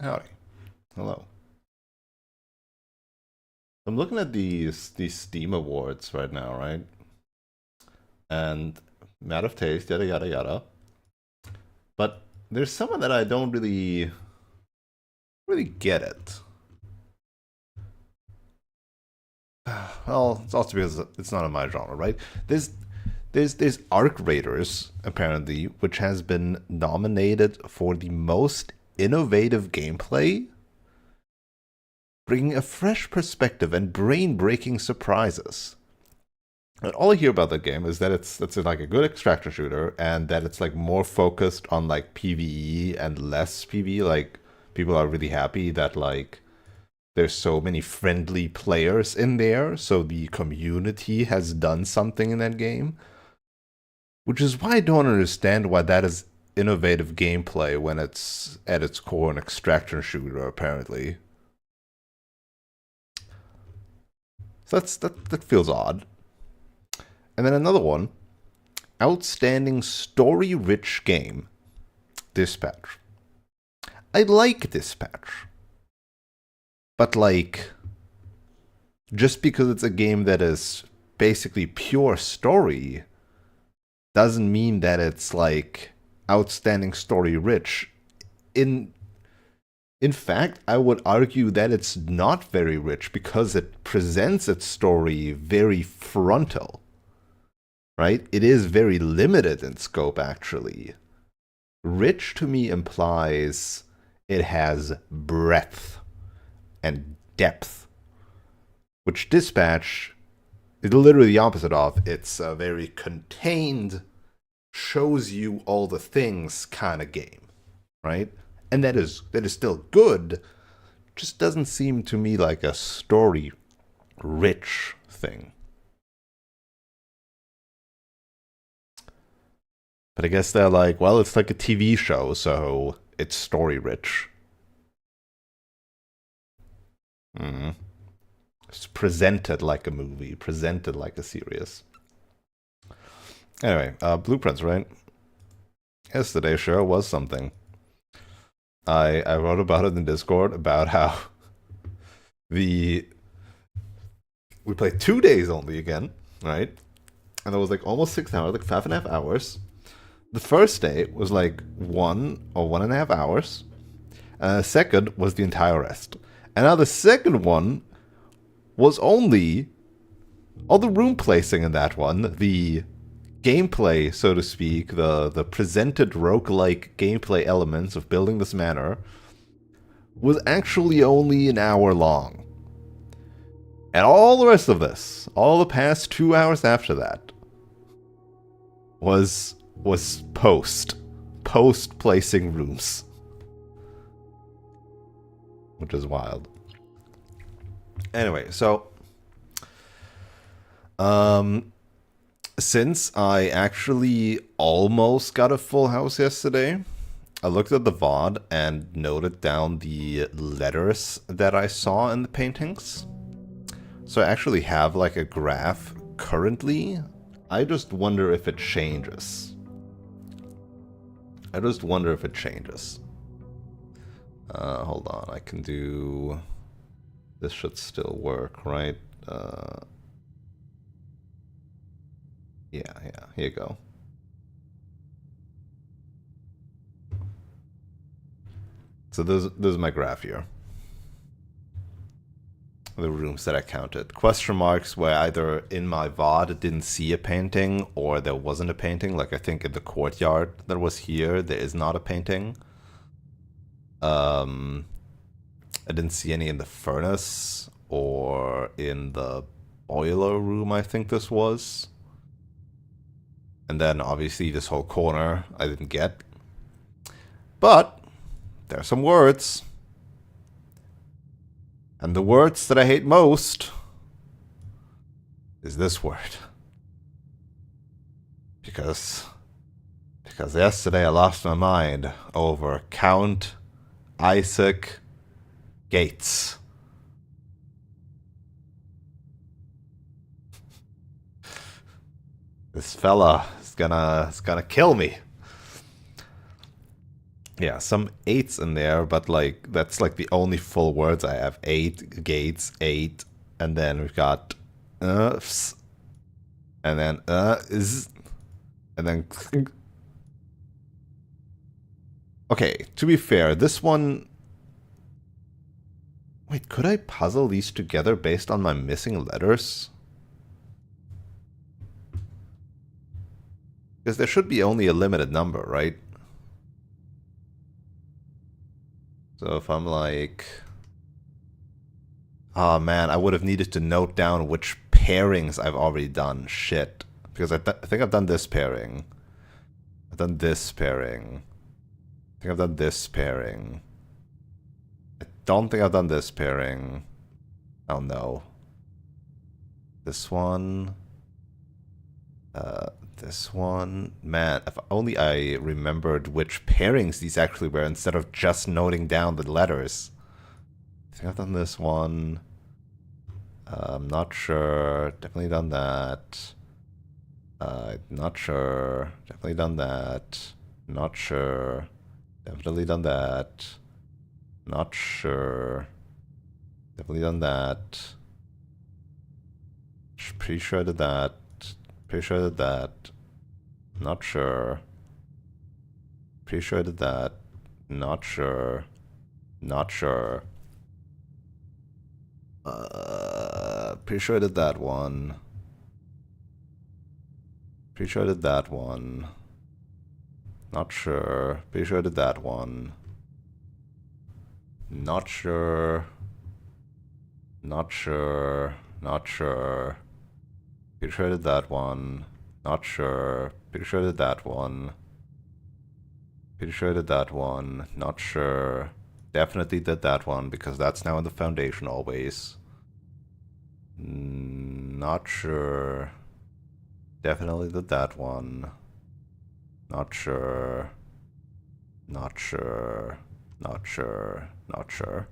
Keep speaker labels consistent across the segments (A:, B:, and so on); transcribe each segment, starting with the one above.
A: Howdy. Hello. I'm looking at these Steam awards right now, right? And matter of taste, yada yada yada. But there's someone that I don't really get it. Well, it's also because it's not in my genre, right? There's there's Arc Raiders apparently, which has been nominated for the most innovative gameplay, bringing a fresh perspective and brain-breaking surprises. And all I hear about that game is that it's like a good extraction shooter, and that it's like more focused on like PvE and less PvE. Like people are really happy that like there's so many friendly players in there, so the community has done something in that game. Which is why I don't understand why that is innovative gameplay when it's at its core an extraction shooter, apparently. So that feels odd. And then another one, outstanding story-rich game, Dispatch. I like Dispatch, but like just because it's a game that is basically pure story doesn't mean that it's like outstanding story rich. In in fact, I would argue that it's not very rich because it presents its story very frontal, right? It is very limited in scope actually. Rich to me implies it has breadth and depth, which Dispatch is literally the opposite of. It's a very contained, shows you all the things kind of game, right? And that is still good. Just doesn't seem to me like a story rich thing. But I guess they're like, well, it's like a TV show, so it's story rich. Mm. It's presented like a movie, presented like a series. Anyway, blueprints, right? Yesterday's show was something. I wrote about it in Discord about how the we played 2 days only again, right? And it was like almost 6 hours, like 5.5 hours. The first day was like 1 or 1.5 hours. The second was the entire rest. And now the second one was only all the room placing in that one, the gameplay, so to speak, the presented roguelike gameplay elements of building this manor was actually only an hour long. And all the rest of this, all the past 2 hours after that, was post placing rooms, which is wild. Anyway, so um, since I actually almost got a full house yesterday, I looked at the VOD and noted down the letters that I saw in the paintings. So I actually have like a graph currently. I just wonder if it changes. I just wonder if it changes. Hold on, I can do... This should still work, right? Yeah, here you go. So this is my graph here. The rooms that I counted. Question marks where either in my VOD didn't see a painting or there wasn't a painting. Like I think in the courtyard that was here, there is not a painting. I didn't see any in the furnace or in the boiler room, I think this was. And then obviously this whole corner I didn't get. But there are some words. And the words that I hate most is this word. Because yesterday I lost my mind over Count Isaac Gates. This fella is gonna kill me. Yeah, some eights in there, but like that's like the only full words I have. Eight gates, eight, and then we've got fs, and then is, and then okay, to be fair, this one. Wait, could I puzzle these together based on my missing letters? Because there should be only a limited number, right? So if I'm like... Oh man, I would have needed to note down which pairings I've already done. Shit. Because I think I've done this pairing. I've done this pairing. I think I've done this pairing. I don't think I've done this pairing. Oh no. This one. This one. Man, if only I remembered which pairings these actually were instead of just noting down the letters. I think I've done this one. I'm not sure. Definitely done that. Not sure. Definitely done that. Not sure. Definitely done that. Not sure. Definitely done that. Pretty sure I did that. Pretty sure I did that. Not sure. Pretty sure I did that. Not sure. Not sure. Pretty sure I did that one. Pretty sure I did that one. Not sure. Pretty sure I did that one. Not sure. Not sure. Not sure. Pretty sure I did that one. Not sure. Pretty sure I did that one. Pretty sure I did that one. Not sure. Definitely did that one because that's now in the foundation always. Not sure. Definitely did that one. Not sure. Not sure. Not sure. Not sure.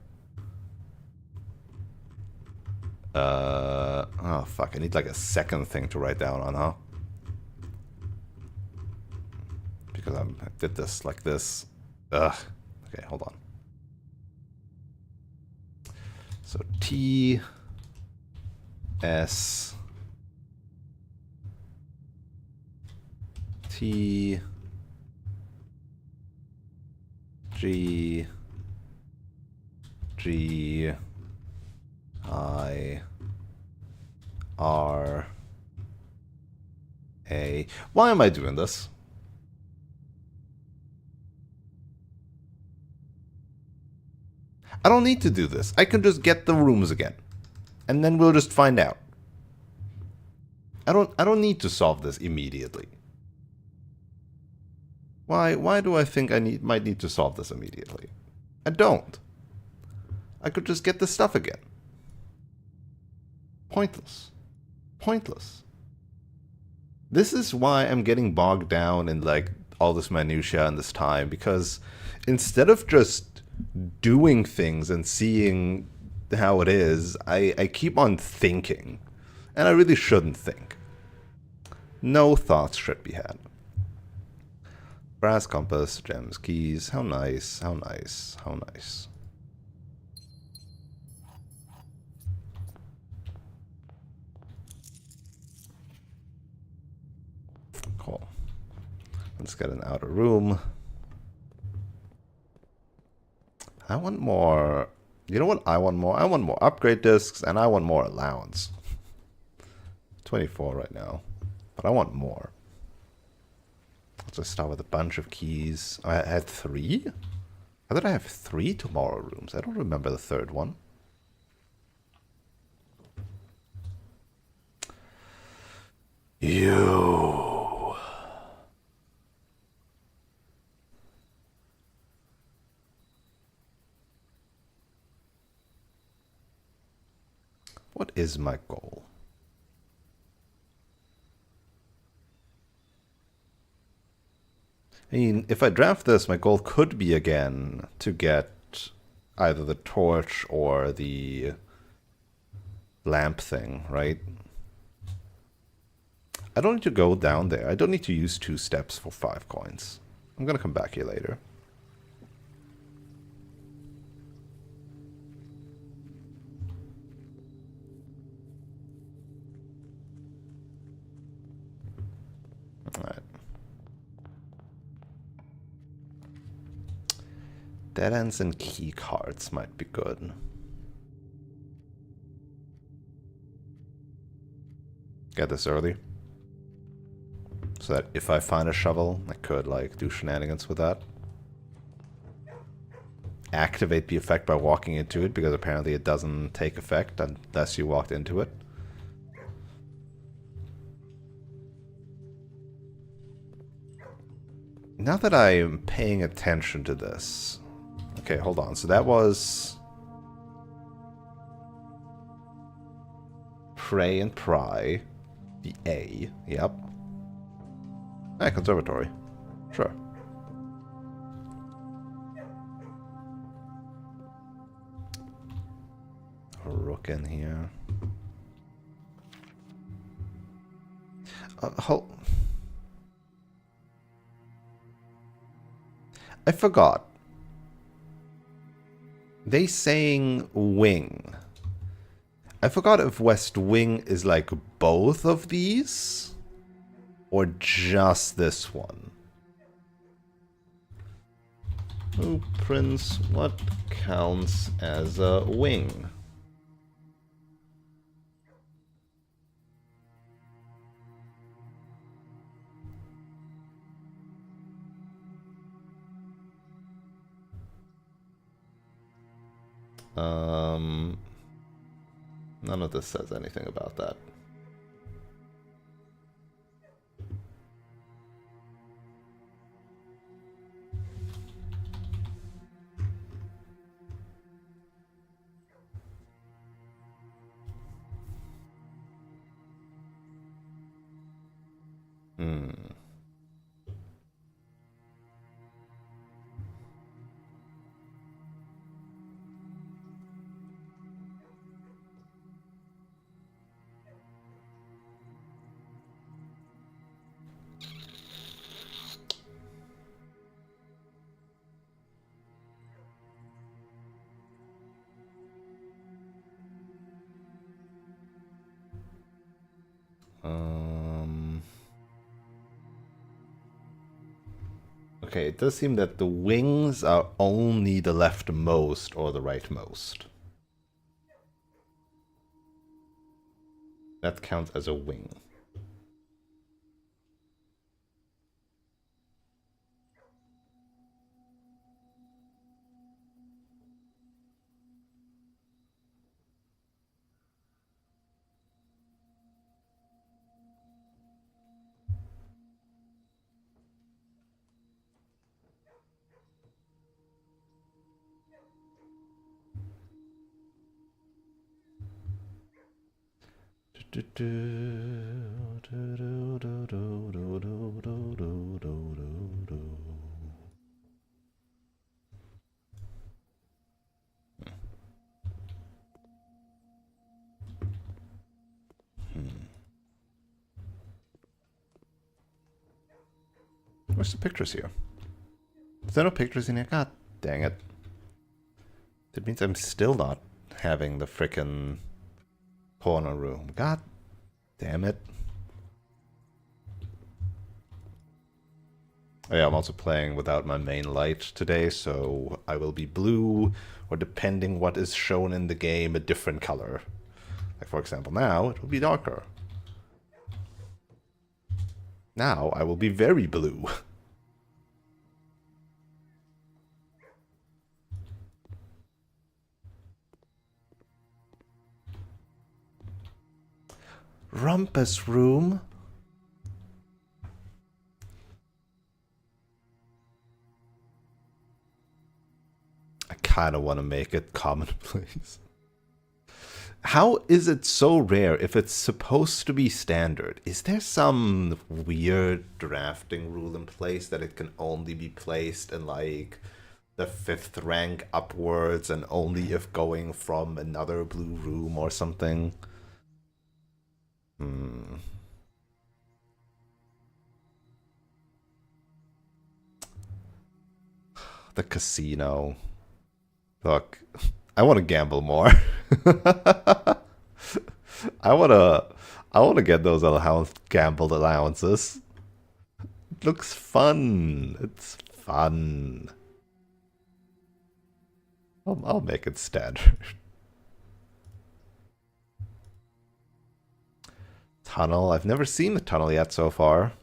A: Oh fuck, I need like a second thing to write down on, huh? Because I did this like this. Ugh. Okay, hold on. So T S T G G I R A. Why am I doing this? I don't need to do this. I can just get the rooms again. And then we'll just find out. I don't need to solve this immediately. Why do I think I might need to solve this immediately? I don't. I could just get the stuff again. Pointless. Pointless. This is why I'm getting bogged down in like all this minutia and this time, because instead of just doing things and seeing how it is, I keep on thinking. And I really shouldn't think. No thoughts should be had. Brass compass, gems, keys. How nice, how nice, how nice. Cool. Let's get an outer room. I want more. You know what I want more? I want more upgrade discs and I want more allowance. 24 right now. But I want more. Let's just start with a bunch of keys. I had 3? How did I have 3 tomorrow rooms? I don't remember the third one. You. What is my goal? I mean, if I draft this, my goal could be again to get either the torch or the lamp thing, right? I don't need to go down there. I don't need to use 2 steps for 5 coins. I'm gonna come back here later. Dead ends and key cards might be good. Get this early. So that if I find a shovel, I could, like, do shenanigans with that. Activate the effect by walking into it, because apparently it doesn't take effect unless you walked into it. Now that I am paying attention to this... Okay, hold on. So that was... Pray and Pry. The A. Yep. Ah, Conservatory. Sure. A rook in here. Hold... I forgot. They saying wing. I forgot if West Wing is like both of these or just this one. Oh, Prince, what counts as a wing? None of this says anything about that. Okay, it does seem that the wings are only the leftmost or the rightmost. That counts as a wing. Where's the pictures here? Is there no pictures in here? God dang it. That means I'm still not having the frickin' corner room. God damn it. Oh yeah, I'm also playing without my main light today, so I will be blue, or depending what is shown in the game, a different color. Like for example, now it will be darker. Now I will be very blue. Rumpus room. I kind of want to make it commonplace. How is it so rare if it's supposed to be standard? Is there some weird drafting rule in place that it can only be placed in like the 5th rank upwards and only if going from another blue room or something? The casino. Look, I want to gamble more. I wanna get those gambled allowances. It looks fun. It's fun. I'll make it standard. Tunnel. I've never seen the tunnel yet so far.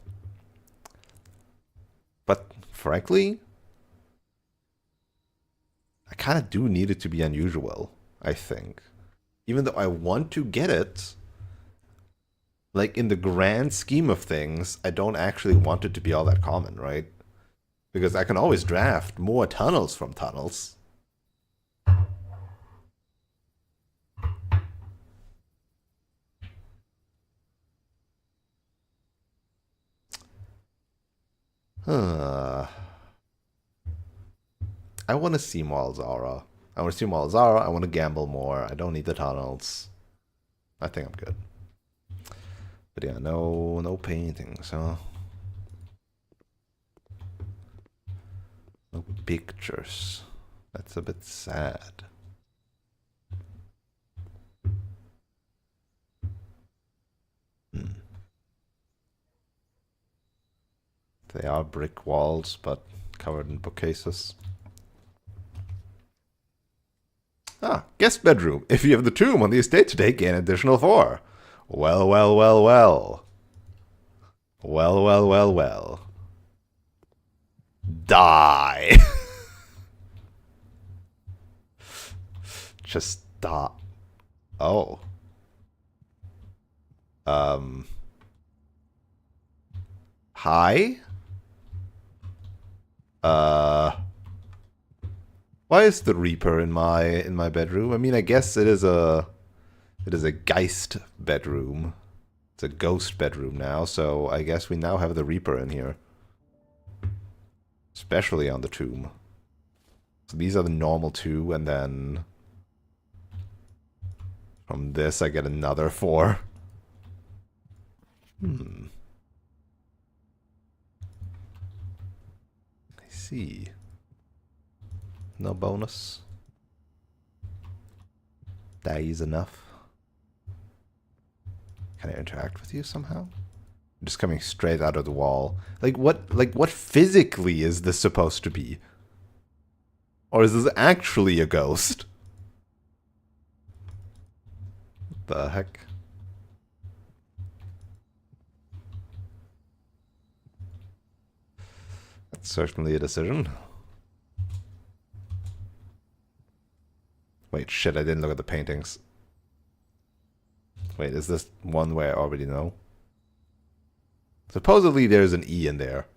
A: But frankly, I kind of do need it to be unusual, I think. Even though I want to get it, like in the grand scheme of things, I don't actually want it to be all that common, right? Because I can always draft more tunnels from tunnels. Huh. I want to see Malzara. I want to see Malzara. I want to gamble more. I don't need the tunnels. I think I'm good. But yeah, no paintings, huh? No pictures. That's a bit sad. They are brick walls, but covered in bookcases. Ah, guest bedroom. If you have the tomb on the estate today, gain an additional 4. Well, well, well, well. Well, well, well, well. Die. Just stop. Oh. Hi? Why is the Reaper in my bedroom? I mean, I guess it is a Geist bedroom. It's a ghost bedroom now, so I guess we now have the Reaper in here. Especially on the tomb. So these are the normal 2, and then from this I get another 4. I see. No bonus. That is enough. Can I interact with you somehow? I'm just coming straight out of the wall. Like what physically is this supposed to be? Or is this actually a ghost? What the heck? That's certainly a decision. Wait, shit, I didn't look at the paintings. Wait, is this one where I already know? Supposedly there's an E in there.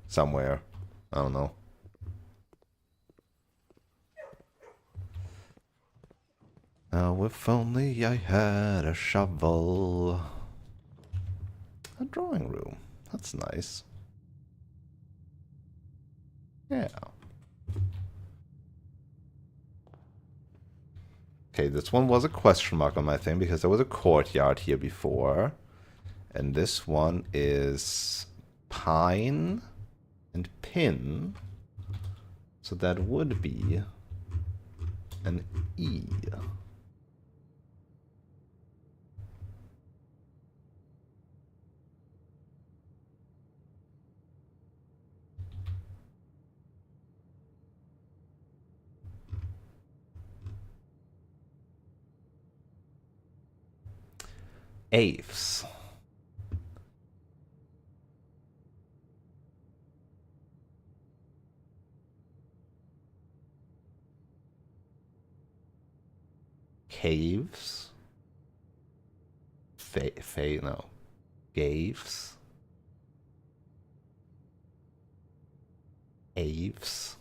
A: Somewhere. I don't know. Oh, if only I had a shovel. A drawing room. That's nice. Yeah. Okay, this one was a question mark on my thing because there was a courtyard here before. And this one is pine and pin. So that would be an E. Aves. Caves. No. Gaves. Aves.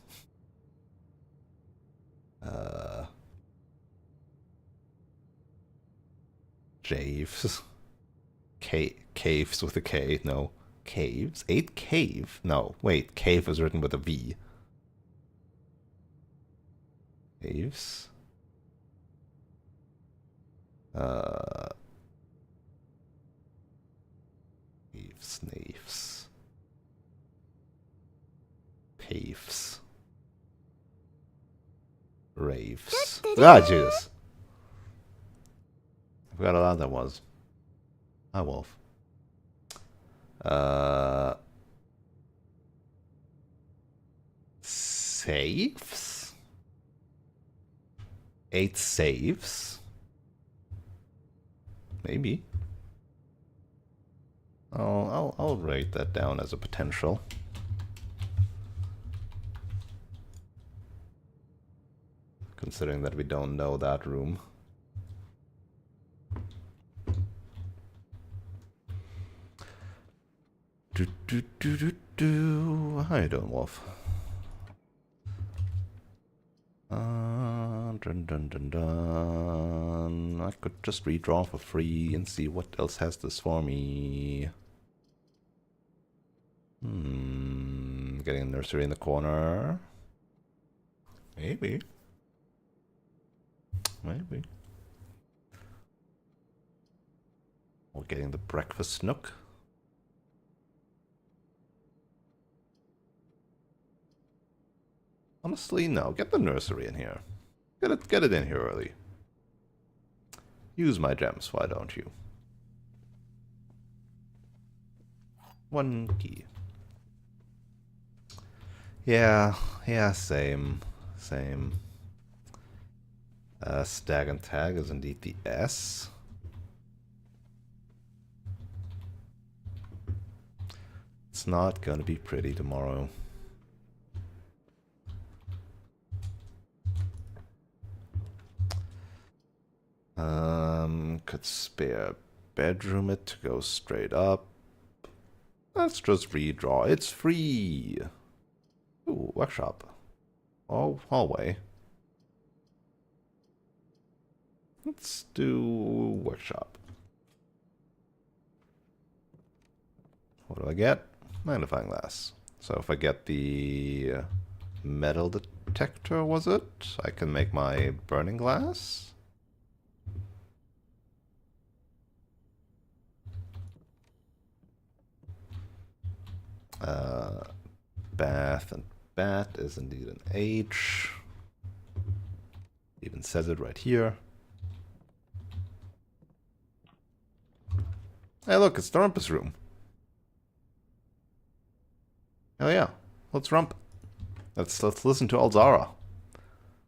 A: Javes. Caves with a K. No. Caves? 8 cave? No. Wait. Cave is written with a V. Caves. Caves, knaves. Paves. Raves. Ah, Jesus. I forgot how loud that was. Hi, Wolf. Safes? 8 saves? Maybe. I'll write that down as a potential. Considering that we don't know that room. How you doing, Wolf? Dun, dun, dun, dun. I could just redraw for free and see what else has this for me. Getting a nursery in the corner. Maybe. Maybe. Or getting the breakfast nook. Honestly, no. Get the nursery in here. Get it in here early. Use my gems, why don't you? 1 key. Yeah, same. Stag and tag is indeed the S. It's not gonna be pretty tomorrow. Could spare bedroom it to go straight up. Let's just redraw. It's free. Ooh, workshop. Oh, hallway. Let's do workshop. What do I get? Magnifying glass. So if I get the metal detector, was it? I can make my burning glass? Bath and bat is indeed an H. Even says it right here. Hey, look, it's the rumpus room. Hell yeah, let's rump. Let's listen to Alzara.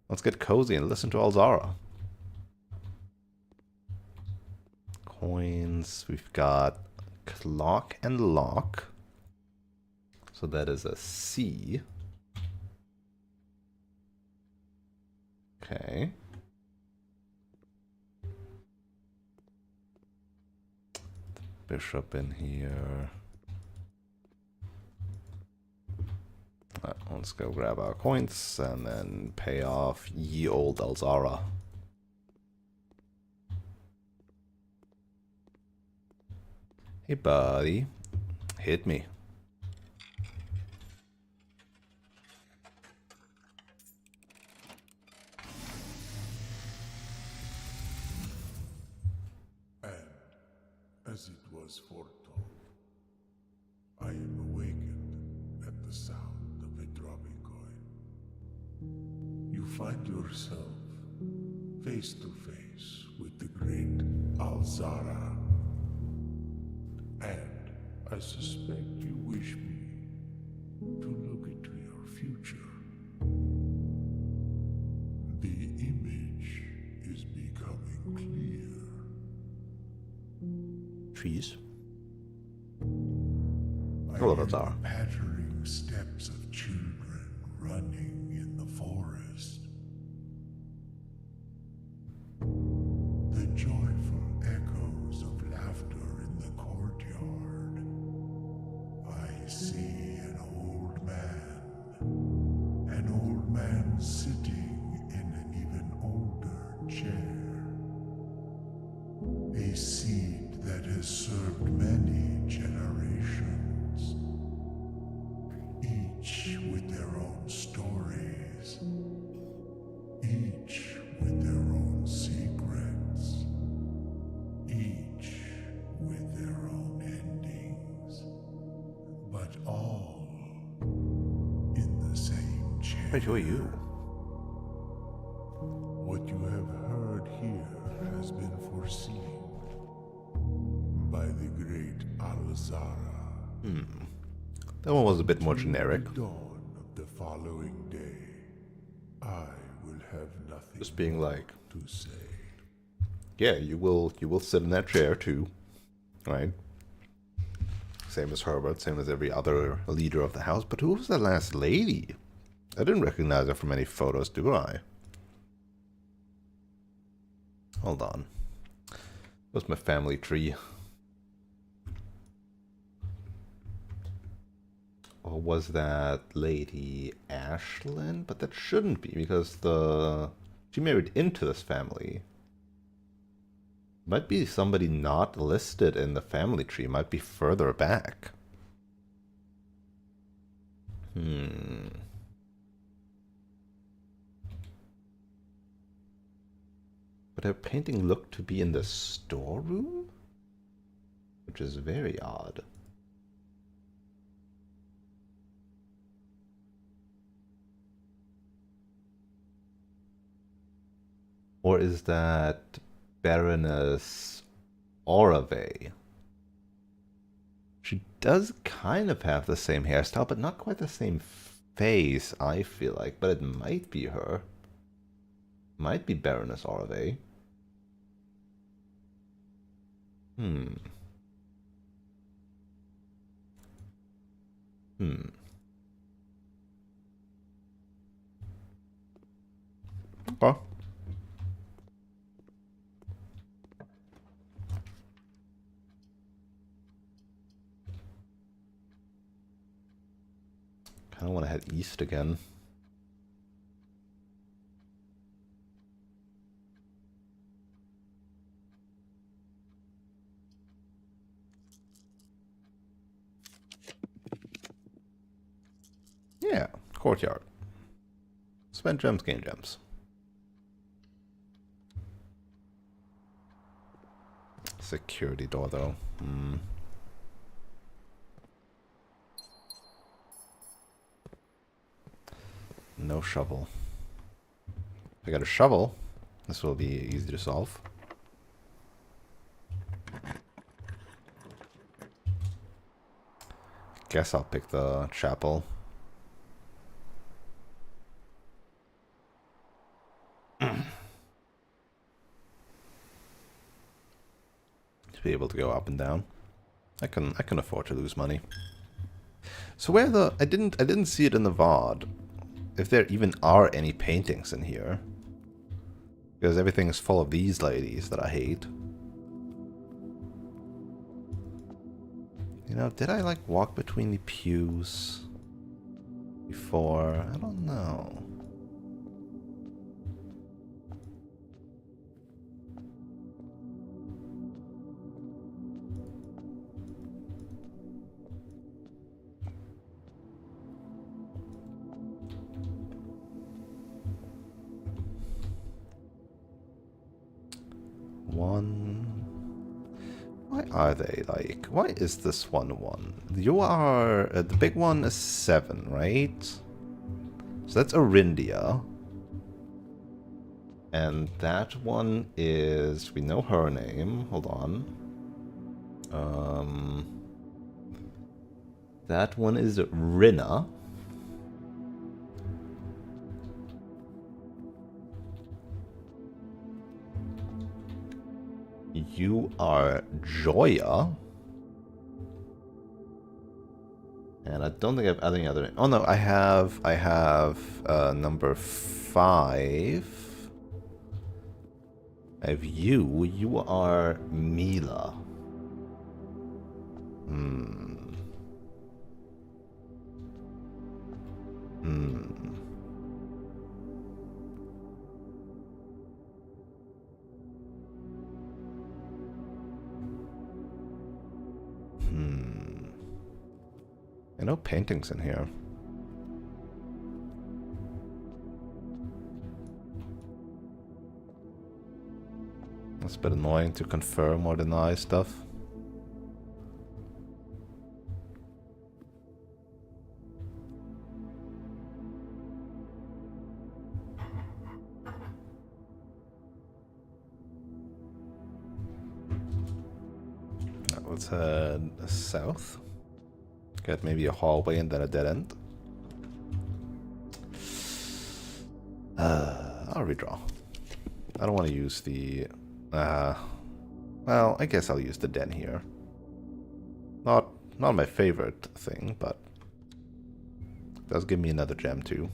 A: Let's get cozy and listen to Alzara. Coins. We've got clock and lock. So that is a C. Okay. Bishop in here. Let's go grab our coins and then pay off ye old Alzara. Hey buddy, hit me.
B: As it was foretold, I am awakened at the sound of a dropping coin. You find yourself face to face with the great Alzara. And I suspect you wish me to look into your future. The image is becoming clear.
A: Trees.
B: I
A: Hello,
B: hear
A: Alzara.
B: the pattering steps of children running in the forest. The joyful echoes of laughter in the courtyard. I see an old man sitting in an even older chair. A seed that has served many generations, each with their own stories, each with their own secrets, each with their own endings, but all in the same chair.
A: Wait, who are you?
B: What you have heard here has been foreseen by the great Alzara.
A: That one was a bit more generic.
B: At the dawn of the following day, I will have nothing
A: Just being
B: more
A: like,
B: to say.
A: yeah, you will sit in that chair too, right? Same as Herbert, same as every other leader of the house. But who was that last lady? I didn't recognize her from any photos, do I? Hold on. What's my family tree? Or was that Lady Ashlyn? But that shouldn't be, because she married into this family. Might be somebody not listed in the family tree. Might be further back. But her painting looked to be in the storeroom? Which is very odd. Or is that Baroness Oravay? She does kind of have the same hairstyle, but not quite the same face, I feel like. But it might be her. Might be Baroness Oravay. Hmm. Okay. Kind of want to head east again. Yeah, courtyard. Spend gems, gain gems. Security door, though. No shovel. If I got a shovel, this will be easy to solve. Guess I'll pick the chapel. To be able to go up and down. I can afford to lose money. So where I didn't see it in the VOD. If there even are any paintings in here. Because everything is full of these ladies that I hate. You know, did I like walk between the pews before? I don't know. One. Why are they like? Why is this one 1? You are the big one is 7, right? So that's Orindia. And that one is, we know her name. Hold on. That one is Rinna. You are Joya. And I don't think I have any other. Oh no, I have number 5. I have you. You are Mila. No paintings in here. That's a bit annoying to confirm or deny stuff. Let's head south. Get maybe a hallway and then a dead end. I'll redraw. I don't want to use the... well, I guess I'll use the den here. Not my favorite thing, but it does give me another gem too.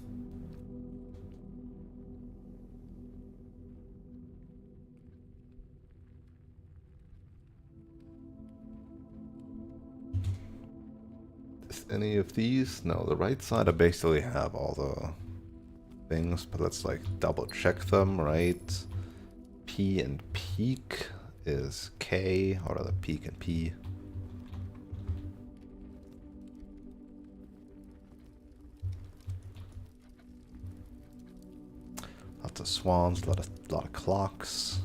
A: Is any of these? No, the right side I basically have all the things, but let's like double check them, right? P and peak is K, or rather peak and P. Lots of swans, a lot of clocks.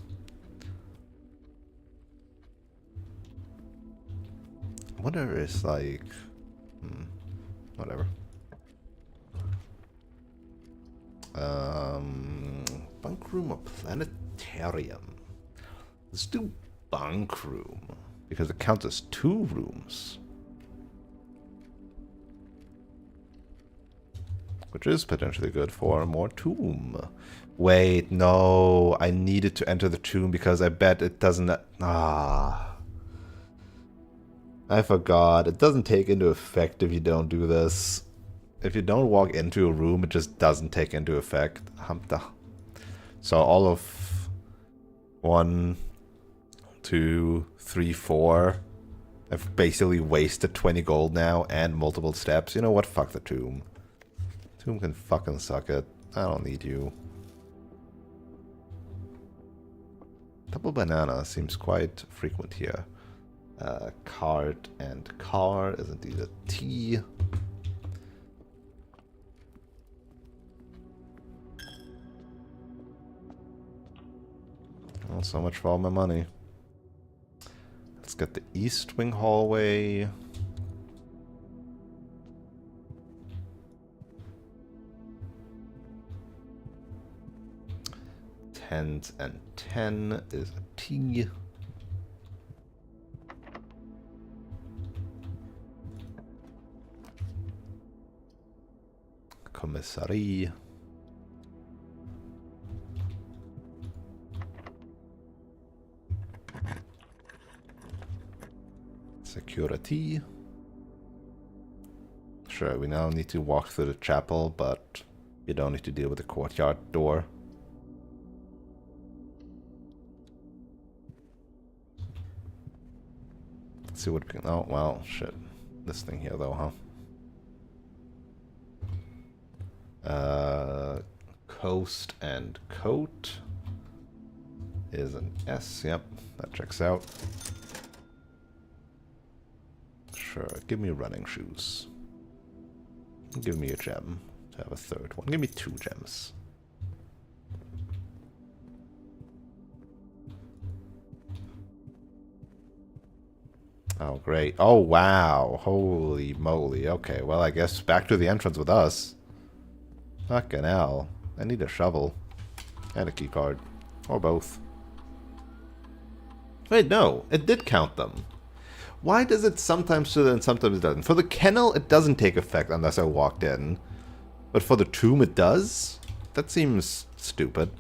A: I wonder if it's like, whatever. Bunk room or planetarium? Let's do bunk room because it counts as 2 rooms, which is potentially good for more tomb. Wait, no, I needed to enter the tomb because I bet it doesn't. I forgot. It doesn't take into effect if you don't do this. If you don't walk into a room, it just doesn't take into effect. So all of 1, 2, 3, 4. I've basically wasted 20 gold now and multiple steps. You know what? Fuck the tomb. Tomb can fucking suck it. I don't need you. Double banana seems quite frequent here. Cart and car is indeed a T. Well, so much for all my money. Let's get the east wing hallway. Tens and 10 is a T. Commissary. Security. Sure, we now need to walk through the chapel, but you don't need to deal with the courtyard door. Let's see what we can... Oh, well, shit. This thing here, though, huh? Coast and coat is an S. Yep, that checks out. Sure, give me running shoes. Give me a gem to have a third one. Give me 2 gems. Oh, great. Oh, wow. Holy moly. Okay, well, I guess back to the entrance with us. Fucking hell. I need a shovel. And a key card. Or both. Wait, no. It did count them. Why does it sometimes do that and sometimes it doesn't? For the kennel, it doesn't take effect unless I walked in. But for the tomb, it does? That seems stupid.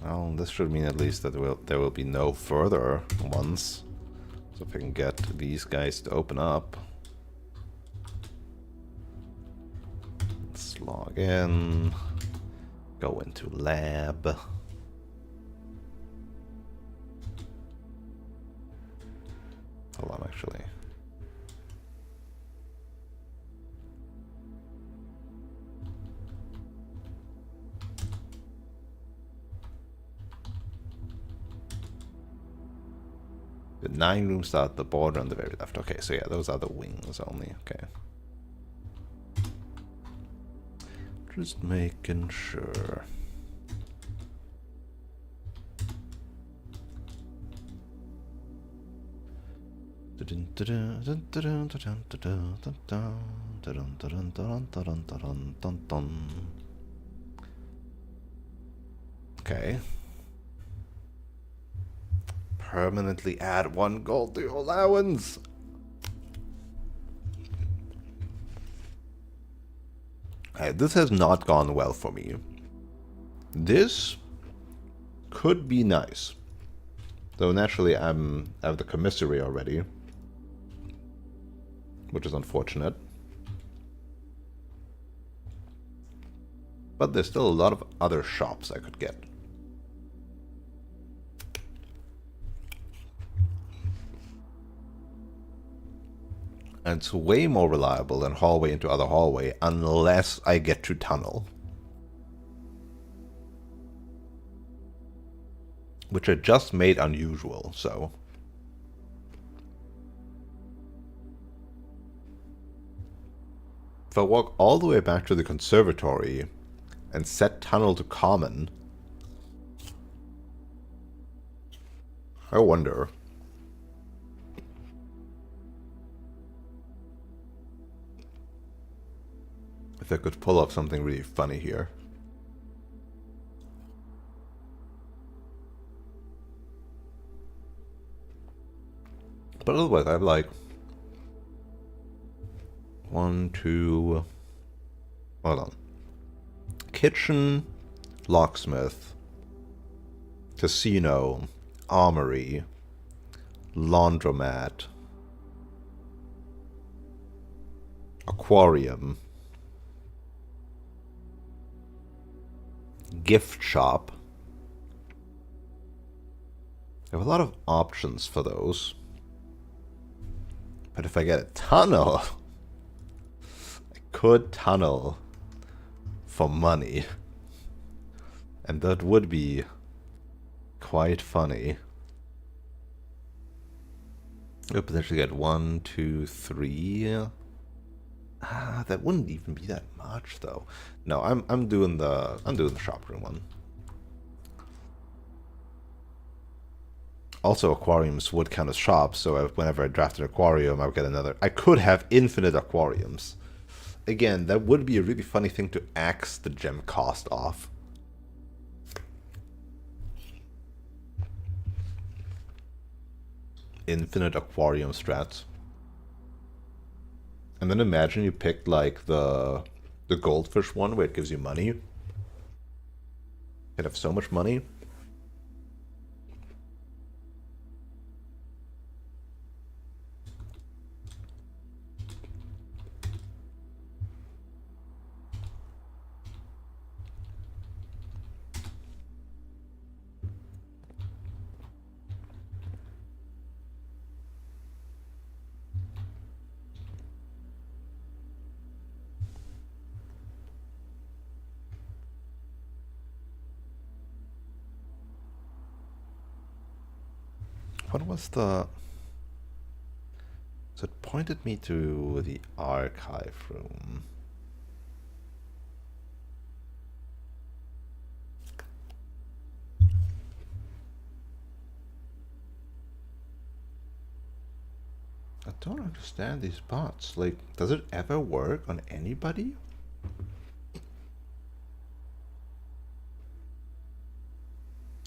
A: Well, this should mean at least that there will be no further ones. So if I can get these guys to open up. Let's log in. Go into lab. Hold on, actually. The 9 rooms start at the border on the very left. Okay, so yeah, those are the wings only. Okay. Just making sure. Okay. Permanently add 1 gold to your allowance. This has not gone well for me. This could be nice. Though naturally I have the commissary already. Which is unfortunate. But there's still a lot of other shops I could get. And it's way more reliable than hallway into other hallway, unless I get to tunnel. Which I just made unusual, so... If I walk all the way back to the conservatory and set tunnel to common... I wonder... if I could pull off something really funny here. But otherwise, I have like 1, 2. Hold on. Kitchen, locksmith, casino, armory, laundromat, aquarium, gift shop. I have a lot of options for those. But if I get a tunnel, I could tunnel for money. And that would be quite funny. I would potentially get 1, 2, 3. That wouldn't even be that much though. No, I'm doing the shop room one. Also, aquariums would count as shops, so whenever I draft an aquarium, I would get another. I could have infinite aquariums. Again, that would be a really funny thing to axe the gem cost off. Infinite aquarium strats. And then imagine you picked like the goldfish one where it gives you money. You'd have so much money. What was the... So it pointed me to the archive room. I don't understand these bots. Like, does it ever work on anybody?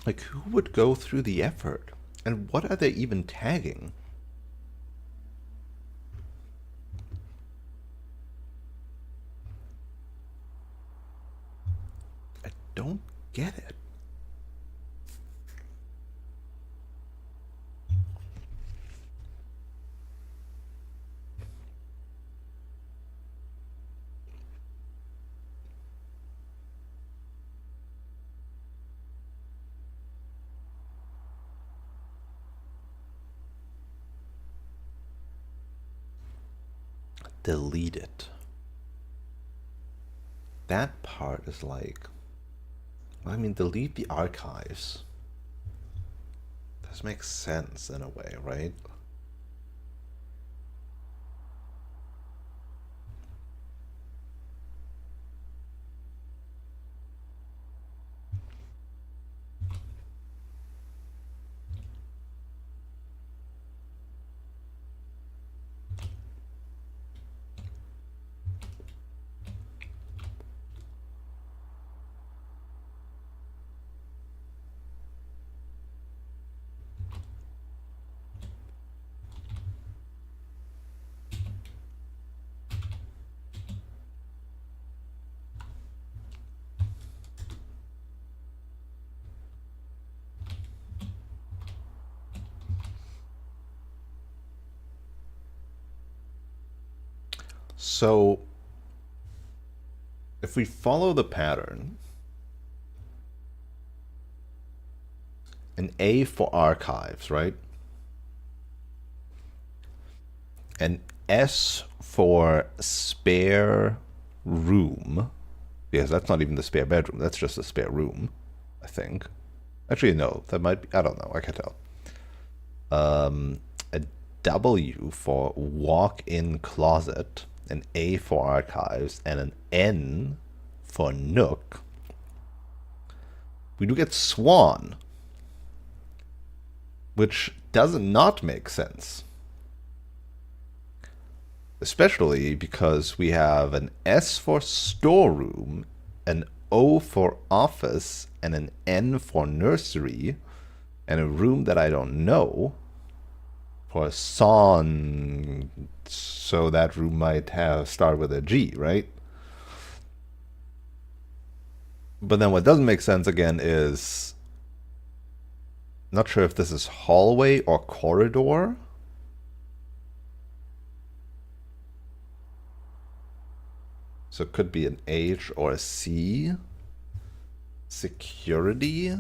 A: Like, who would go through the effort? And what are they even tagging? I don't get it. Delete it. That part is like... I mean, delete the archives. This makes sense in a way, right? So, if we follow the pattern, an A for archives, right? An S for spare room, because that's not even the spare bedroom, that's just a spare room, I think. Actually, no, that might be, I don't know, I can tell. A W for walk-in closet, an A for archives, and an N for nook. We do get swan, which does not make sense. Especially because we have an S for storeroom, an O for office, and an N for nursery, and a room that I don't know for son. So that room might have start with a G, right? But then what doesn't make sense again is not sure if this is hallway or corridor. So it could be an H or a C. Security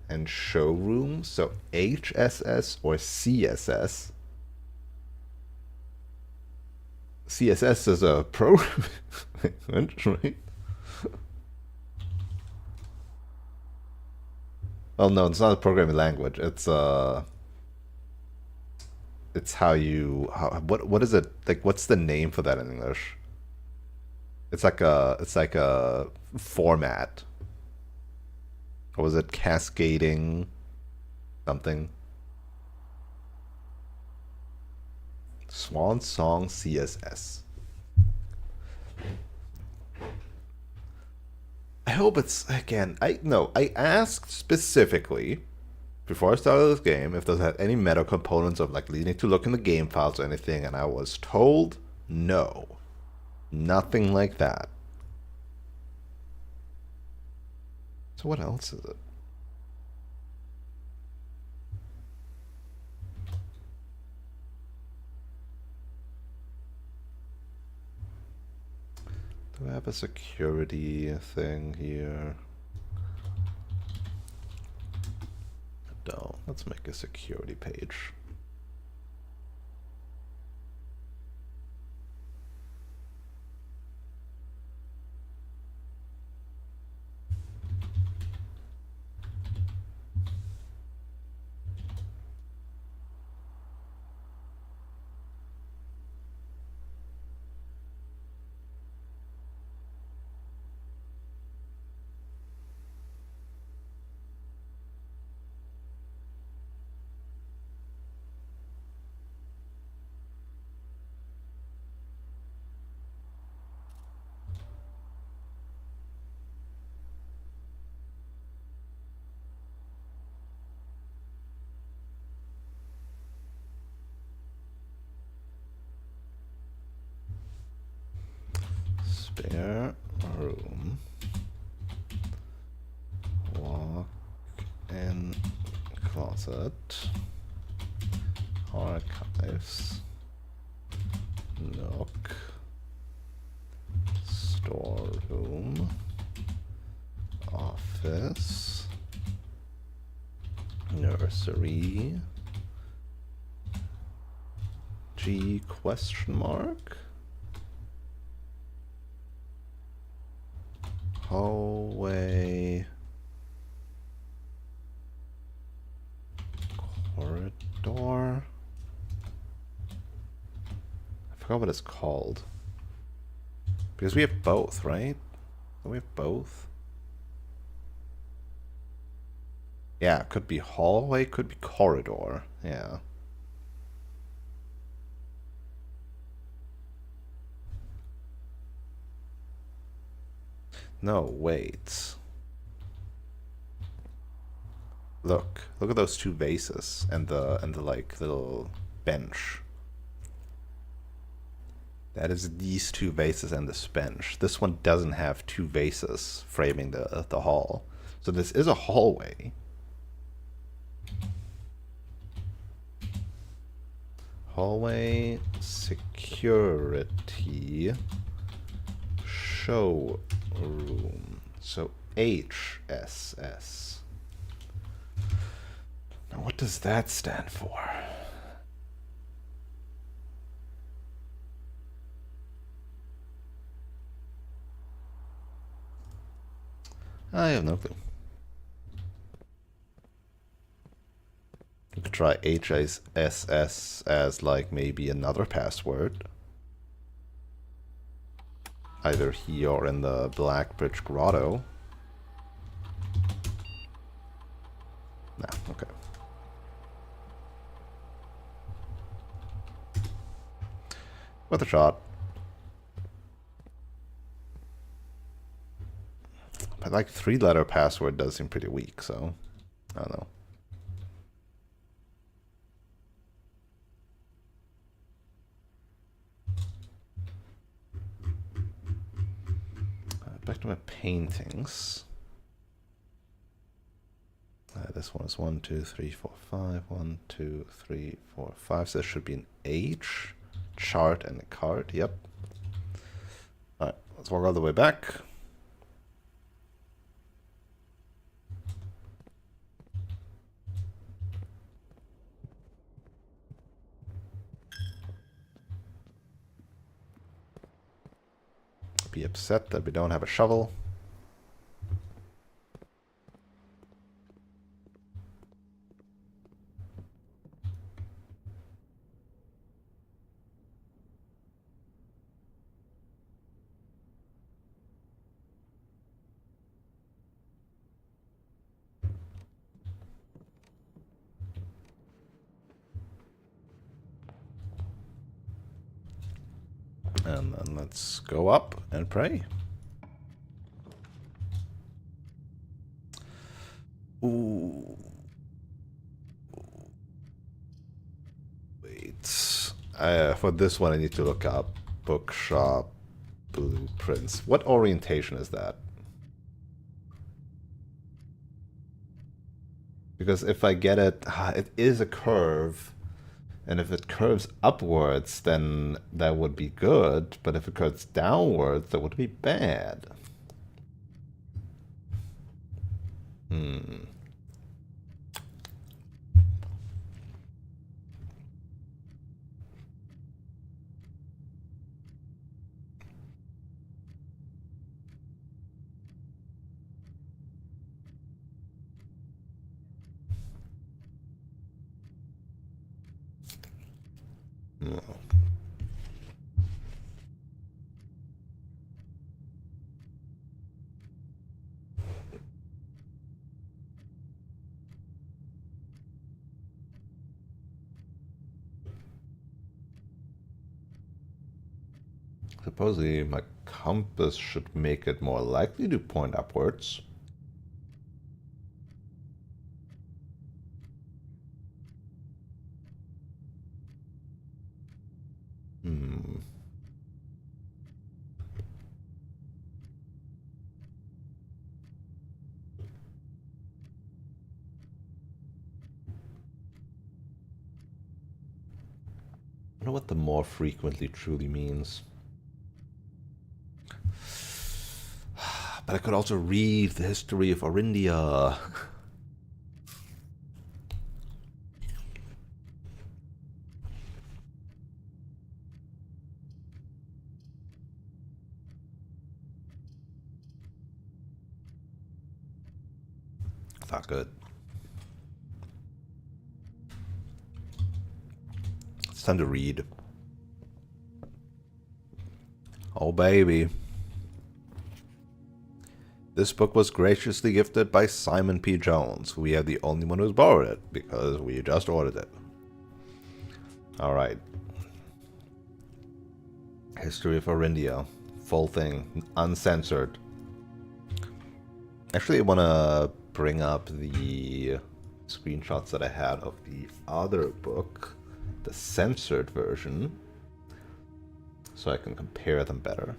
A: and showroom. So HSS or CSS. CSS is a program language, right? Well, no, it's not a programming language. It's how you what is it like? What's the name for that in English? It's like a format. Or was it cascading something? Swan Song CSS. I hope it's again. I asked specifically before I started this game if those had any meta components of like needing to look in the game files or anything, and I was told no. Nothing like that. So what else is it? Do I have a security thing here? No, let's make a security page. Spare room. Walk in closet. Archives. Nook. Storeroom. Office. Nursery. G question mark. Hallway. forgot what it's called. Because we have both, right? Don't we have both? Yeah, it could be hallway, could be corridor. Yeah. No, wait. Look at those two vases and the like little bench. That is these two vases and this bench. This one doesn't have two vases framing the hall. So this is a hallway. Hallway security showroom. So HSS. Now what does that stand for? I have no clue. We could try HSS as like maybe another password. Either here or in the Blackbridge Grotto. Nah, okay. Worth a shot. But like 3-letter password does seem pretty weak, so I don't know. Back to my paintings. This one is 1, 2, 3, 4, 5. 1, 2, 3, 4, 5. So there should be an H, chart, and a card. Yep. Alright, let's walk all the way back. Be upset that we don't have a shovel. And then let's go up and pray. Ooh. Wait. For this one, I need to look up bookshop blueprints. What orientation is that? Because if I get it, it is a curve. And if it curves upwards, then that would be good. But if it curves downwards, that would be bad. Hmm. No. Supposedly my compass should make it more likely to point upwards. Hmm. I don't know what the more frequently truly means. But I could also read the history of Orindia. Not good. It's time to read. Oh, baby. This book was graciously gifted by Simon P. Jones. We are the only one who's borrowed it, because we just ordered it. Alright. History of Orindia. Full thing. Uncensored. Actually, I want to bring up the screenshots that I had of the other book, the censored version, so I can compare them better.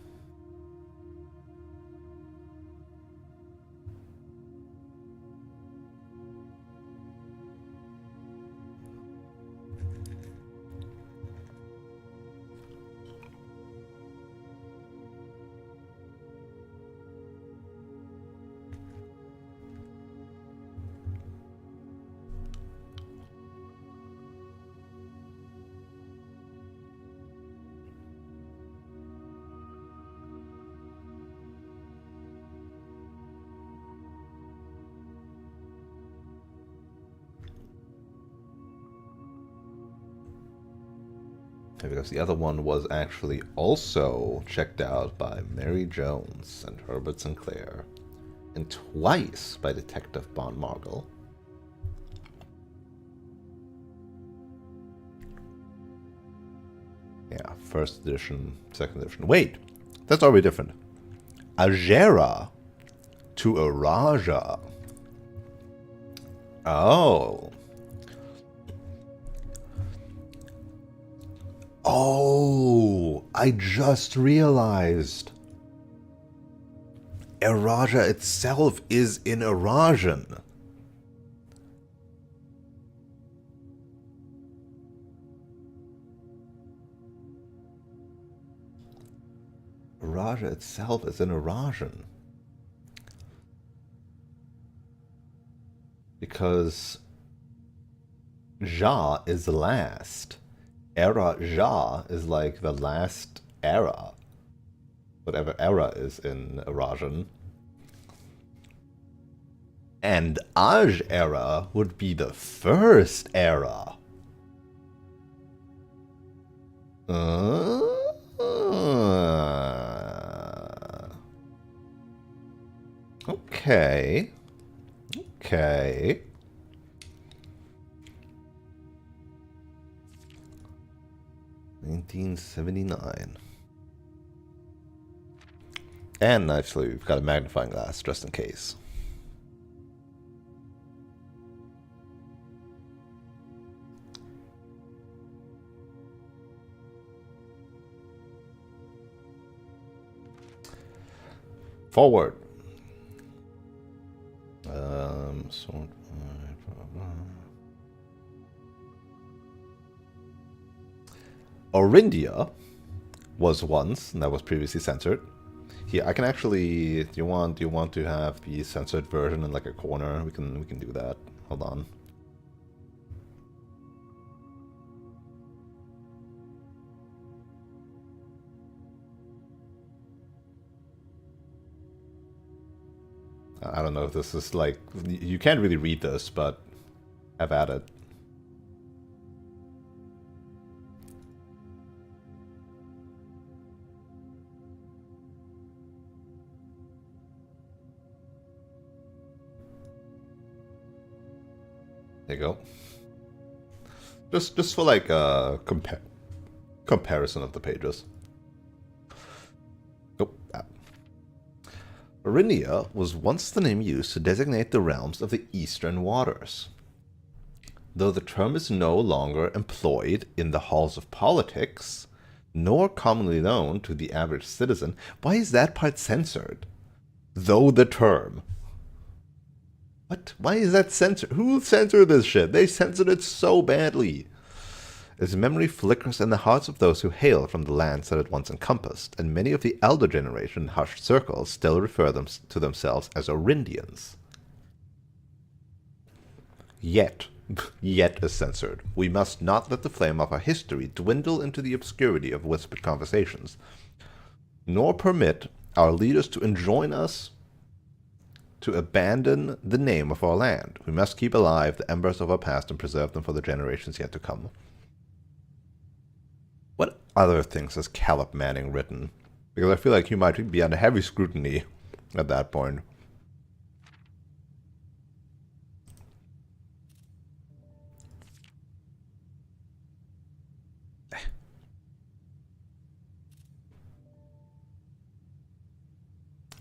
A: Because the other one was actually also checked out by Mary Jones and Herbert Sinclair, and twice by Detective Bon Margle. Yeah, first edition, second edition. Wait, that's already different. Ajera to Araja. Oh. Oh, I just realized. Araja itself is in Arajan. Araja itself is in Arajan. Because Ja is the last. Era Ja is like the last era. Whatever era is in Arajan. And Aj era would be the first era. Okay. Okay. $1979. And actually, we've got a magnifying glass just in case. Forward. Sort. Orindia was once, and that was previously censored. Here, I can actually. Do you want to have the censored version in like a corner? We can do that. Hold on. I don't know if this is like, you can't really read this, but have at it. There you go. Just for like a comparison of the pages. Oh, Orindia was once the name used to designate the realms of the eastern waters. Though the term is no longer employed in the halls of politics, nor commonly known to the average citizen, why is that part censored? Though the term. What? Why is that censored? Who censored this shit? They censored it so badly. As memory flickers in the hearts of those who hail from the lands that it once encompassed, and many of the elder generation in hushed circles still refer to themselves as Orindians. Yet is censored. We must not let the flame of our history dwindle into the obscurity of whispered conversations, nor permit our leaders to enjoin us to abandon the name of our land. We must keep alive the embers of our past and preserve them for the generations yet to come. What other things has Caleb Manning written? Because I feel like he might be under heavy scrutiny at that point.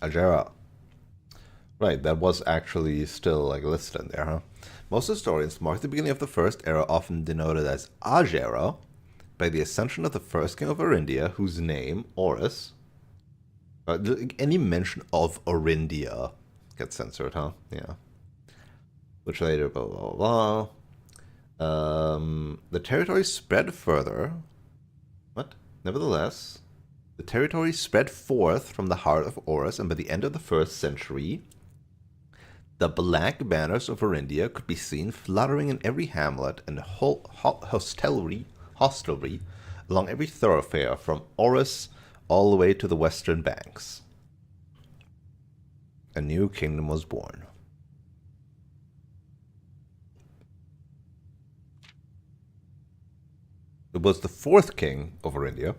A: Ajera. Right, that was actually still like listed in there, huh? Most historians mark the beginning of the First Era, often denoted as Ajera, by the ascension of the first king of Orindia, whose name, Horus, any mention of Orindia gets censored, huh? Yeah. Which later, blah, blah, blah. The territory spread further. What? Nevertheless, the territory spread forth from the heart of Horus, and by the end of the first century, the black banners of Orindia could be seen fluttering in every hamlet and hostelry along every thoroughfare from Horus all the way to the western banks. A new kingdom was born. It was the fourth king of Orindia.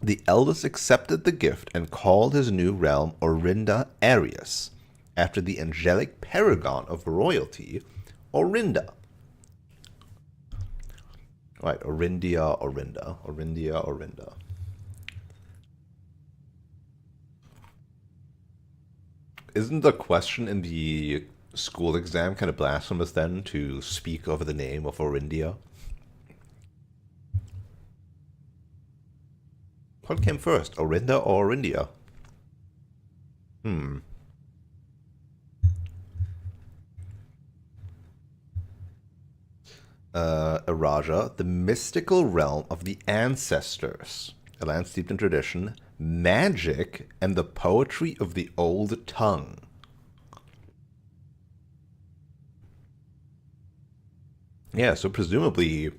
A: The eldest accepted the gift and called his new realm Orinda Arius, after the angelic paragon of royalty, Orinda. Right, Orindia, Orinda, Orindia, Orinda. Isn't the question in the school exam kind of blasphemous then to speak over the name of Orindia? What came first, Orinda or Orindia? Araja, the mystical realm of the ancestors, a land steeped in tradition, magic, and the poetry of the old tongue. Yeah, so presumably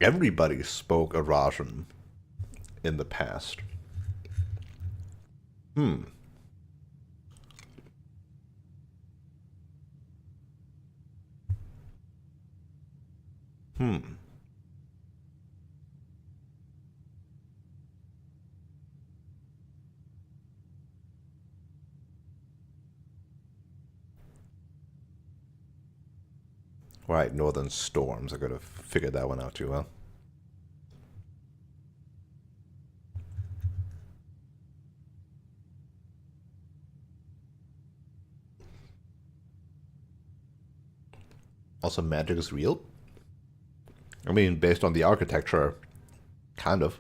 A: everybody spoke Arajan in the past. Right, northern storms. I could have figured that one out too well. Also, magic is real. I mean, based on the architecture, kind of.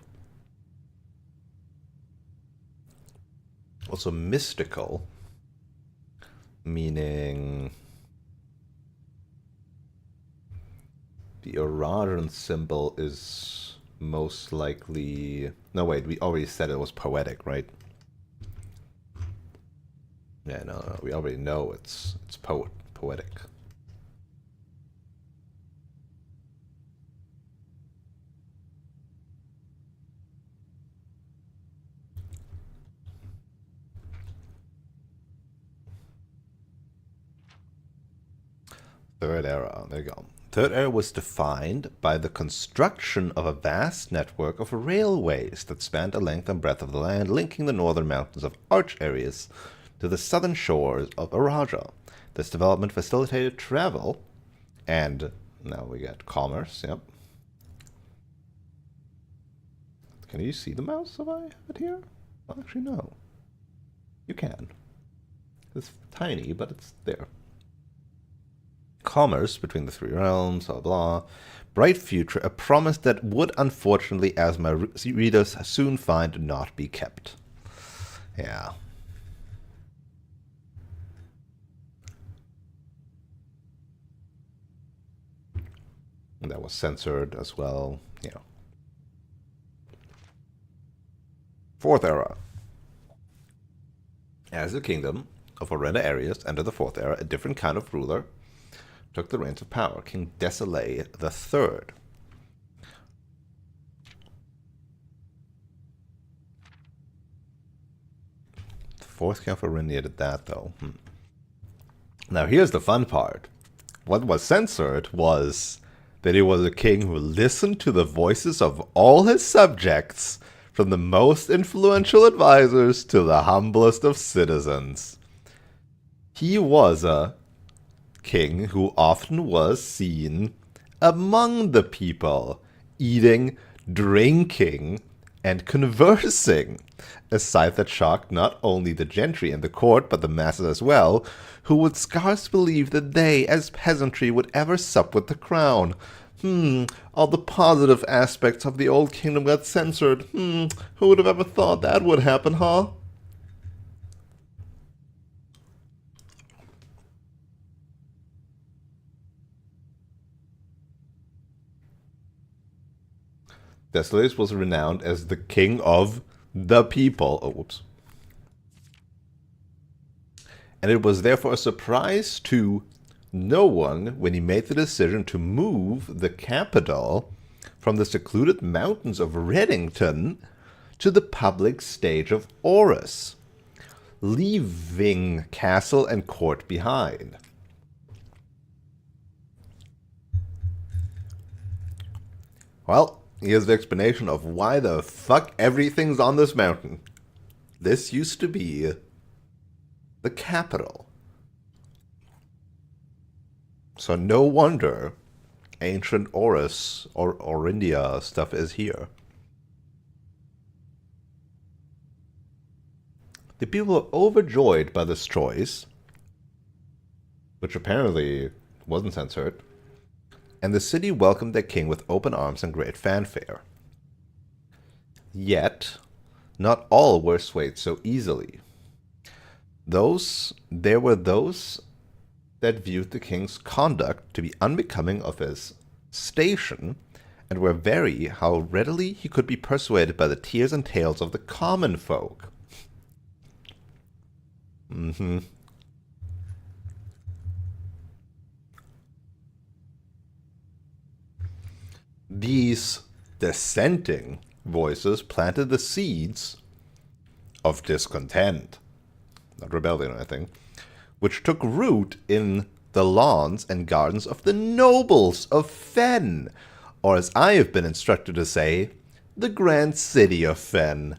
A: Also, mystical, meaning the Arajan symbol is most likely. No, wait, we already said it was poetic, right? Yeah, no, we already know it's poetic. Third era, there you go. Third era was defined by the construction of a vast network of railways that spanned the length and breadth of the land, linking the northern mountains of Arch Areas to the southern shores of Araja. This development facilitated travel, and now we get commerce, yep. Can you see the mouse if I have it here? Well, actually, no. You can. It's tiny, but it's there. Commerce between the three realms, blah blah. Bright future, a promise that would unfortunately, as my readers soon find, not be kept. Yeah. And that was censored as well. Yeah. Fourth era. As the kingdom of Orinda Arius entered the fourth era, a different kind of ruler took the reins of power, King Desolate the Third. The fourth king of Orindia did that, though. Now here's the fun part. What was censored was that he was a king who listened to the voices of all his subjects, from the most influential advisors to the humblest of citizens. He was a king who often was seen among the people, eating, drinking, and conversing, a sight that shocked not only the gentry and the court, but the masses as well, who would scarce believe that they, as peasantry, would ever sup with the crown. All the positive aspects of the old kingdom got censored. Who would have ever thought that would happen, huh? Decius was renowned as the king of the people. Oh, whoops. And it was therefore a surprise to no one when he made the decision to move the capital from the secluded mountains of Reddington to the public stage of Orus, leaving castle and court behind. Well, here's the explanation of why the fuck everything's on this mountain. This used to be the capital. So no wonder ancient Orus or Orindia stuff is here. The people were overjoyed by this choice, which apparently wasn't censored, and the city welcomed their king with open arms and great fanfare. Yet, not all were swayed so easily. There were those that viewed the king's conduct to be unbecoming of his station, and were very how readily he could be persuaded by the tears and tales of the common folk. These dissenting voices planted the seeds of discontent, not rebellion or anything, which took root in the lawns and gardens of the nobles of Fen, or as I have been instructed to say, the grand city of Fen.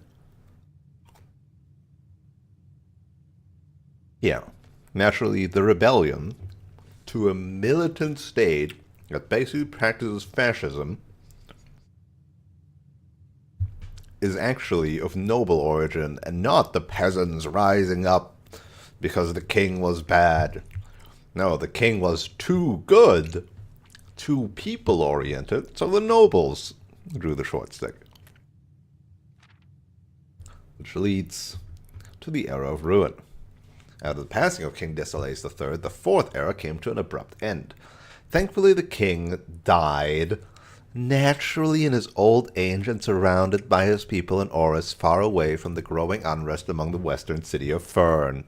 A: Yeah, naturally the rebellion to a militant state that basically practices fascism is actually of noble origin and not the peasants rising up because the king was bad. No, the king was too good, too people-oriented, so the nobles drew the short stick. Which leads to the era of ruin. After the passing of King Decius III, the fourth era came to an abrupt end. Thankfully, the king died naturally in his old age and surrounded by his people in Orus, far away from the growing unrest among the western city of Fen.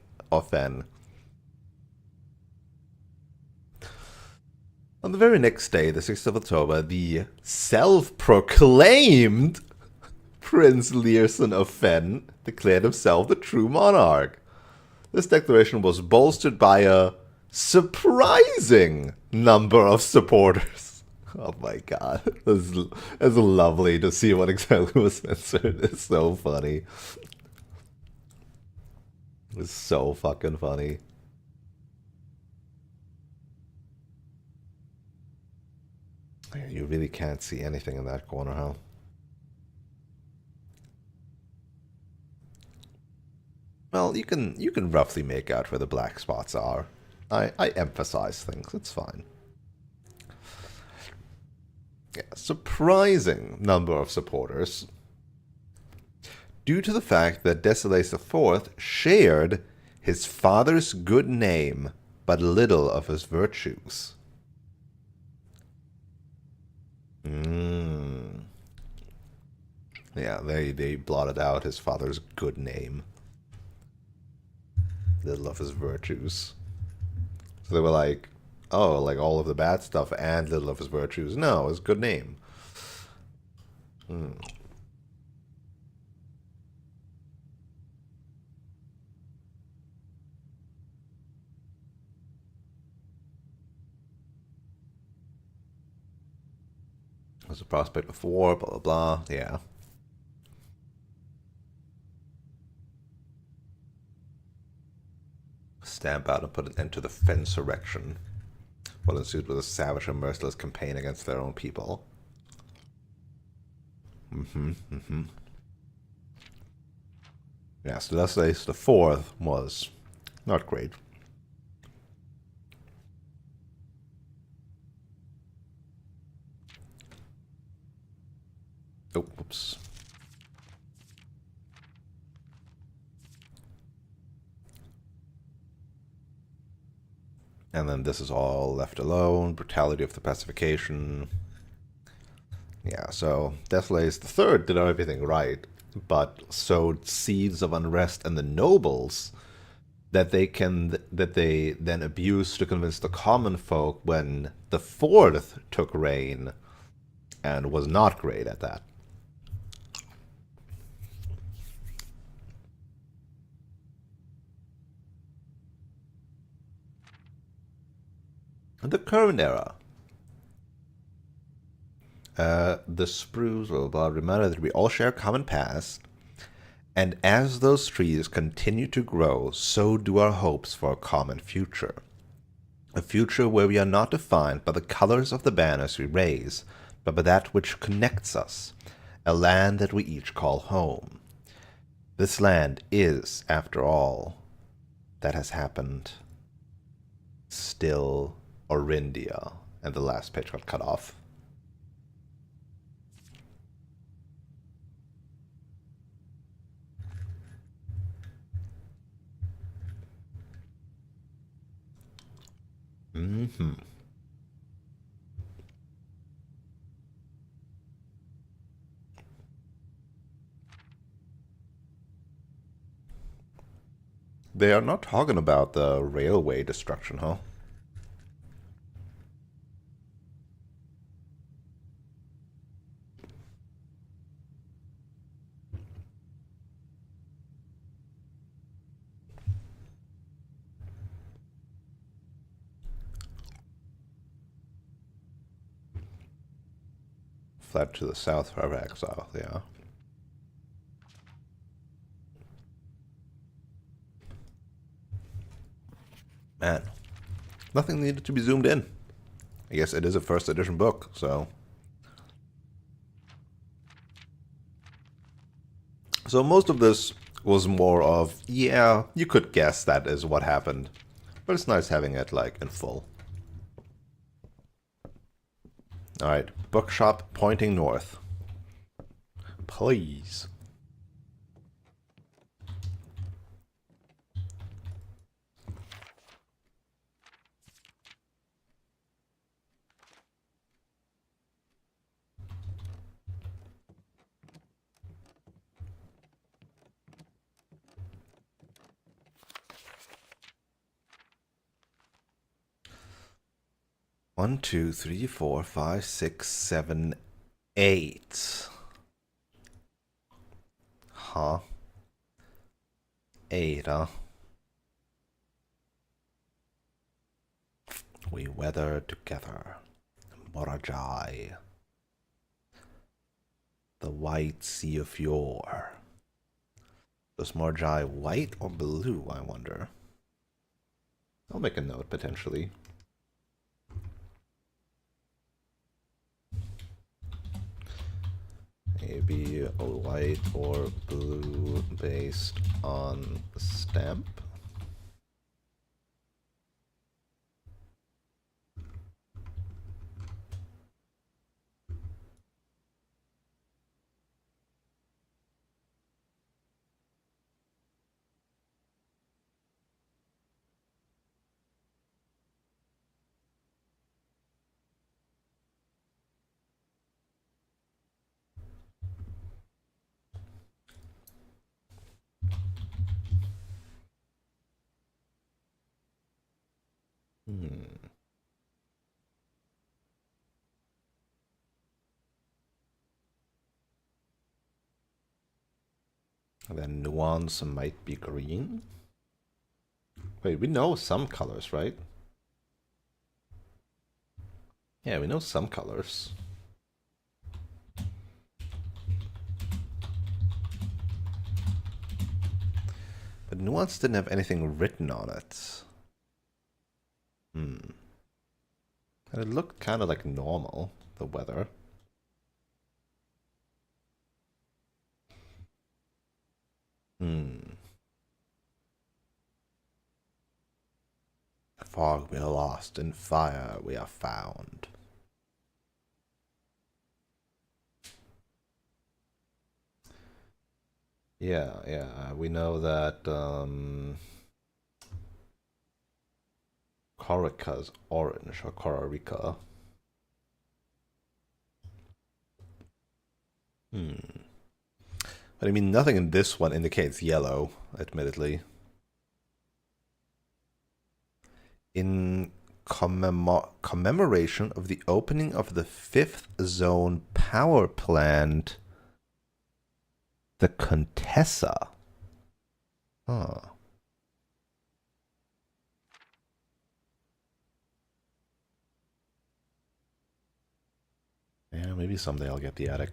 A: On the very next day, the 6th of October, the self-proclaimed Prince Learson of Fen declared himself the true monarch. This declaration was bolstered by a surprising number of supporters. Oh my god. It's lovely to see what exactly was censored. It's so funny. It's so fucking funny. You really can't see anything in that corner, huh? Well, you can roughly make out where the black spots are. I emphasize things. It's fine. Yeah, surprising number of supporters due to the fact that Decius IV shared his father's good name but little of his virtues. Yeah, they blotted out his father's good name. Little of his virtues. So they were like, oh, like all of the bad stuff and little of his virtues. No, his good name. There's a prospect of war, blah, blah, blah. Yeah. Stamp out and put an end to the fensurrection. What ensued was a savage and merciless campaign against their own people. Yes, Leslie's the fourth was not great. Oh, oops. And then this is all left alone. Brutality of the pacification. Yeah, so Deathlace the Third did everything right, but sowed seeds of unrest in the nobles that they then abused to convince the common folk when the Fourth took reign and was not great at that. The current era. The sprues will remind us that we all share a common past, and as those trees continue to grow, so do our hopes for a common future. A future where we are not defined by the colors of the banners we raise, but by that which connects us, a land that we each call home. This land is, after all, that has happened, still Orindia. And the last page got cut off. Mm-hmm. They are not talking about the railway destruction, huh? Fled to the south for exile, yeah. Man, nothing needed to be zoomed in. I guess it is a first edition book, so. So most of this was more of, yeah, you could guess that is what happened. But it's nice having it, like, in full. Alright, bookshop pointing north. Please. One, two, three, four, five, six, seven, 8. Huh? 8, huh? We weather together. Morajai. The white sea of yore. Was Morajai white or blue, I wonder? I'll make a note, potentially. Maybe a white or blue based on stamp. Then nuance might be green. Wait, we know some colors, right? Yeah, we know some colors. nuance didn't have anything written on it. And it looked kind of like normal, the weather. Fog we are lost, in fire we are found. Yeah, we know that Corica's orange, or Corarica. But I mean, nothing in this one indicates yellow, admittedly. In commemoration of the opening of the 5th Zone power plant, the Contessa. Huh. Yeah, maybe someday I'll get the attic.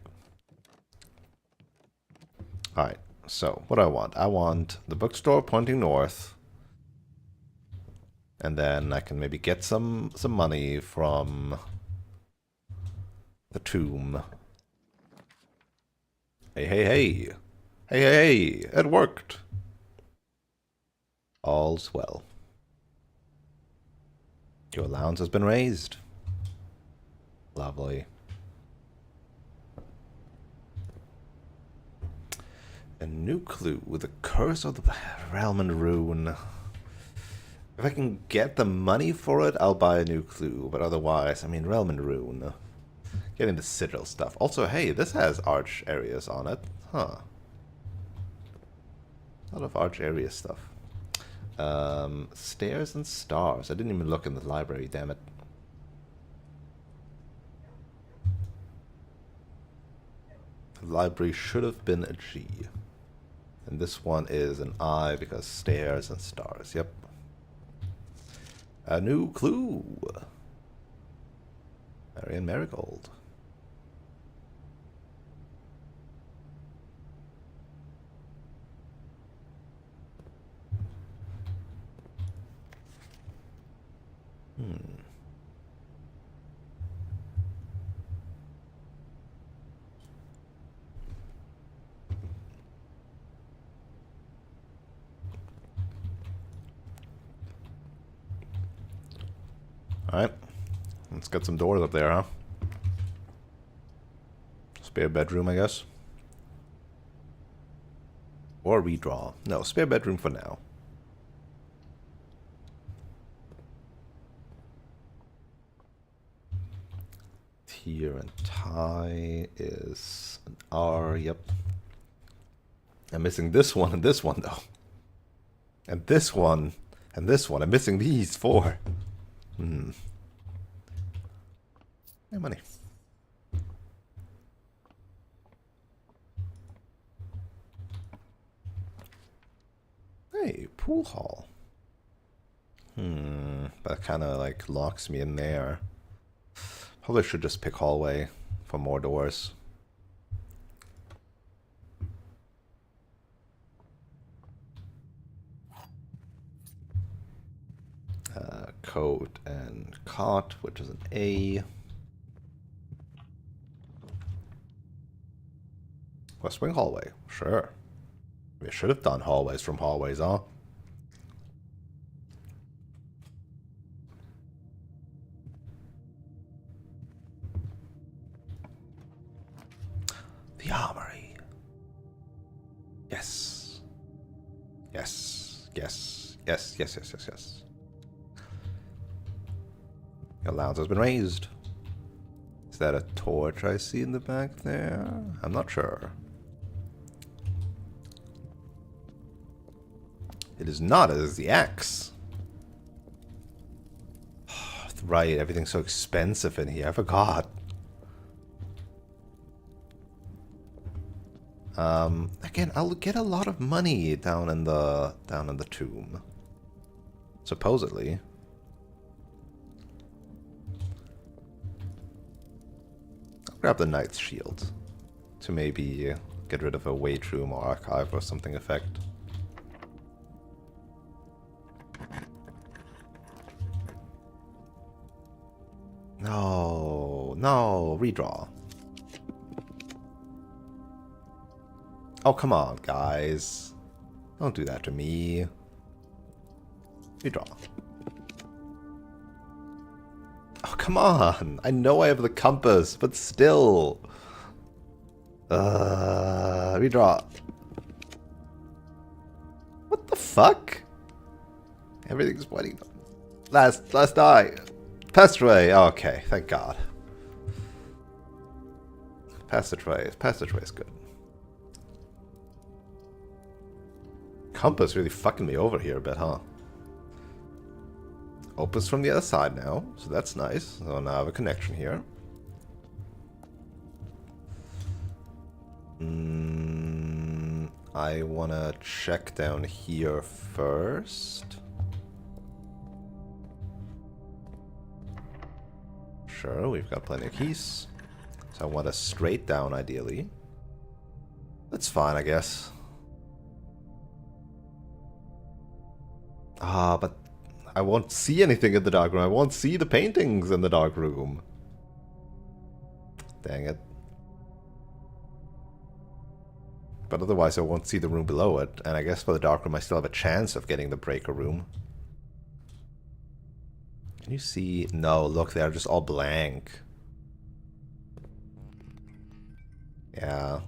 A: Alright, so what do I want? I want the bookstore pointing north. And then I can maybe get some money from the tomb. Hey, hey, hey. Hey, hey, hey. It worked. All's well. Your allowance has been raised. Lovely. A new clue with the curse of the realm and rune. If I can get the money for it, I'll buy a new clue. But otherwise, I mean, realm and rune. Getting the sigil stuff. Also, hey, this has arch areas on it. Huh. A lot of arch area stuff. Stairs and stars. I didn't even look in the library, damn it. The library should have been a G. And this one is an I because stairs and stars. Yep. A new clue. Marion Marigold. Alright. Let's get some doors up there, huh? Spare bedroom, I guess. Or redraw. No, spare bedroom for now. Tier and tie is an R, yep. I'm missing this one and this one, though. And this one and this one. I'm missing these 4. Hey, money. Hey, pool hall. That kind of like locks me in there. Probably should just pick hallway for more doors. Coat and cot, which is an A. West Wing hallway, sure. We should have done hallways from hallways, huh? The armory. Yes. Yes. Yes. Yes. Yes. Yes. Yes. Yes. Your allowance has been raised. Is that a torch I see in the back there? I'm not sure. It is not, it is the axe. Right, everything's so expensive in here. I forgot. Again, I'll get a lot of money down in the tomb. Supposedly. I'll grab the Knight's Shield to maybe get rid of a Wage Room or Archive or something effect. No, no, redraw. Oh, come on, guys. Don't do that to me. Redraw. Oh, come on. I know I have the compass, but still. Redraw. What the fuck? Everything's pointing. Last die. Passageway. Oh, okay, thank God. Passageway is good. Compass really fucking me over here a bit, huh? Opens from the other side now, so that's nice. So now I have a connection here. I want to check down here first. Sure, we've got plenty of keys. So I want a straight down, ideally. That's fine, I guess. Ah, but I won't see anything in the dark room. I won't see the paintings in the dark room. Dang it. But otherwise I won't see the room below it. And I guess for the dark room I still have a chance of getting the breaker room. Can you see? No, look, they're just all blank. Yeah.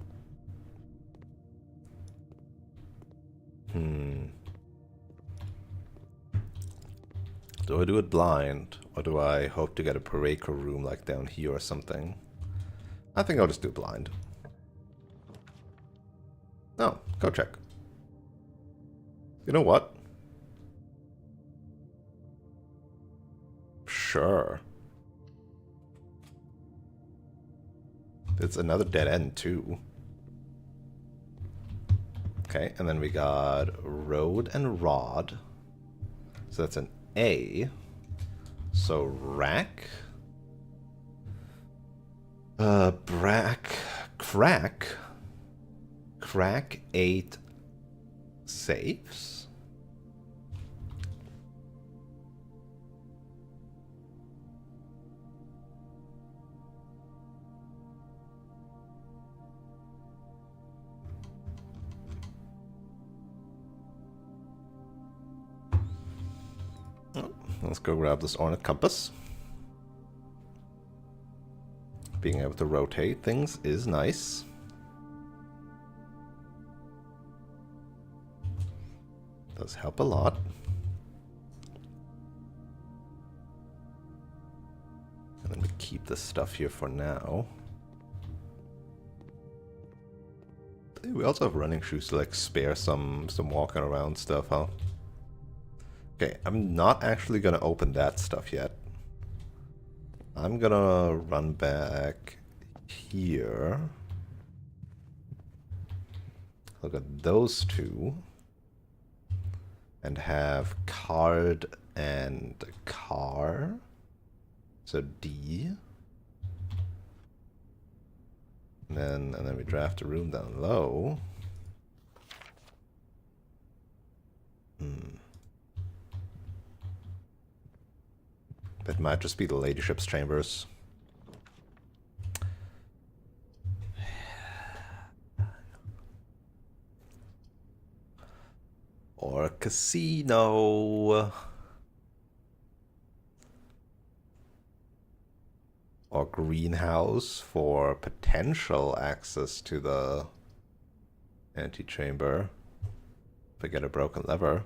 A: Do I do it blind? Or do I hope to get a breaker room like down here or something? I think I'll just do it blind. No, go check. You know what? Sure. It's another dead end too. Okay, and then we got road and rod. So that's an A. So rack. Crack 8 safes. Oh, let's go grab this ornate compass. Being able to rotate things is nice. Does help a lot. And then we keep this stuff here for now. We also have running shoes to like spare some walking around stuff, huh? Okay, I'm not actually gonna open that stuff yet. I'm gonna run back here. Look at those two. And have card and car. So D. And then we draft a room down low. That might just be the ladyship's chambers. Or a casino. Or greenhouse for potential access to the antechamber. If I get a broken lever.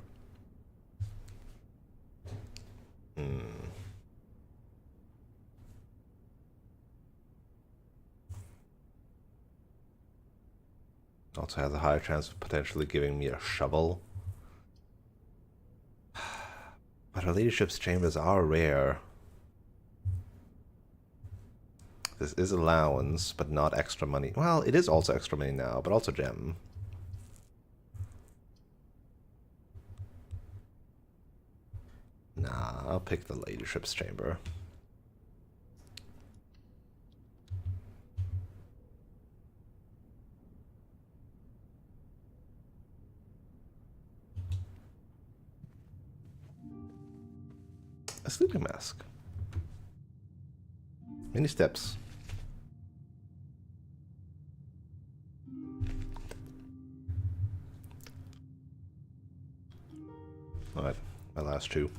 A: Also has a higher chance of potentially giving me a shovel. But our ladyship's chambers are rare. This is allowance, but not extra money. Well, it is also extra money now, but also gem. Nah, I'll pick the ladyship's chamber. A sleeping mask. Many steps. Alright, my last two.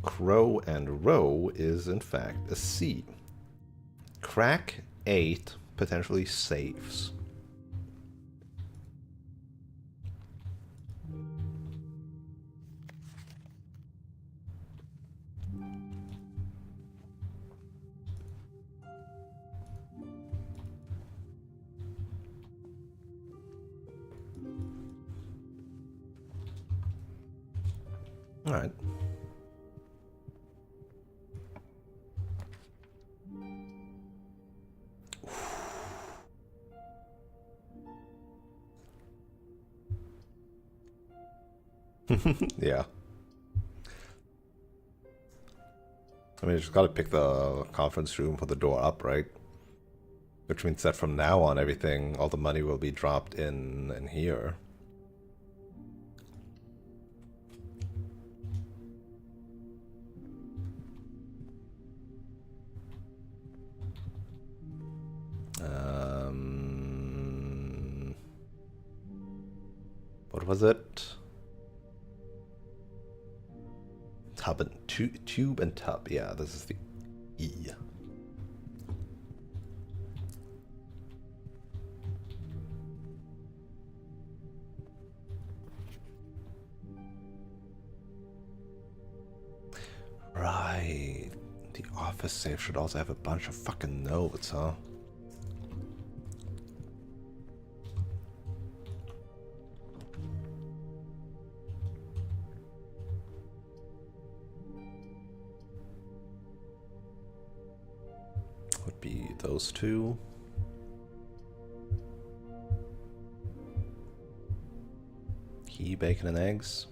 A: Crow and row is in fact a C. Crack 8 potentially saves. Alright. Yeah. I mean, you just gotta pick the conference room, put the door up, right? Which means that from now on, everything, all the money will be dropped in here. What was it? Tube and tub. Yeah, this is the E. Right. The office safe should also have a bunch of fucking notes, huh? Would be those two. Key, bacon, and eggs.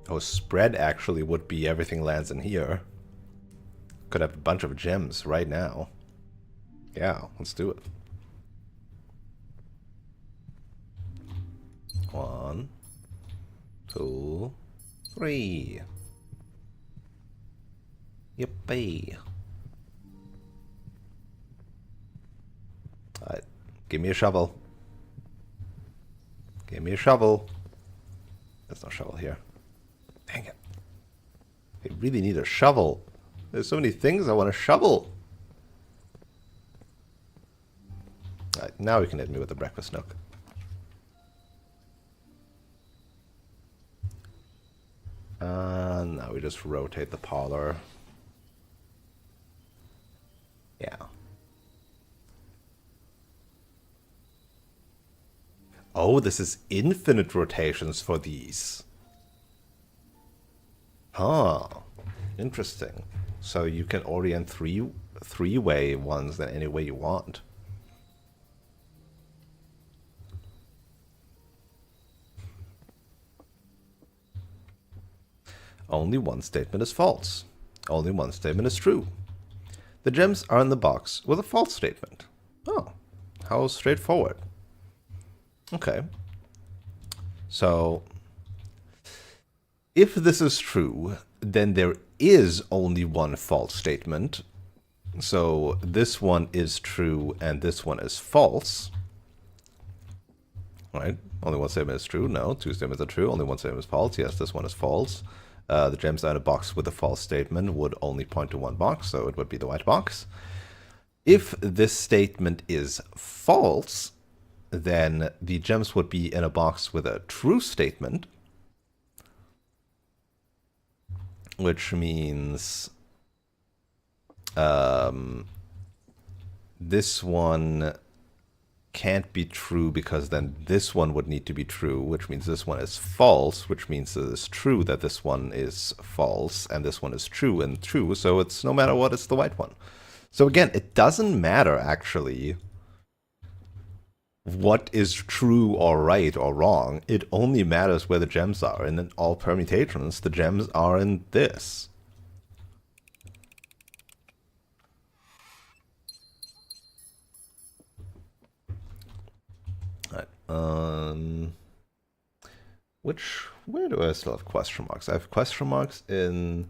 A: Oh, spread actually would be everything lands in here. Could have a bunch of gems right now. Yeah, let's do it. 1, 2, 3. Yippee. Alright, give me a shovel. Give me a shovel. There's no shovel here. Dang it. I really need a shovel. There's so many things I want to shovel. Alright, now we can hit me with the breakfast nook. Now we just rotate the parlor. Yeah. Oh, this is infinite rotations for these. Huh. Interesting. So you can orient three-way ones in any way you want. Only one statement is false. Only one statement is true. The gems are in the box with a false statement. Oh, how straightforward. Okay. So, if this is true, then there is only one false statement. So, this one is true and this one is false. Right? Only one statement is true. No, two statements are true. Only one statement is false. Yes, this one is false. The gems are in a box with a false statement would only point to one box, so it would be the white box. If this statement is false, then the gems would be in a box with a true statement, which means this one can't be true because then this one would need to be true, which means this one is false, which means it is true that this one is false, and this one is true and true, so it's no matter what, it's the white one. So again, it doesn't matter actually what is true or right or wrong. It only matters where the gems are, and in all permutations, the gems are in this. Which Where do I still have question marks? I have question marks in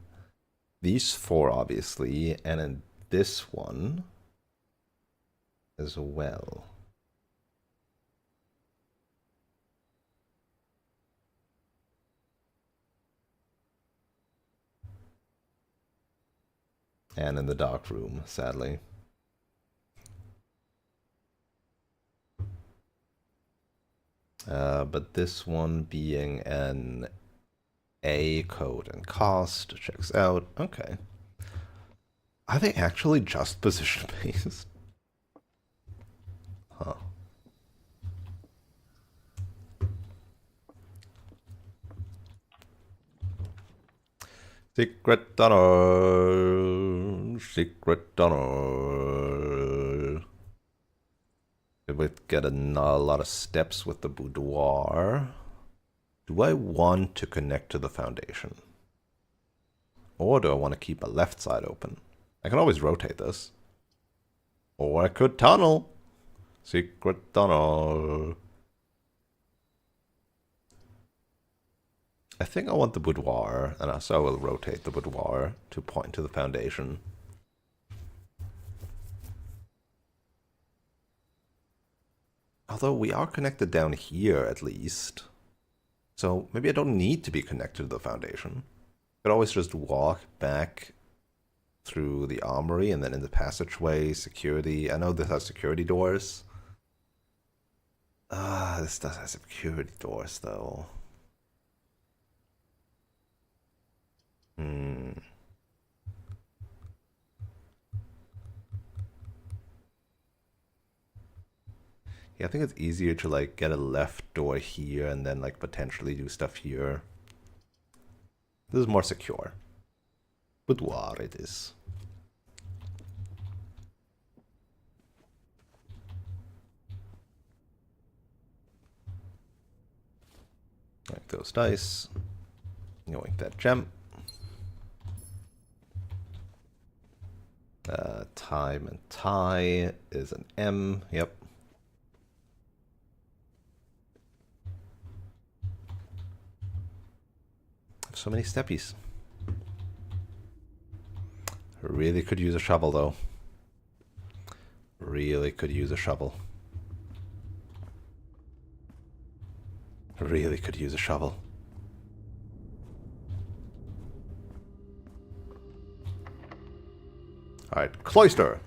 A: these 4, obviously, and in this one as well. And in the dark room, sadly. But this one being an A code and cost checks out. Okay. Are they actually just position based? Huh. Secret tunnel. Secret tunnel. We would get a lot of steps with the boudoir. Do I want to connect to the foundation? Or do I want to keep a left side open? I can always rotate this. Or I could tunnel. Secret tunnel. I think I want the boudoir, and so I will rotate the boudoir to point to the foundation. Although we are connected down here, at least. So maybe I don't need to be connected to the foundation. I could always just walk back through the armory and then in the passageway, security. I know this has security doors. This does have security doors, though. Yeah, I think it's easier to like get a left door here and then like potentially do stuff here. This is more secure. Boudoir it is. Like those dice. Yoink that gem. Time and tie is an M. Yep. So many steppies. Really could use a shovel, though. Really could use a shovel. Really could use a shovel. Alright, cloister.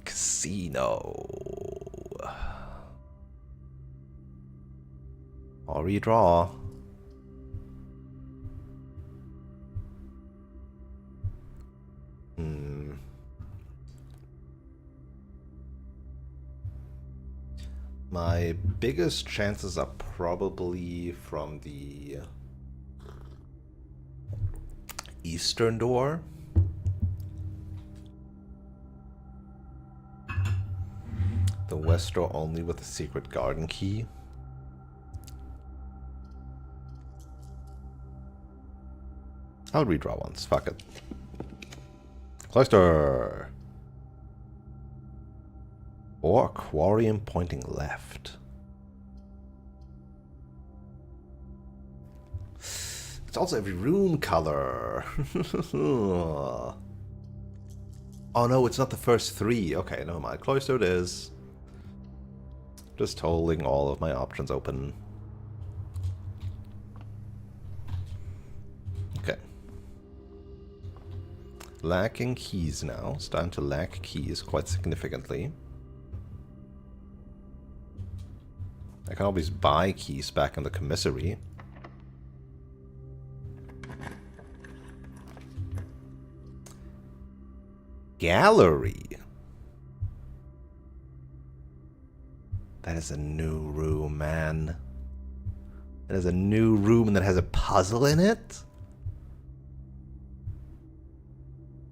A: Casino. I'll redraw. My biggest chances are probably from the eastern door. The west door only with the secret garden key. I'll redraw once. Fuck it. Cloister. Or aquarium pointing left. It's also every room color. Oh no, it's not the first 3. Okay, never mind. Cloister it is. Just holding all of my options open. Okay. Lacking keys now. Starting to lack keys quite significantly. I can always buy keys back in the commissary. Gallery. That is a new room, man. That is a new room that has a puzzle in it?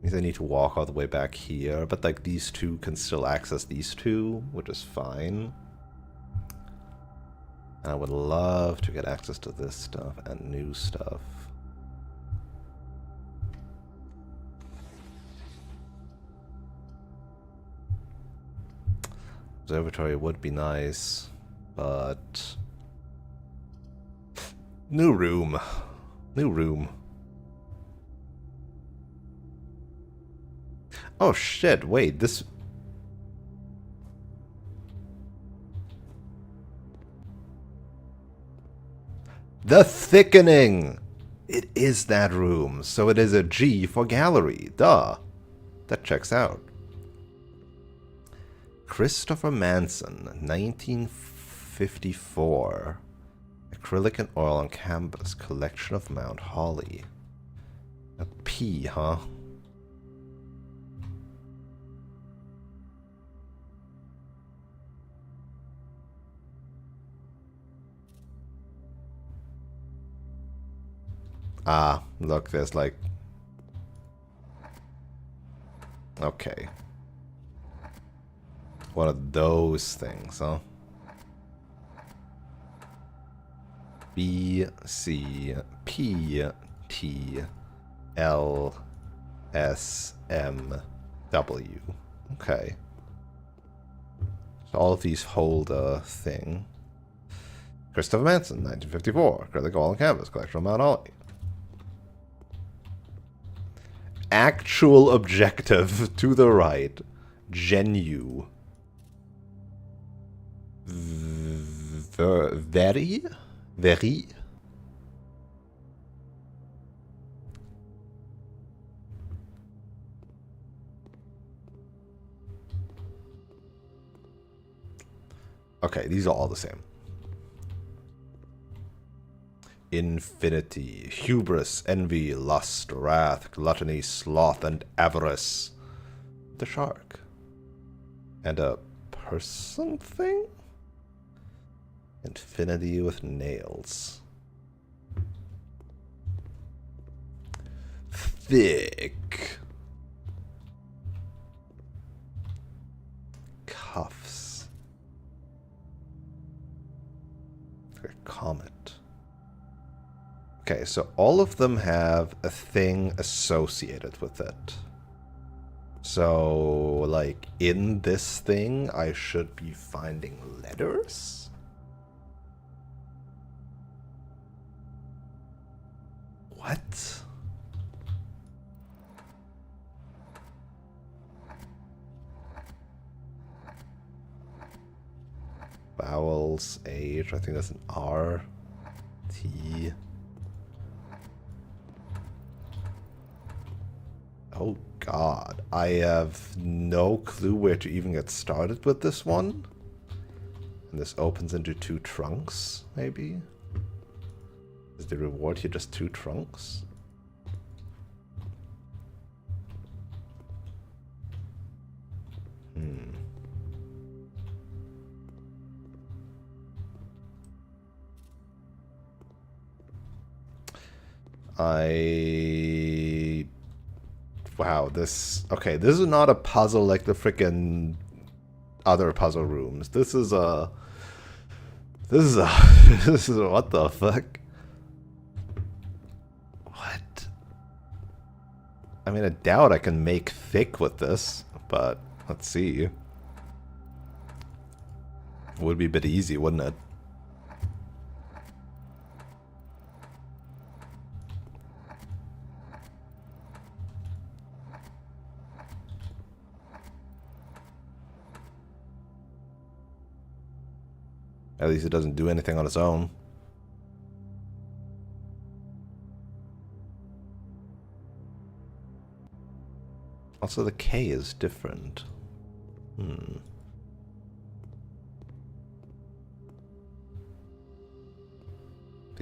A: Means I need to walk all the way back here, but like these two can still access these two, which is fine. And I would love to get access to this stuff and new stuff. Observatory would be nice, But... New room. New room. Oh shit, wait, this... The thickening! It is that room, so it is a G for gallery. Duh. That checks out. Christopher Manson, 1954. Acrylic and oil on canvas, collection of Mount Holly. A P, huh? Ah, look, there's like... Okay. One of those things, huh? B, C, P, T, L, S, M, W. Okay. So all of these hold a thing. Christopher Manson, 1954. Acrylic oil and canvas, collection of Mount Holly. Actual objective to the right. Genu. Very? Very? Okay, these are all the same. Infinity, hubris, envy, lust, wrath, gluttony, sloth, and avarice. The shark. And a person thing? Infinity with nails. Thick. Cuffs. It's like a comet. Okay, so all of them have a thing associated with it. So, like, in this thing, I should be finding letters? What? Vowels, H, I think that's an R, T. Oh god, I have no clue where to even get started with this one. And this opens into 2 trunks, maybe? Is the reward here just 2 trunks? Wow, this... Okay, this is not a puzzle like the frickin' other puzzle rooms. This is a... This is a... This is a... What the fuck? What? I mean, I doubt I can make thick with this, but let's see. It would be a bit easy, wouldn't it? At least it doesn't do anything on its own. Also, the K is different. The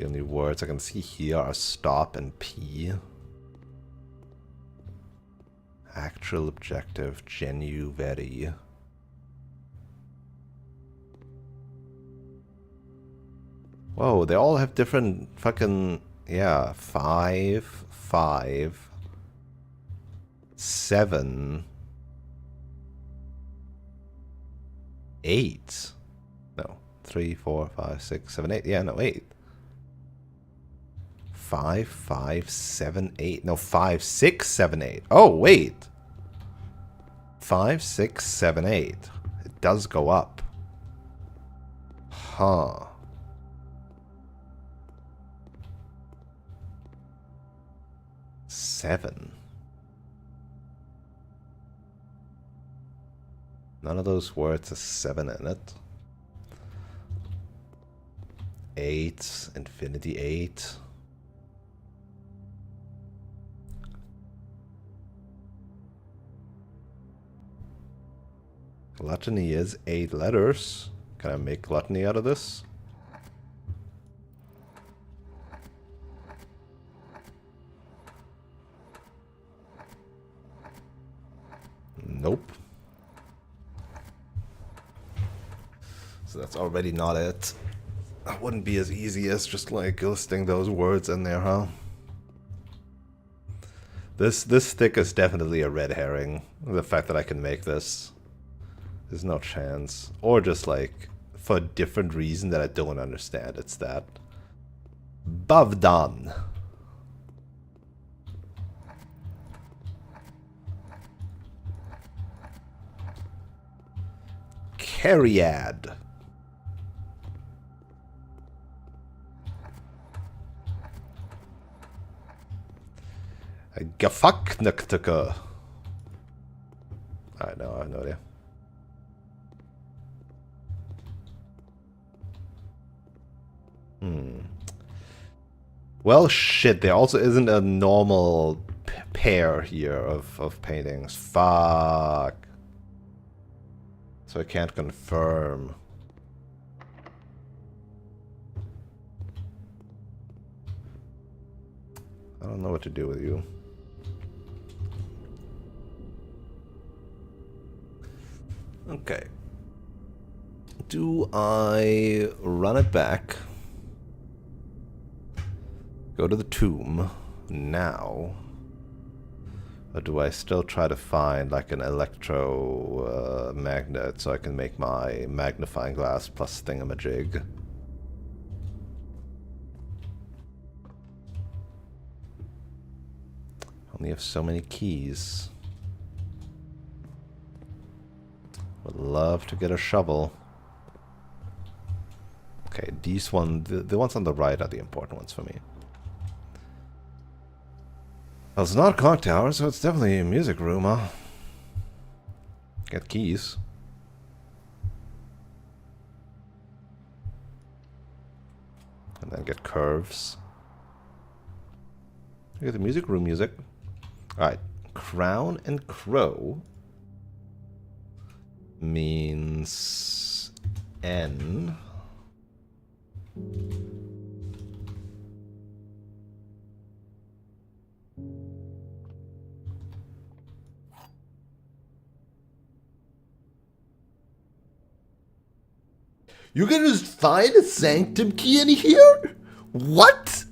A: only words I can see here are stop and P. Actual objective, genu, very. Whoa, they all have different fucking... Yeah, 5, 5, 7, 8. No, 3, 4, 5, 6, 7, 8. Yeah, no, 8. 5, 5, 7, 8. No, 5, 6, 7, 8. Oh, wait. 5, 6, 7, 8. It does go up. Huh. Seven. None of those words has 7 in it. 8. Infinity 8. Gluttony is 8 letters. Can I make gluttony out of this? Nope. So that's already not it. That wouldn't be as easy as just like listing those words in there, huh? This stick is definitely a red herring. The fact that I can make this. There's no chance. Or just like for a different reason that I don't understand. It's that. Bavdan. Cariad. Gafaknaktuka. I know, I have no idea. Well, shit, there also isn't a normal pair here of paintings. Fuck. So I can't confirm. I don't know what to do with you. Okay. Do I run it back? Go to the tomb now? Or do I still try to find like an electro magnet so I can make my magnifying glass plus thingamajig? Only have so many keys. Would love to get a shovel. Okay, these the ones on the right are the important ones for me. Well, it's not a clock tower, so it's definitely a music room, huh? Get keys. And then get curves. Get the music room music. Alright, crown and crow means N. You can just find a sanctum key in here? What?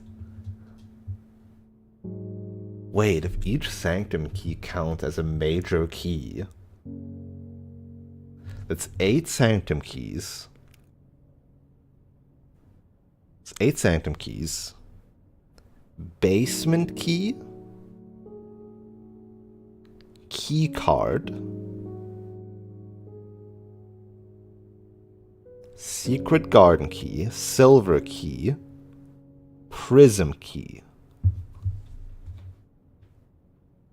A: Wait, if each sanctum key counts as a major key, that's 8 sanctum keys. It's 8 sanctum keys. Basement key. Key card. Secret garden key. Silver key. Prism key.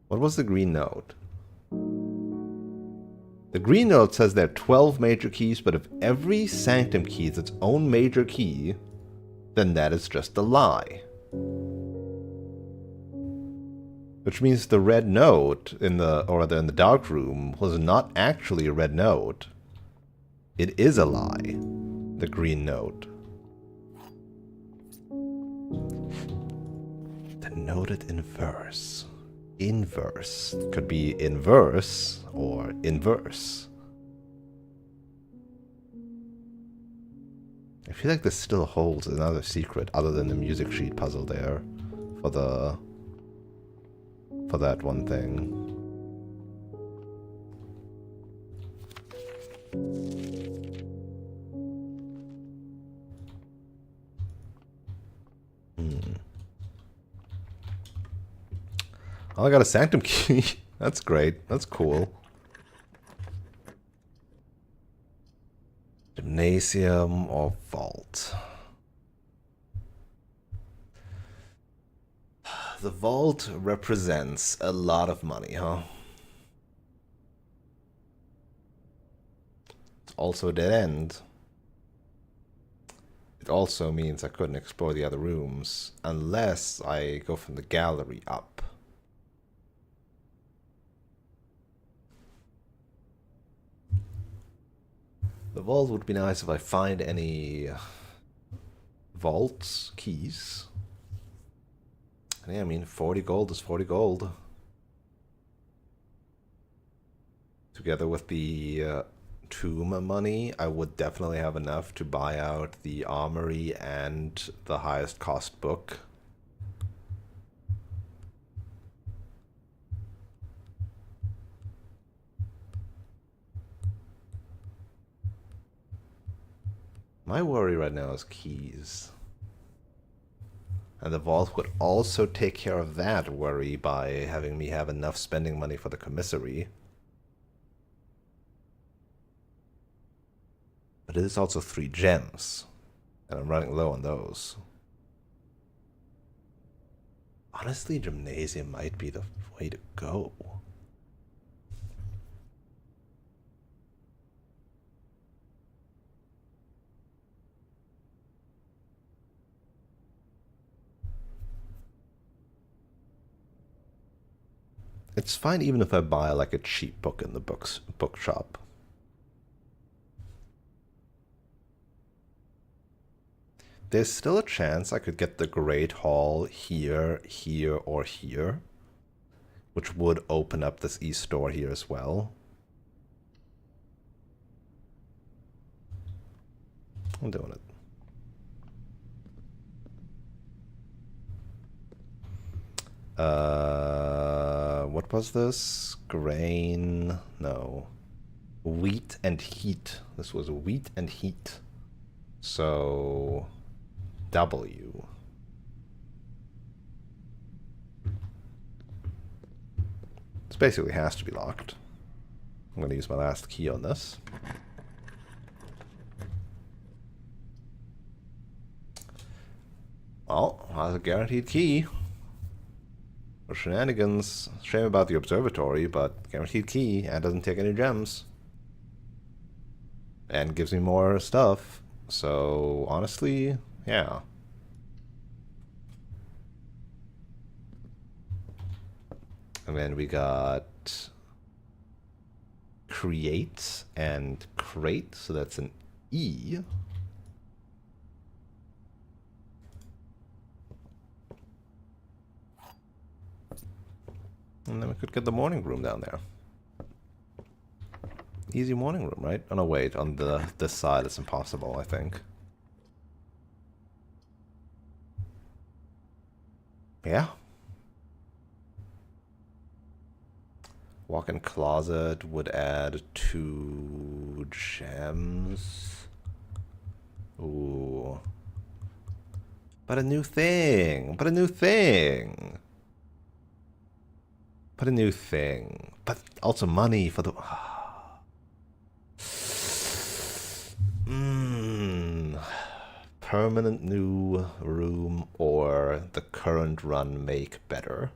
A: What was the green note? The green note says there are 12 major keys, but if every sanctum key is its own major key, then that is just a lie. Which means the red note in the dark room was not actually a red note. It is a lie. The green note. Denoted in verse. Inverse. Could be inverse or inverse. I feel like this still holds another secret other than the music sheet puzzle there for that one thing. Oh, I got a sanctum key. That's great. That's cool. Gymnasium or vault? The vault represents a lot of money, huh? It's also a dead end. It also means I couldn't explore the other rooms unless I go from the gallery up. The vault would be nice if I find any vaults, keys. And yeah, I mean, 40 gold is 40 gold. Together with the tomb money, I would definitely have enough to buy out the armory and the highest cost book. My worry right now is keys. And the vault would also take care of that worry by having me have enough spending money for the commissary. But it is also 3 gems, and I'm running low on those. Honestly, Gymnasium might be the way to go. It's fine even if I buy like a cheap book in the bookshop. There's still a chance I could get the Great Hall here, here, or here, which would open up this East door here as well. I'm doing it. What was this? Grain? No. Wheat and heat. This was wheat and heat. So, W. This basically has to be locked. I'm going to use my last key on this. Well, that's a guaranteed key. For shenanigans. Shame about the observatory, but guaranteed key and doesn't take any gems. And gives me more stuff. So, honestly, yeah. And then we got create and crate, so that's an E. And then we could get the morning room down there. Easy morning room, right? Oh no, wait, on this side it's impossible, I think. Yeah. Walk-in closet would add 2 gems. Ooh. But a new thing. But a new thing. But a new thing. But also money for the... Permanent new room or the current run make better?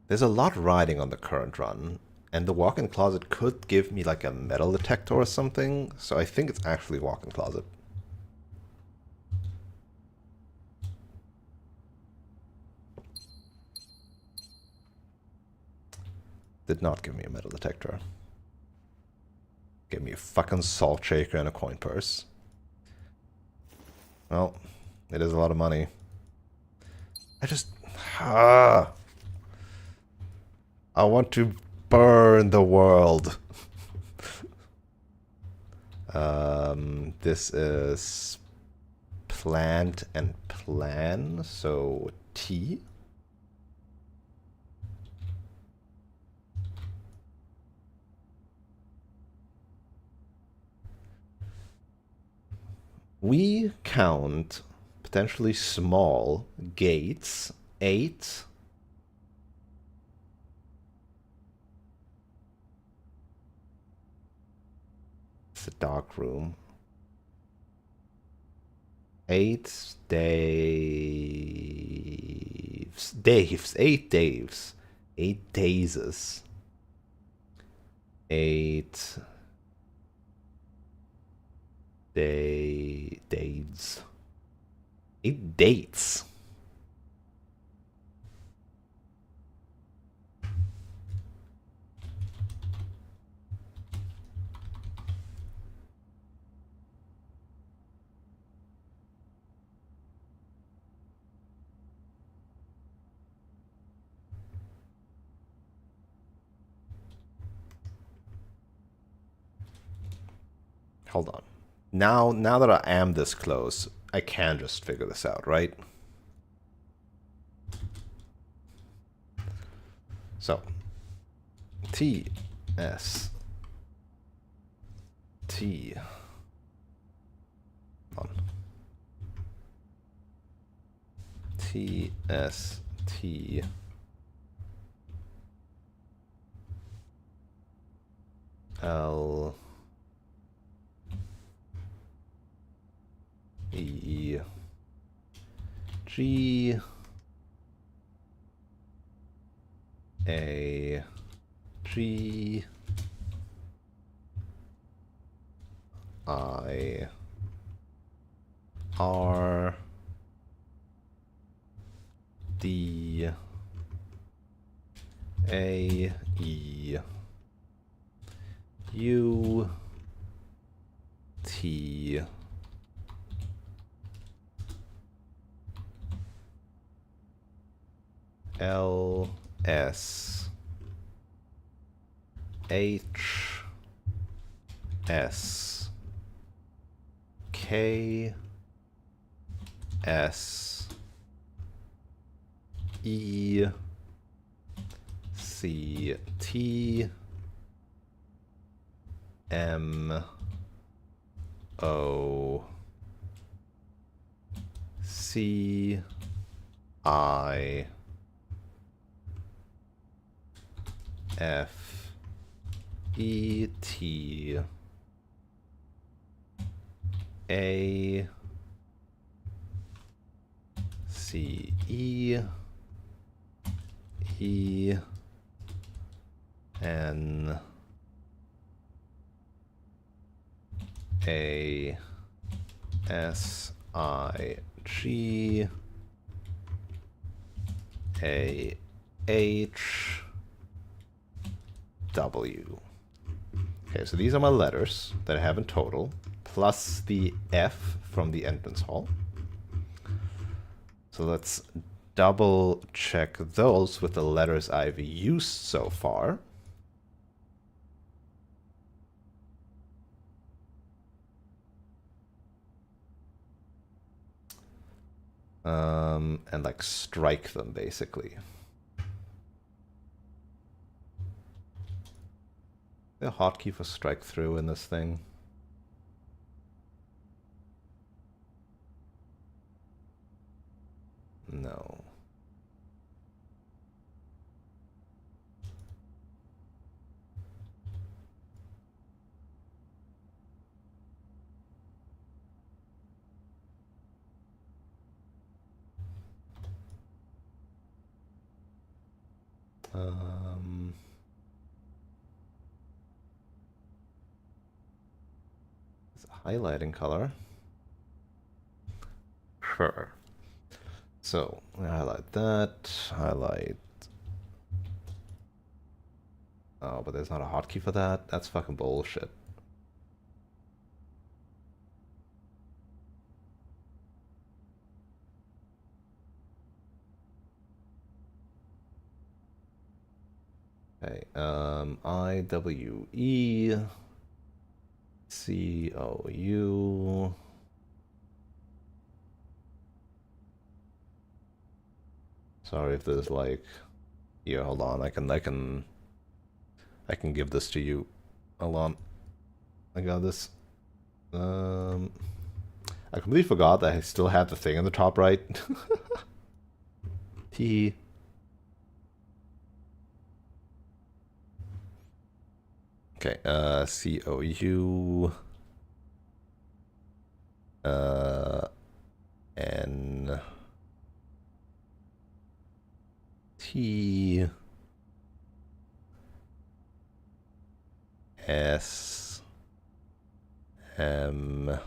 A: There's a lot riding on the current run, and the walk-in closet could give me like a metal detector or something, so I think it's actually walk-in closet. Did not give me a metal detector. Give me a fucking salt shaker and a coin purse. Well, it is a lot of money. I just... I want to burn the world. This is plant and plan, so T. We count potentially small gates, 8. dark room. 8 Daves. Daves. 8 Daves. 8 Dazes. 8 Dates. 8 dates. Hold on. Now that I am this close, I can just figure this out, right? So, T S T on T S T L E G A G I R D A E U T L S H S K S E C T M O C I F E T A C E E N A S I G A H W. Okay, so these are my letters that I have in total, plus the F from the entrance hall. So let's double check those with the letters I've used so far. And like strike them basically. The hotkey for strike through in this thing. No. It's a highlighting color. Sure. So I highlight that, highlight. Oh, but there's not a hotkey for that? That's fucking bullshit. Okay, IWE COU. Sorry if there's like, yeah, hold on, I can give this to you. Hold on, I got this. I completely forgot that I still had the thing in the top right. T. Okay, COU N T S M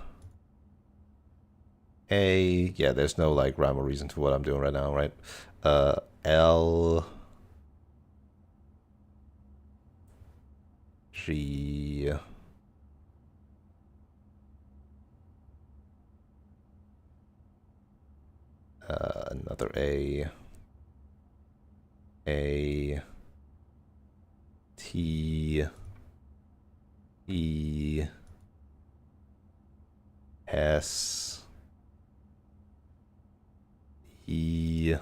A: A. Yeah, there's no like rhyme or reason to what I'm doing right now, right? L G another A T E S E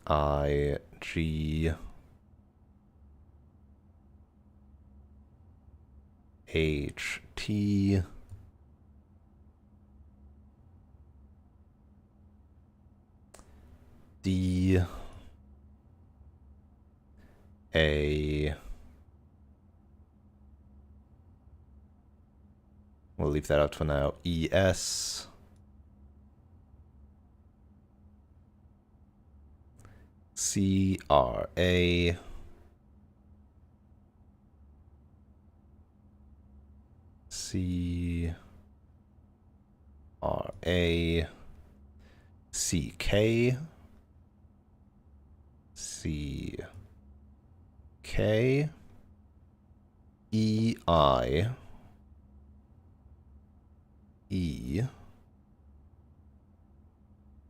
A: I G H T D A. We'll leave that out for now. E S C R A C R A C K C K E I E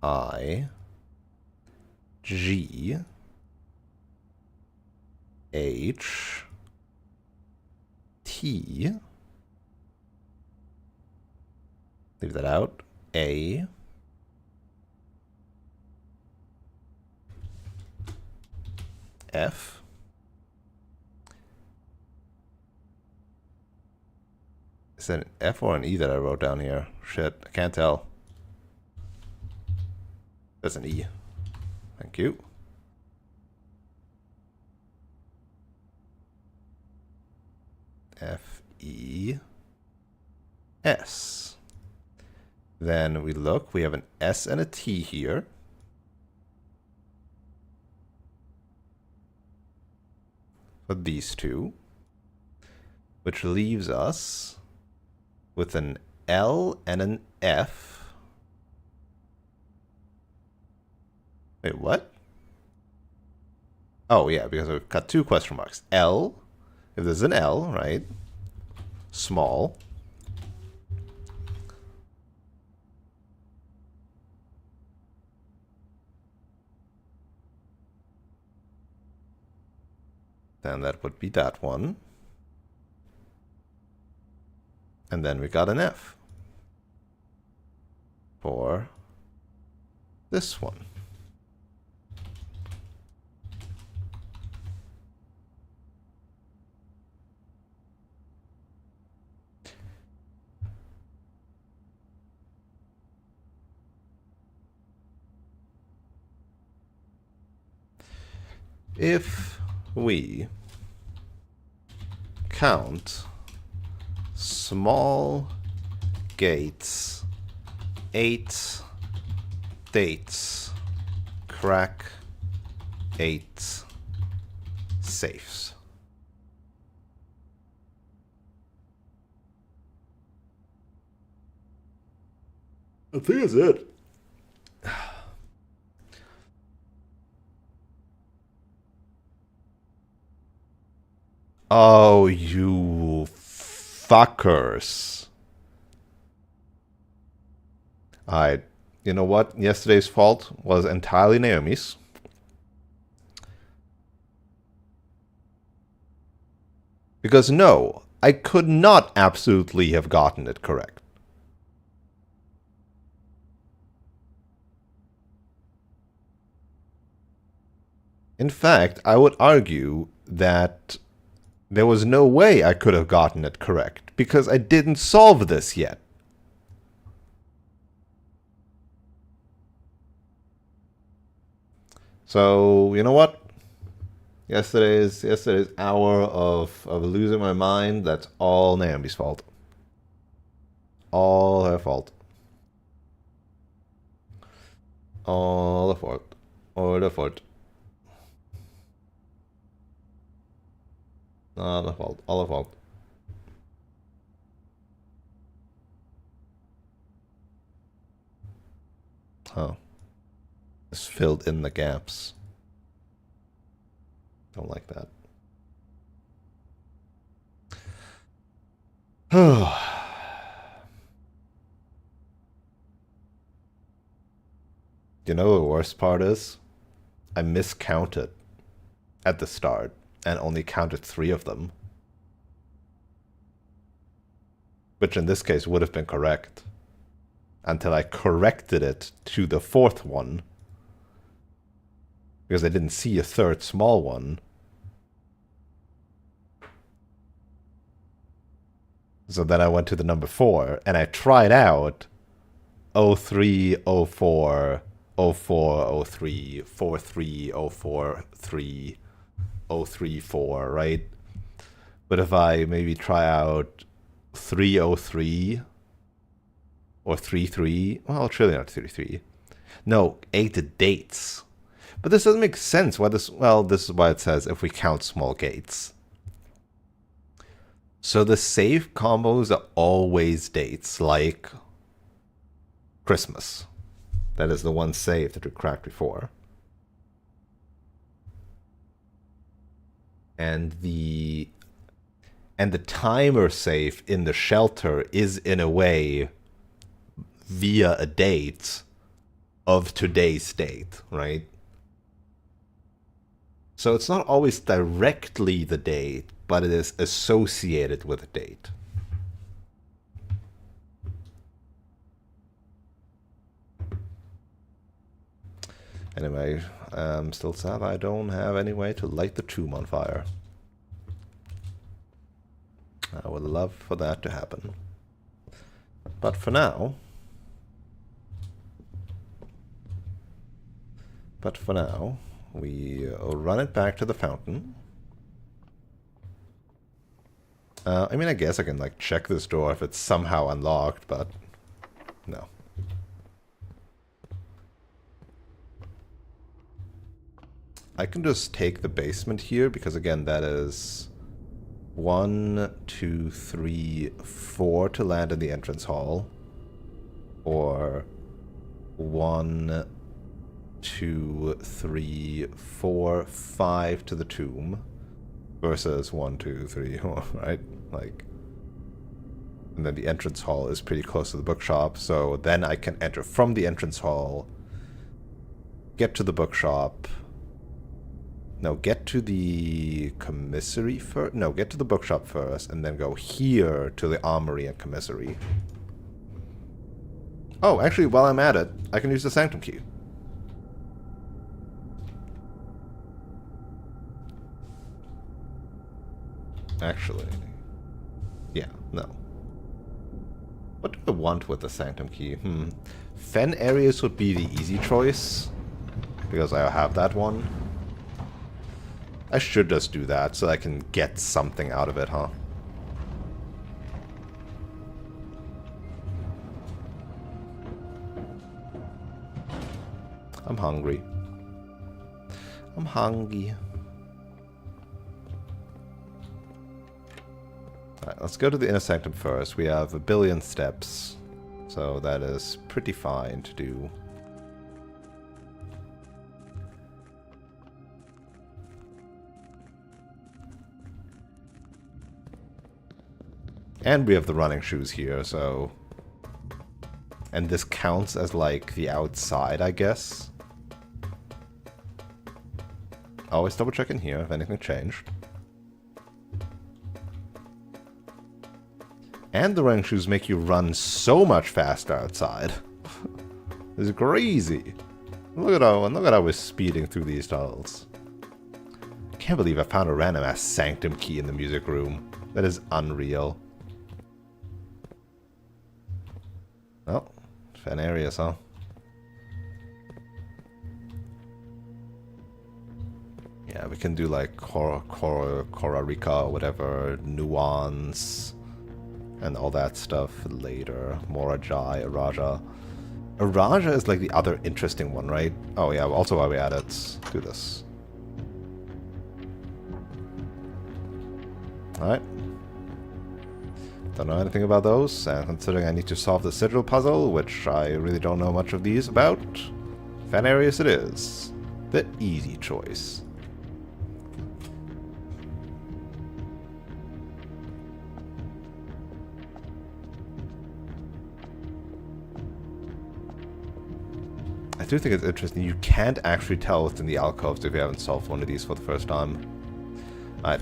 A: I G H T. Leave that out. A F Is that an F or an E that I wrote down here? Shit, I can't tell. That's an E. Thank you. F E S. Then we look, we have an S and a T here. For these two. Which leaves us with an L and an F. Wait, what? Oh, yeah, because we've got two question marks. L, if there's an L, right? Small. Then that would be that one. And then we got an F for this one. If we count small gates, 8 dates, crack 8 safes. I think that's it. Oh, you fuckers. Alright, you know what? Yesterday's fault was entirely Naomi's. Because no, I could not absolutely have gotten it correct. In fact, I would argue that there was no way I could have gotten it correct, because I didn't solve this yet. So, you know what? Yesterday's hour of losing my mind, that's all Naomi's fault. All her fault. All the fault. All the fault. All the fault. All the fault. Huh. It's filled in the gaps. Don't like that. You know the worst part is? I miscounted at the start and only counted 3 of them. Which in this case would have been correct. Until I corrected it to the 4th one. Because I didn't see a 3rd small one. So then I went to the number 4 and I tried out 03, 04, 04, 03, 43, 04, 3, 03, 4, right? But if I maybe try out 303 or 33, well, surely not 33. No, 8 dates. But this doesn't make sense. Why this? Well, this is why it says if we count small gates. So the save combos are always dates, like Christmas. That is the one save that we cracked before. And the timer save in the shelter is in a way via a date of today's date, right? So it's not always directly the date, but it is associated with a date. Anyway, I'm still sad I don't have any way to light the tomb on fire. I would love for that to happen. But for now... we run it back to the fountain. I mean, I guess I can, like, check this door if it's somehow unlocked, but... no. I can just take the basement here, because again, that is 1, 2, 3, 4 to land in the entrance hall. Or 1, 2, 3, 4, 5 to the tomb. Versus 1, 2, 3, 4, right? Like... and then the entrance hall is pretty close to the bookshop, so then I can enter from the entrance hall, get to the bookshop... no, get to the commissary first. No, get to the bookshop first, and then go here to the armory and commissary. Oh, actually, while I'm at it, I can use the sanctum key. Actually, yeah, no. What do I want with the sanctum key? Fen areas would be the easy choice, because I have that one. I should just do that so I can get something out of it, huh? I'm hungry. I'm hungry. Alright, let's go to the inner sanctum first. We have 1 billion steps, so that is pretty fine to do. And we have the running shoes here, so... and this counts as, like, the outside, I guess. Always double check in here if anything changed. And the running shoes make you run so much faster outside. It's crazy. Look at how we're speeding through these tunnels. I can't believe I found a random ass sanctum key in the music room. That is unreal. Oh, fan areas, huh? Yeah, Yeah, we can do like Korarika or whatever, Nuance, and all that stuff later. Morajai, Araja. Araja is like the other interesting one, right? Oh yeah, also while we're at it, do this. Alright. Don't know anything about those, and considering I need to solve the sigil puzzle, which I really don't know much of these about, Fan Areas it is. The easy choice. I do think it's interesting. You can't actually tell within the alcoves if you haven't solved one of these for the first time. Alright.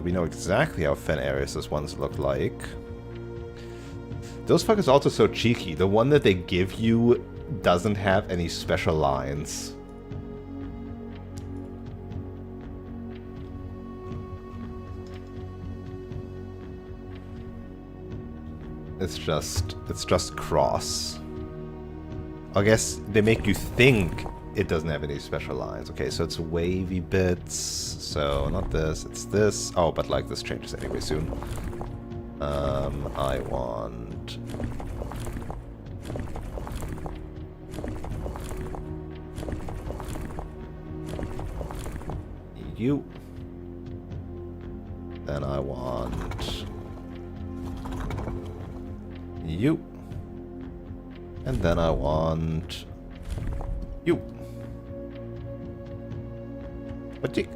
A: We know exactly how Fen Ares' ones look like. Those fuckers are also so cheeky. The one that they give you doesn't have any special lines. It's just cross. I guess they make you think it doesn't have any special lines. Okay, so it's wavy bits. So not this, it's this. Oh, but like this changes anyway soon. I want... you. Then I want... you. And then I want... you. What do you...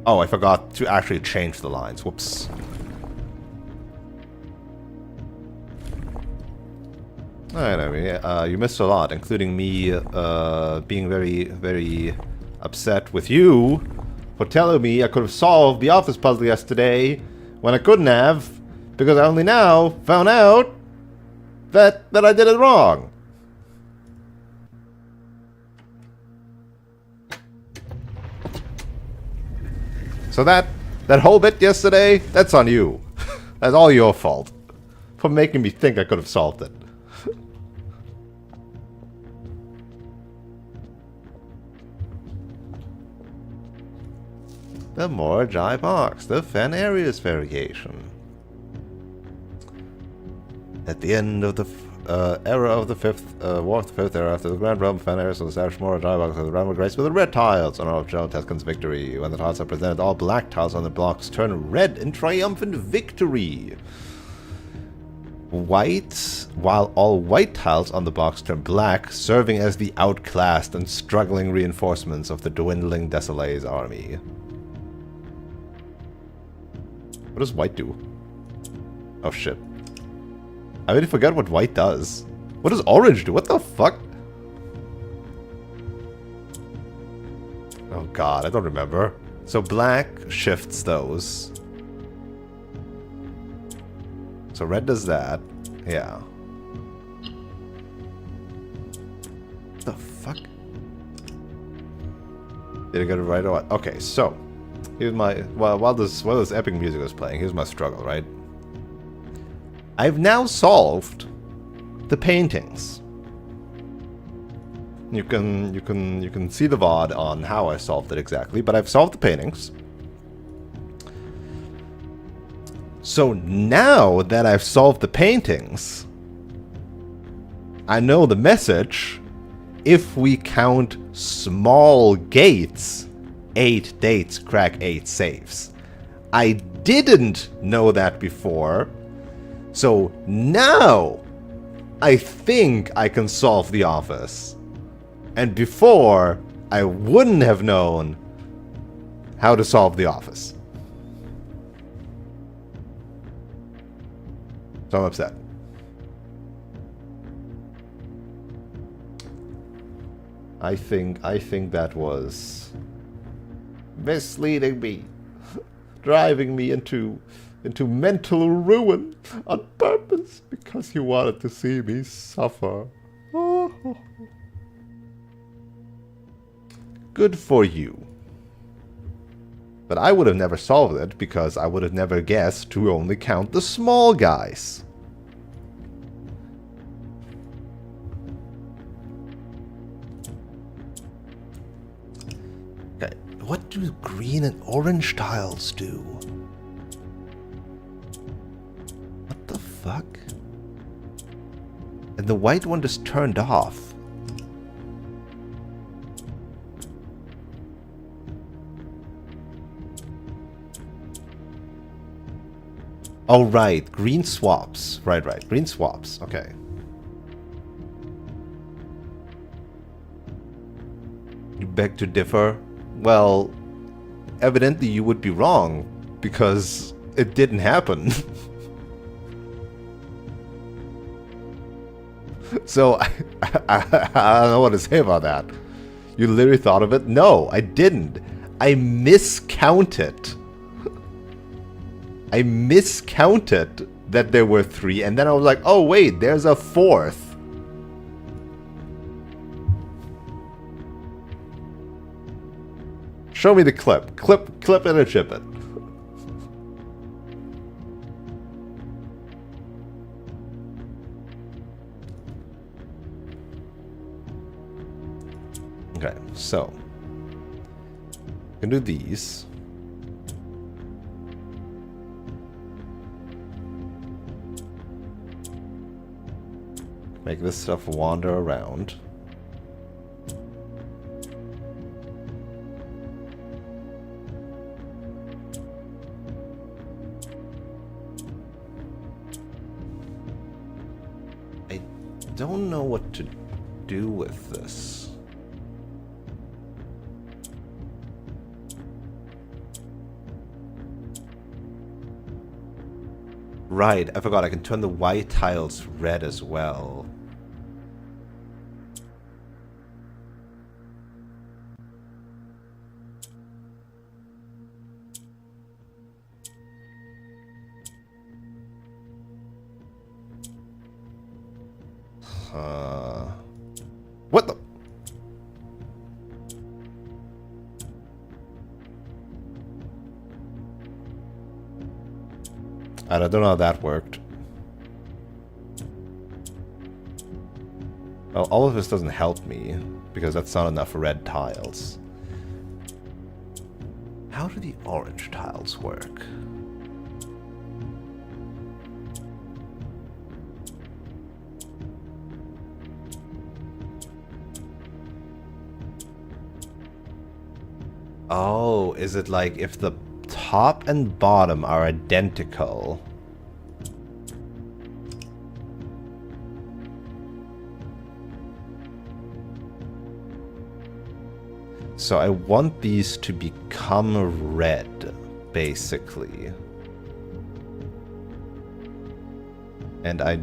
A: Oh, I forgot to actually change the lines. Whoops. Alright, I mean, you missed a lot, including me being very, very upset with you for telling me I could have solved the office puzzle yesterday when I couldn't have, because I only now found out that I did it wrong. So that whole bit yesterday, that's on you. That's all your fault. For making me think I could have solved it. The Morajai box, the Fen Areas variation. At the end of the era of the fifth war of the fifth era, after the Grand Realm, Fen Areas was established Morajai box of the realm of grace with the red tiles on all of General Teskin's victory. When the tiles are presented, all black tiles on the blocks turn red in triumphant victory. White, while all white tiles on the box turn black, serving as the outclassed and struggling reinforcements of the dwindling Desolae's army. What does white do? Oh shit. I already forgot what white does. What does orange do? What the fuck? Oh god, I don't remember. So black shifts those. So red does that. Yeah. What the fuck? Did I get it right or what? Okay, so here's my while this epic music was playing, here's my struggle, right? I've now solved the paintings. You can see the VOD on how I solved it exactly, but I've solved the paintings. So now that I've solved the paintings, I know the message. If we count small gates, 8 dates crack 8 saves. I didn't know that before. So now I think I can solve the office. And before, I wouldn't have known how to solve the office. So I'm upset. I think that was misleading me, driving me into mental ruin on purpose because he wanted to see me suffer. Oh. Good for you. But I would have never solved it because I would have never guessed to only count the small guys. what do green and orange tiles do? What the fuck? And the white one just turned off. Oh, right. Green swaps. Right. Green swaps. Okay. You beg to differ? Well, evidently you would be wrong, because it didn't happen. So, I don't know what to say about that. You literally thought of it? No, I didn't. I miscounted. I miscounted that there were 3, and then I was like, oh wait, there's a 4th. Show me the clip. Clip it and chip it. Okay, so I can do these. Make this stuff wander around. I don't know what to do with this. Right, I forgot I can turn the white tiles red as well. What the? I don't know how that worked. Well, all of this doesn't help me, because that's not enough red tiles. How do the orange tiles work? Oh, is it like if the top and bottom are identical? So I want these to become red, basically. And I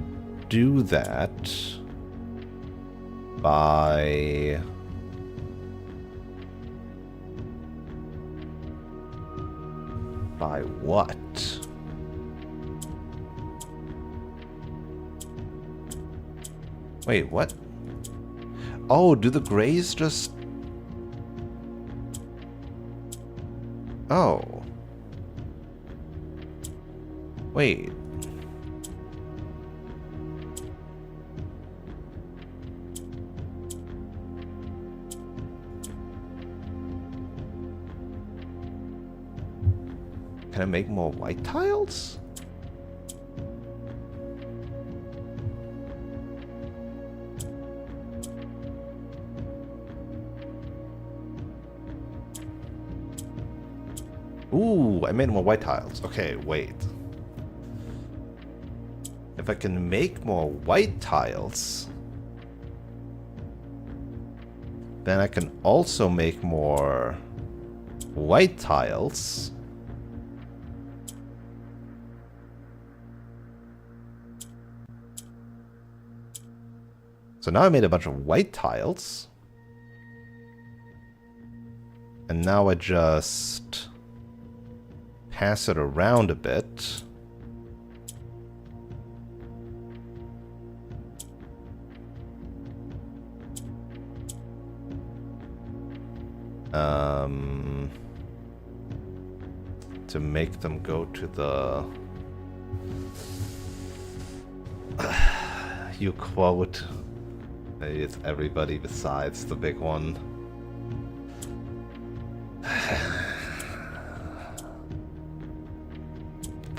A: do that by... By what? Wait, what? Oh, do the grays just... Oh. Wait. Can I make more white tiles? Ooh, I made more white tiles. Okay, wait. If I can make more white tiles, then I can also make more white tiles. So now I made a bunch of white tiles. And now I just pass it around a bit. To make them go to the... You quote... It's everybody besides the big one.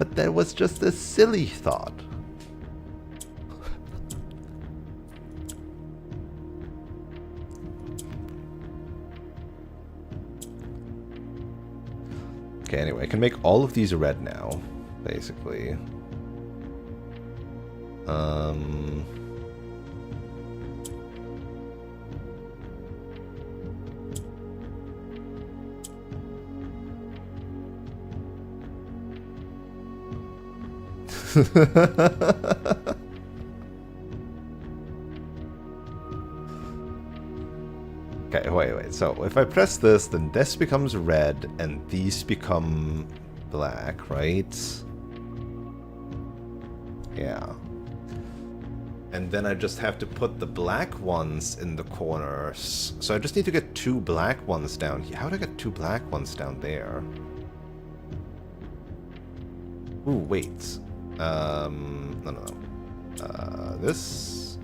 A: But that was just a silly thought. Okay, anyway, I can make all of these red now, basically. Okay, wait. So if I press this, then this becomes red, and these become black, right? Yeah. And then I just have to put the black ones in the corners. So I just need to get 2 black ones down here. How do I get 2 black ones down there? Ooh, wait. No. This.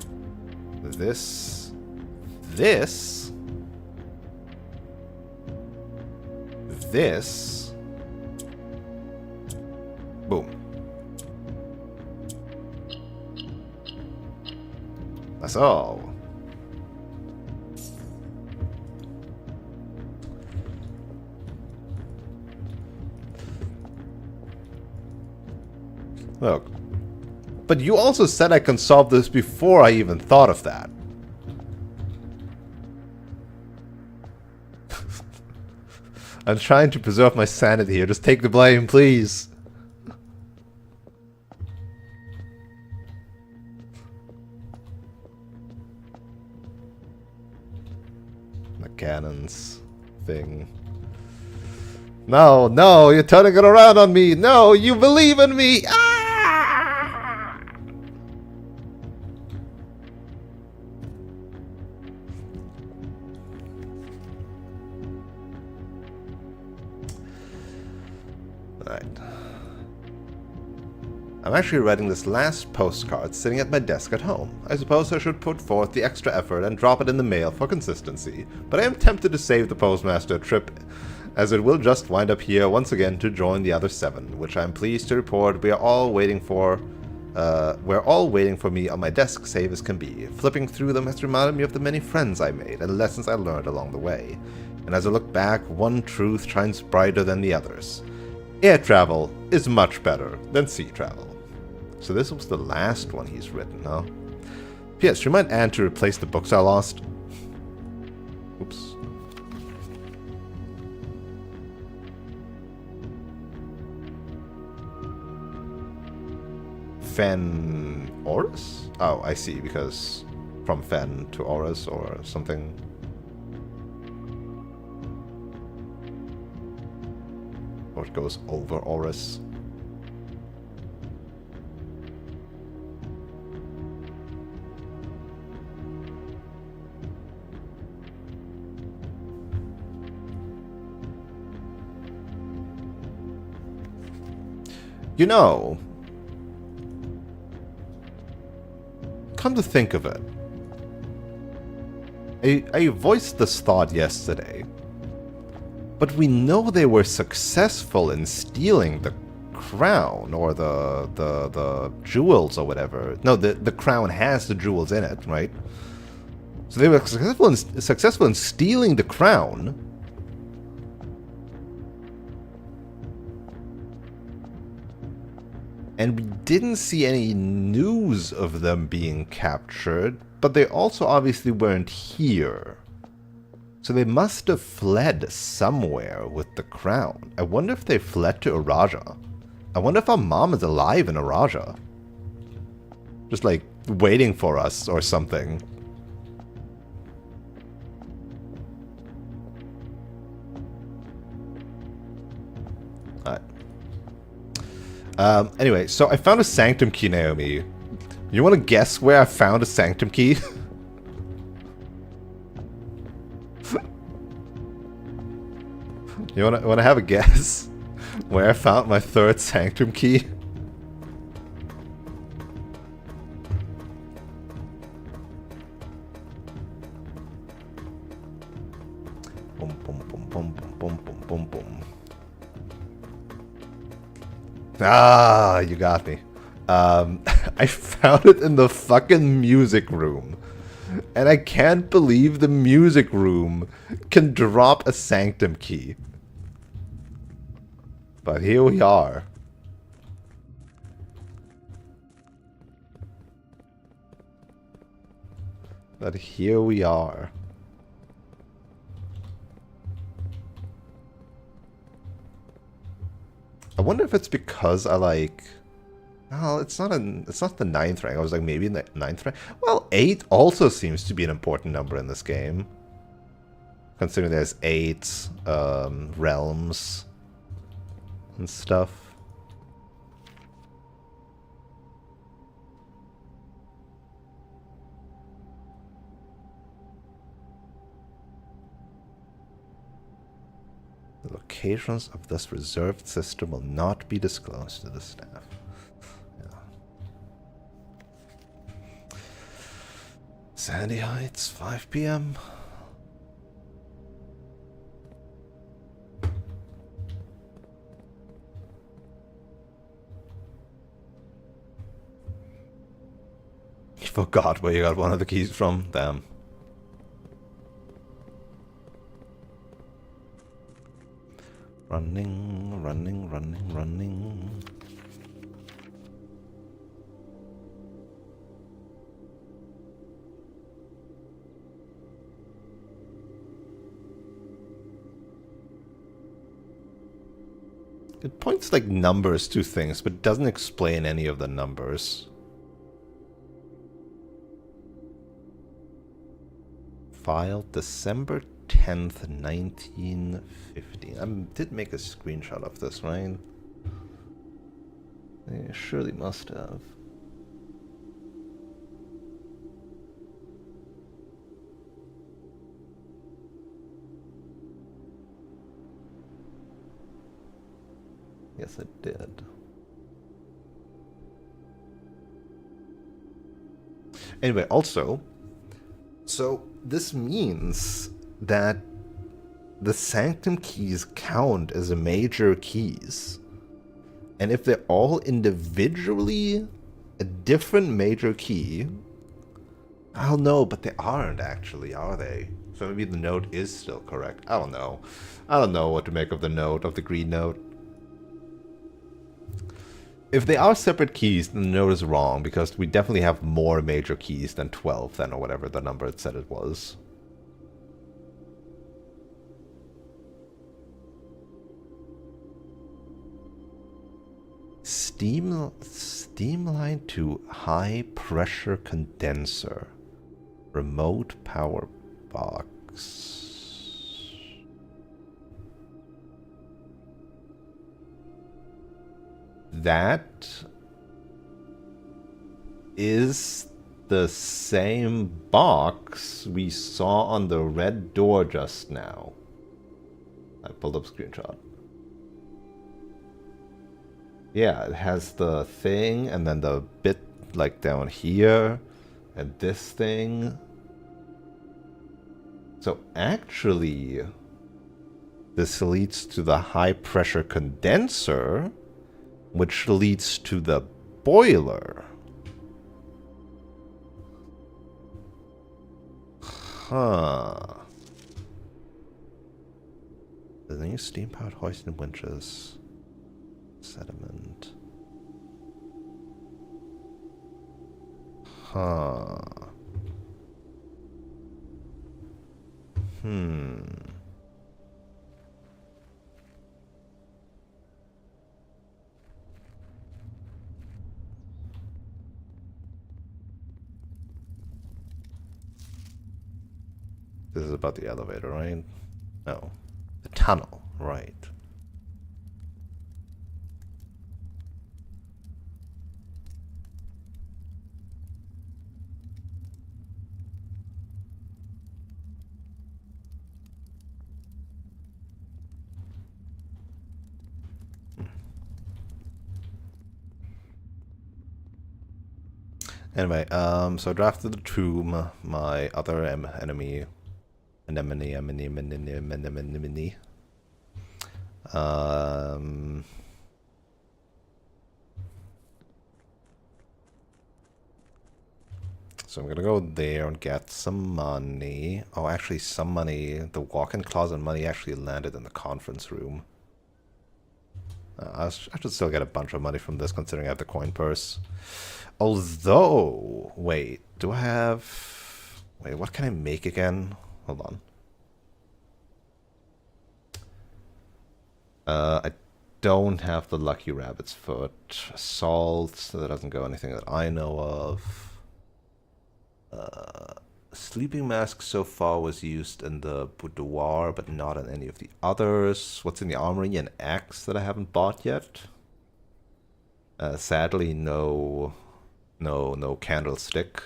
A: Boom. That's all. Look. But you also said I can solve this before I even thought of that. I'm trying to preserve my sanity here. Just take the blame, please. The cannons thing. No, you're turning it around on me. No, you believe in me. Ah! Alright. I'm actually writing this last postcard sitting at my desk at home. I suppose I should put forth the extra effort and drop it in the mail for consistency, but I am tempted to save the postmaster a trip, as it will just wind up here once again to join the other 7, which I am pleased to report we are all waiting for. We're all waiting for me on my desk, save as can be. Flipping through them has reminded me of the many friends I made and lessons I learned along the way. And as I look back, one truth shines brighter than the others. Air travel is much better than sea travel. So this was the last one he's written, huh? P.S. Remind Anne to replace the books I lost. Oops. Fen Oris? Oh, I see, because from Fen to Oris or something. Or it goes over Oris. You know, come to think of it, I voiced this thought yesterday, but we know they were successful in stealing the crown, or the jewels, or whatever. No, the crown has the jewels in it, right? So they were successful in stealing the crown. And we didn't see any news of them being captured, but they also obviously weren't here. So they must have fled somewhere with the crown. I wonder if they fled to Araja. I wonder if our mom is alive in Araja. Just like waiting for us or something. Anyway, so I found a sanctum key, Naomi. You want to guess where I found a sanctum key? You want to have a guess where I found my 3rd sanctum key? Boom, boom, boom, boom, boom, boom, boom, boom, boom. Ah, you got me. I found it in the fucking music room. And I can't believe the music room can drop a sanctum key. But here we are. But here we are. I wonder if it's because I like... Well, it's not the 9th rank. I was like, maybe in the 9th rank. Well, 8 also seems to be an important number in this game. Considering there's 8 realms and stuff. The locations of this reserved system will not be disclosed to the staff. Sandy Heights, 5 p.m. You forgot where you got one of the keys from? Damn. Running, running, running, running. It points like numbers to things, but doesn't explain any of the numbers. Filed December 10th, 1915. I did make a screenshot of this, right? I surely must have. Yes, it did. Anyway, also, so this means that the sanctum keys count as major keys. And if they're all individually a different major key, I don't know, but they aren't actually, are they? So maybe the note is still correct. I don't know. I don't know what to make of the note, of the green note. If they are separate keys, then the note is wrong, because we definitely have more major keys than 12 then, or whatever the number it said it was. Steam line to high pressure condenser. Remote power box. That is the same box we saw on the red door just now. I pulled up screenshot. Yeah, it has the thing and then the bit like down here and this thing. So actually, this leads to the high pressure condenser, which leads to the boiler. Huh. The new steam-powered hoist and winches. Sediment. Huh. This is about the elevator, right? No. The tunnel, right. Anyway, so I drafted the tomb, my other enemy, anemone. So I'm gonna go there and get some money. Oh, actually, some money. The walk-in closet money actually landed in the conference room. I should still get a bunch of money from this, considering I have the coin purse. Although, wait, do I have... Wait, what can I make again? Hold on. I don't have the Lucky Rabbit's Foot. Salt, so that doesn't go anything that I know of. Sleeping mask so far was used in the boudoir, but not in any of the others. What's in the armory? An axe that I haven't bought yet. Sadly, no candlestick.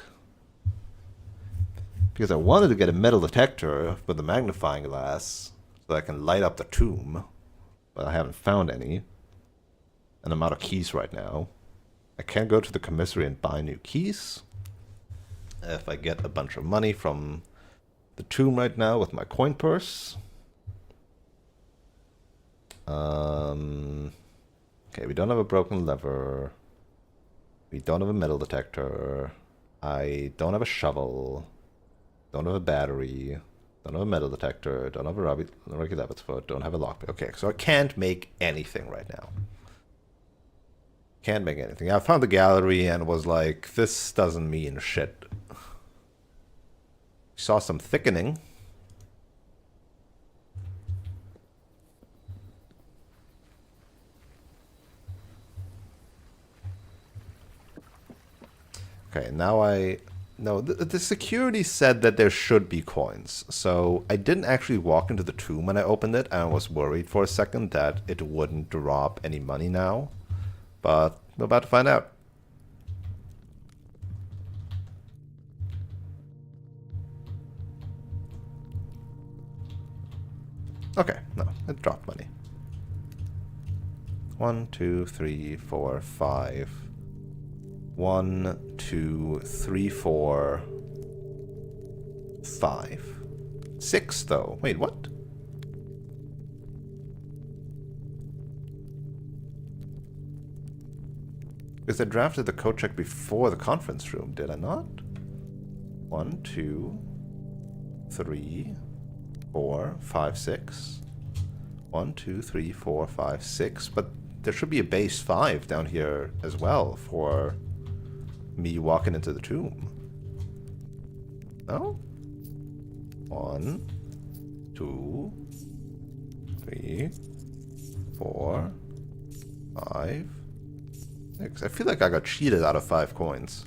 A: Because I wanted to get a metal detector with a magnifying glass so I can light up the tomb, but I haven't found any. And I'm out of keys right now. I can't go to the commissary and buy new keys. If I get a bunch of money from the tomb right now with my coin purse. Okay, we don't have a broken lever. We don't have a metal detector. I don't have a shovel. Don't have a battery. Don't have a metal detector. Don't have a Rocky Rabbit's Foot. Don't have a lockpick. Okay, so I can't make anything right now. Can't make anything. I found the gallery and was like, this doesn't mean shit. Saw some thickening. Okay, now no, the security said that there should be coins. So I didn't actually walk into the tomb when I opened it, and I was worried for a second that it wouldn't drop any money now. But we're about to find out. Okay, no, it dropped money. 1, 2, 3, 4, 5. 1, 2, 3, 4, 5. 6, though. Wait, what? Because I drafted the code check before the conference room, did I not? 1, 2, 3, 4, 5, 6. 1, 2, 3, 4, 5, 6. But there should be a base 5 down here as well for me walking into the tomb. No? 1, 2, 3, 4, 5, 6. I feel like I got cheated out of 5 coins.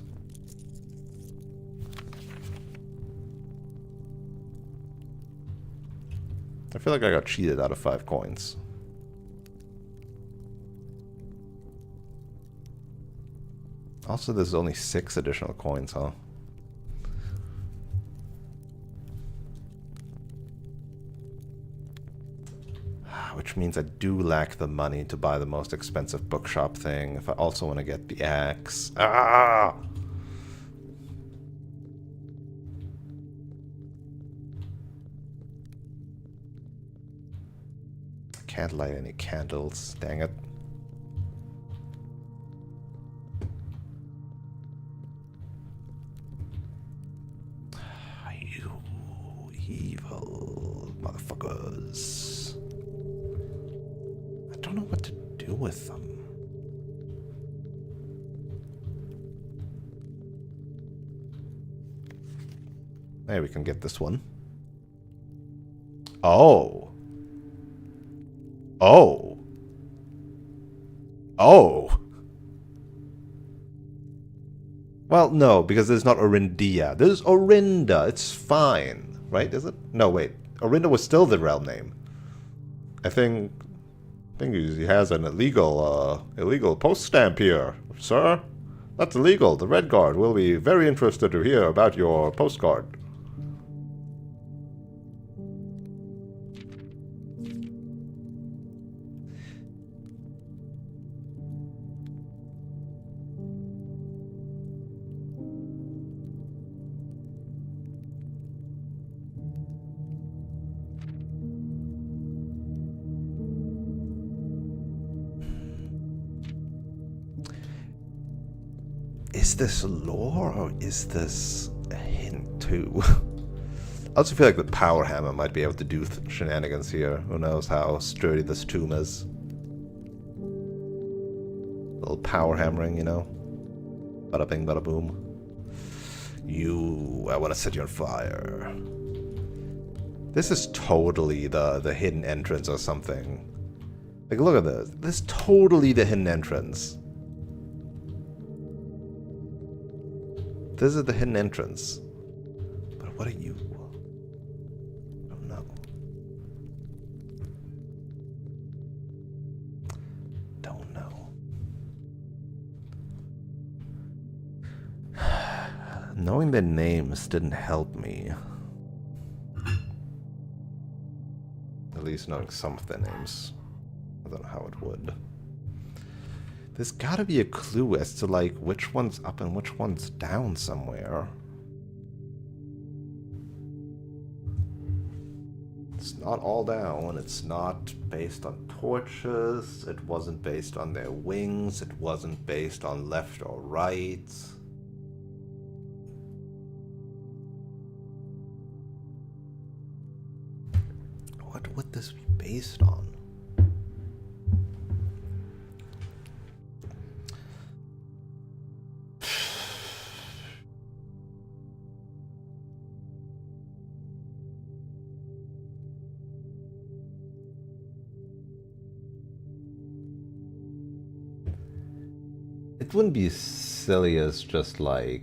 A: I feel like I got cheated out of 5 coins. Also, there's only 6 additional coins, huh? Which means I do lack the money to buy the most expensive bookshop thing if I also want to get the axe. Ah! I can't light any candles, dang it. You evil motherfuckers. I don't know what to do with them. There, we can get this one. Oh. Oh. Oh. Well, no, because there's not Orindia. There's Orinda. It's fine. Right, is it? No, wait. Orinda was still the realm name. I think he has an illegal post stamp here, sir. That's illegal. The Red Guard will be very interested to hear about your postcard. Is this lore or is this a hint too? I also feel like the power hammer might be able to do shenanigans here. Who knows how sturdy this tomb is. A little power hammering, you know? Bada bing, bada boom. I want to set you on fire. This is totally the hidden entrance or something. Like, look at this. This is totally the hidden entrance. This is the hidden entrance. But what are you? I don't know. Don't know. Knowing their names didn't help me. At least knowing some of their names. I don't know how it would. There's gotta be a clue as to, like, which one's up and which one's down somewhere. It's not all down. It's not based on torches. It wasn't based on their wings. It wasn't based on left or right. What would this be based on? It wouldn't be as silly as just like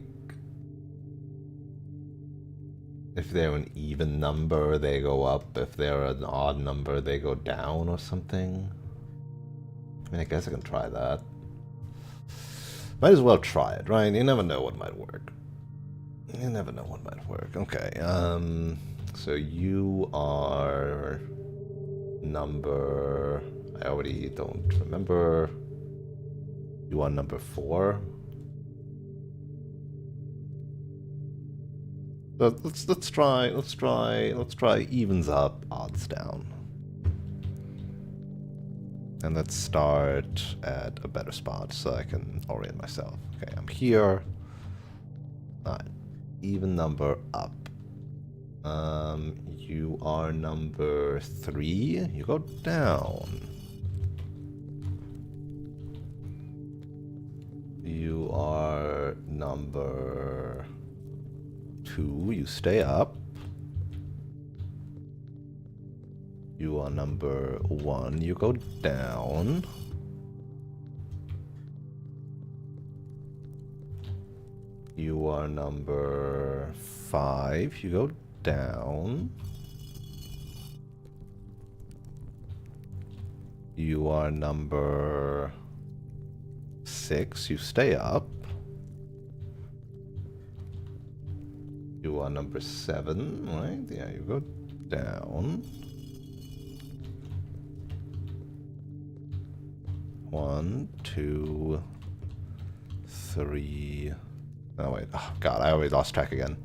A: if they're an even number, they go up. If they're an odd number, they go down or something. I mean, I guess I can try that. Might as well try it, right? You never know what might work. You never know what might work. Okay, so you are number... I already don't remember. You are number 4. But let's try evens up, odds down. And let's start at a better spot so I can orient myself. Okay, I'm here. Alright. Even number up. You are number 3. You go down. You are number 2. You stay up. You are number 1. You go down. You are number 5. You go down. You are number 6. You stay up. You are number 7, right? Yeah, you go down. 1, 2, 3. Oh wait, oh god, I always lost track again.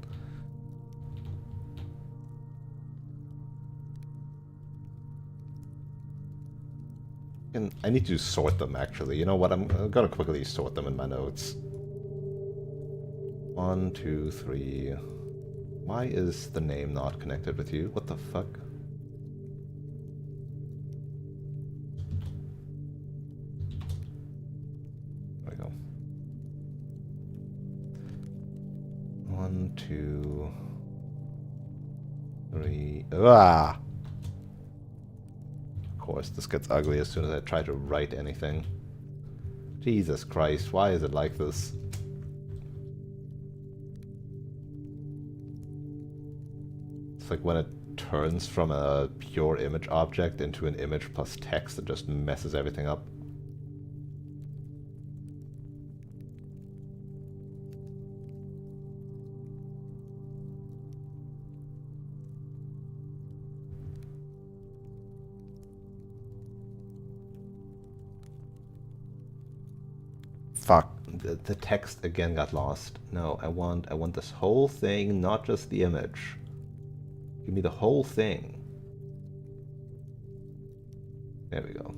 A: And I need to sort them actually. You know what? I'm gonna quickly sort them in my notes. 1, 2, 3. Why is the name not connected with you? What the fuck? There we go. 1, 2, 3. Ah! Of course, this gets ugly as soon as I try to write anything. Jesus Christ, why is it like this? It's like when it turns from a pure image object into an image plus text, it just messes everything up. Fuck, the text again got lost. No, I want this whole thing, not just the image. Give me the whole thing. There we go.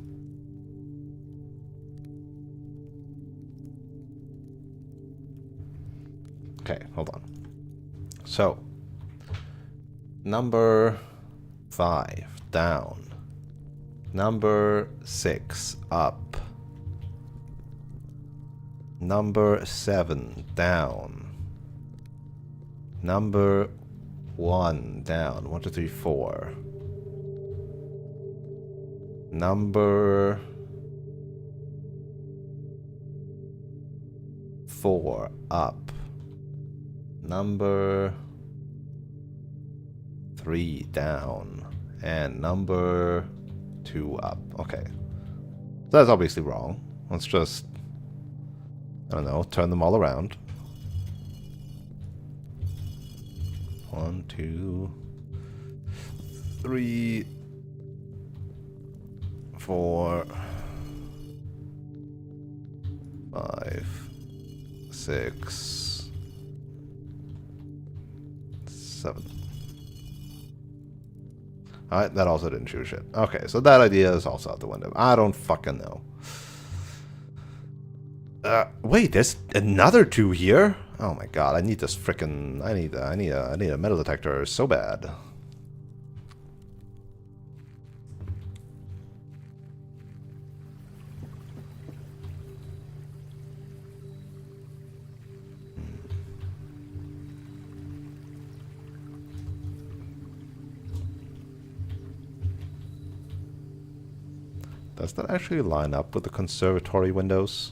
A: Okay, hold on. So, number 5, down. Number 6, up. Number 7, down. Number 1, down. 1, 2, 3, 4. Number 4, up. Number 3, down. And number 2, up. Okay. That's obviously wrong. Let's just, I don't know, turn them all around. 1, 2, 3, 4, 5, 6, 7. Alright, that also didn't choose shit. Okay, so that idea is also out the window. I don't fucking know. Wait, there's another 2 here? Oh my god, I need this frickin'... I need a metal detector so bad. Does that actually line up with the conservatory windows?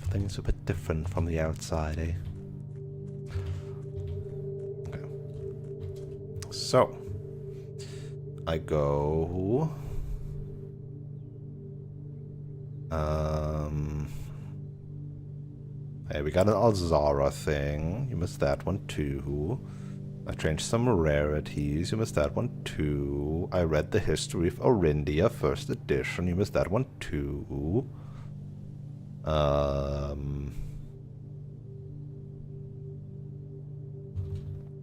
A: Things a bit different from the outside, eh? Okay. So, I go... Hey, we got an Alzara thing. You missed that one too. I changed some rarities. You missed that one too. I read the history of Orindia, first edition. You missed that one too.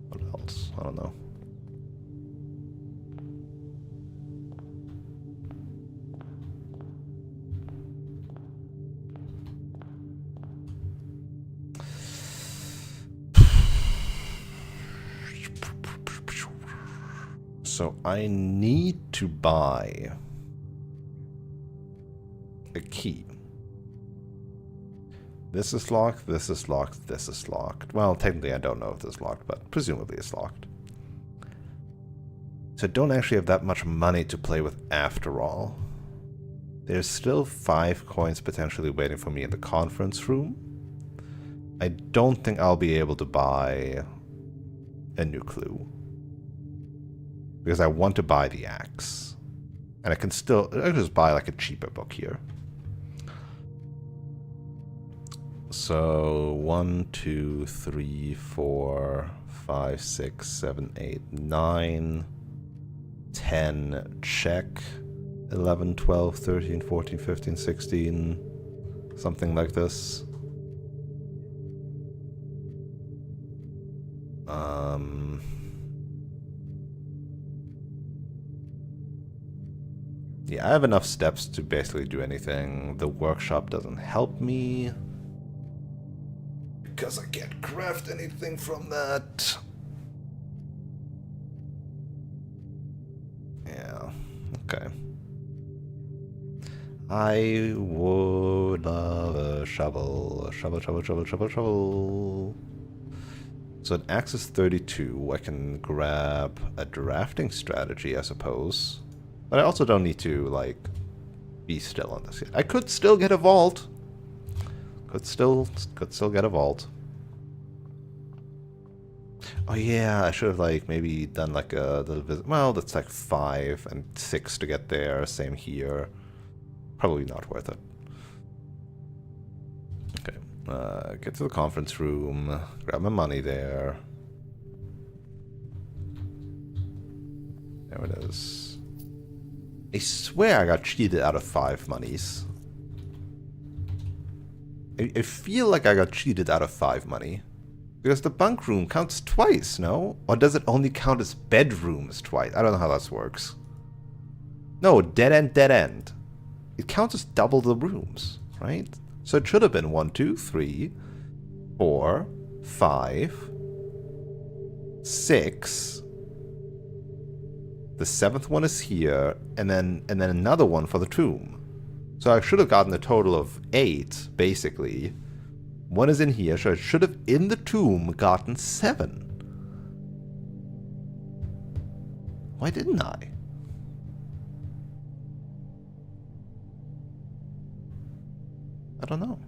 A: What else? I don't know. So I need to buy a key. This is locked, this is locked, this is locked. Well, technically I don't know if this is locked, but presumably it's locked. So I don't actually have that much money to play with after all. There's still 5 coins potentially waiting for me in the conference room. I don't think I'll be able to buy a new clue. Because I want to buy the axe. And I can just buy like a cheaper book here. So 1, 2, 3, 4, 5, 6, 7, 8, 9, 10, check. 11, 12, 13, 14, 15, 16, something like this. Yeah, I have enough steps to basically do anything. The workshop doesn't help me. Because I can't craft anything from that. Yeah, okay. I would love a shovel. A shovel, shovel, shovel, shovel, shovel. So an axe is 32. I can grab a drafting strategy, I suppose. But I also don't need to, like, be still on this yet. I could still get a vault. Could still get a vault. Oh yeah, I should have, like, maybe done, like, a little visit. Well, that's like 5 and 6 to get there. Same here. Probably not worth it. Okay. Get to the conference room. Grab my money there. There it is. I swear I got cheated out of 5 monies. I feel like I got cheated out of 5 money. Because the bunk room counts twice, no? Or does it only count as bedrooms twice? I don't know how that works. No, dead end, dead end. It counts as double the rooms, right? So it should have been 1, 2, 3, 4, 5, 6. The 7th one is here, and then another one for the tomb. So I should have gotten a total of 8, basically. One is in here, so I should have, in the tomb, gotten 7. Why didn't I? I don't know.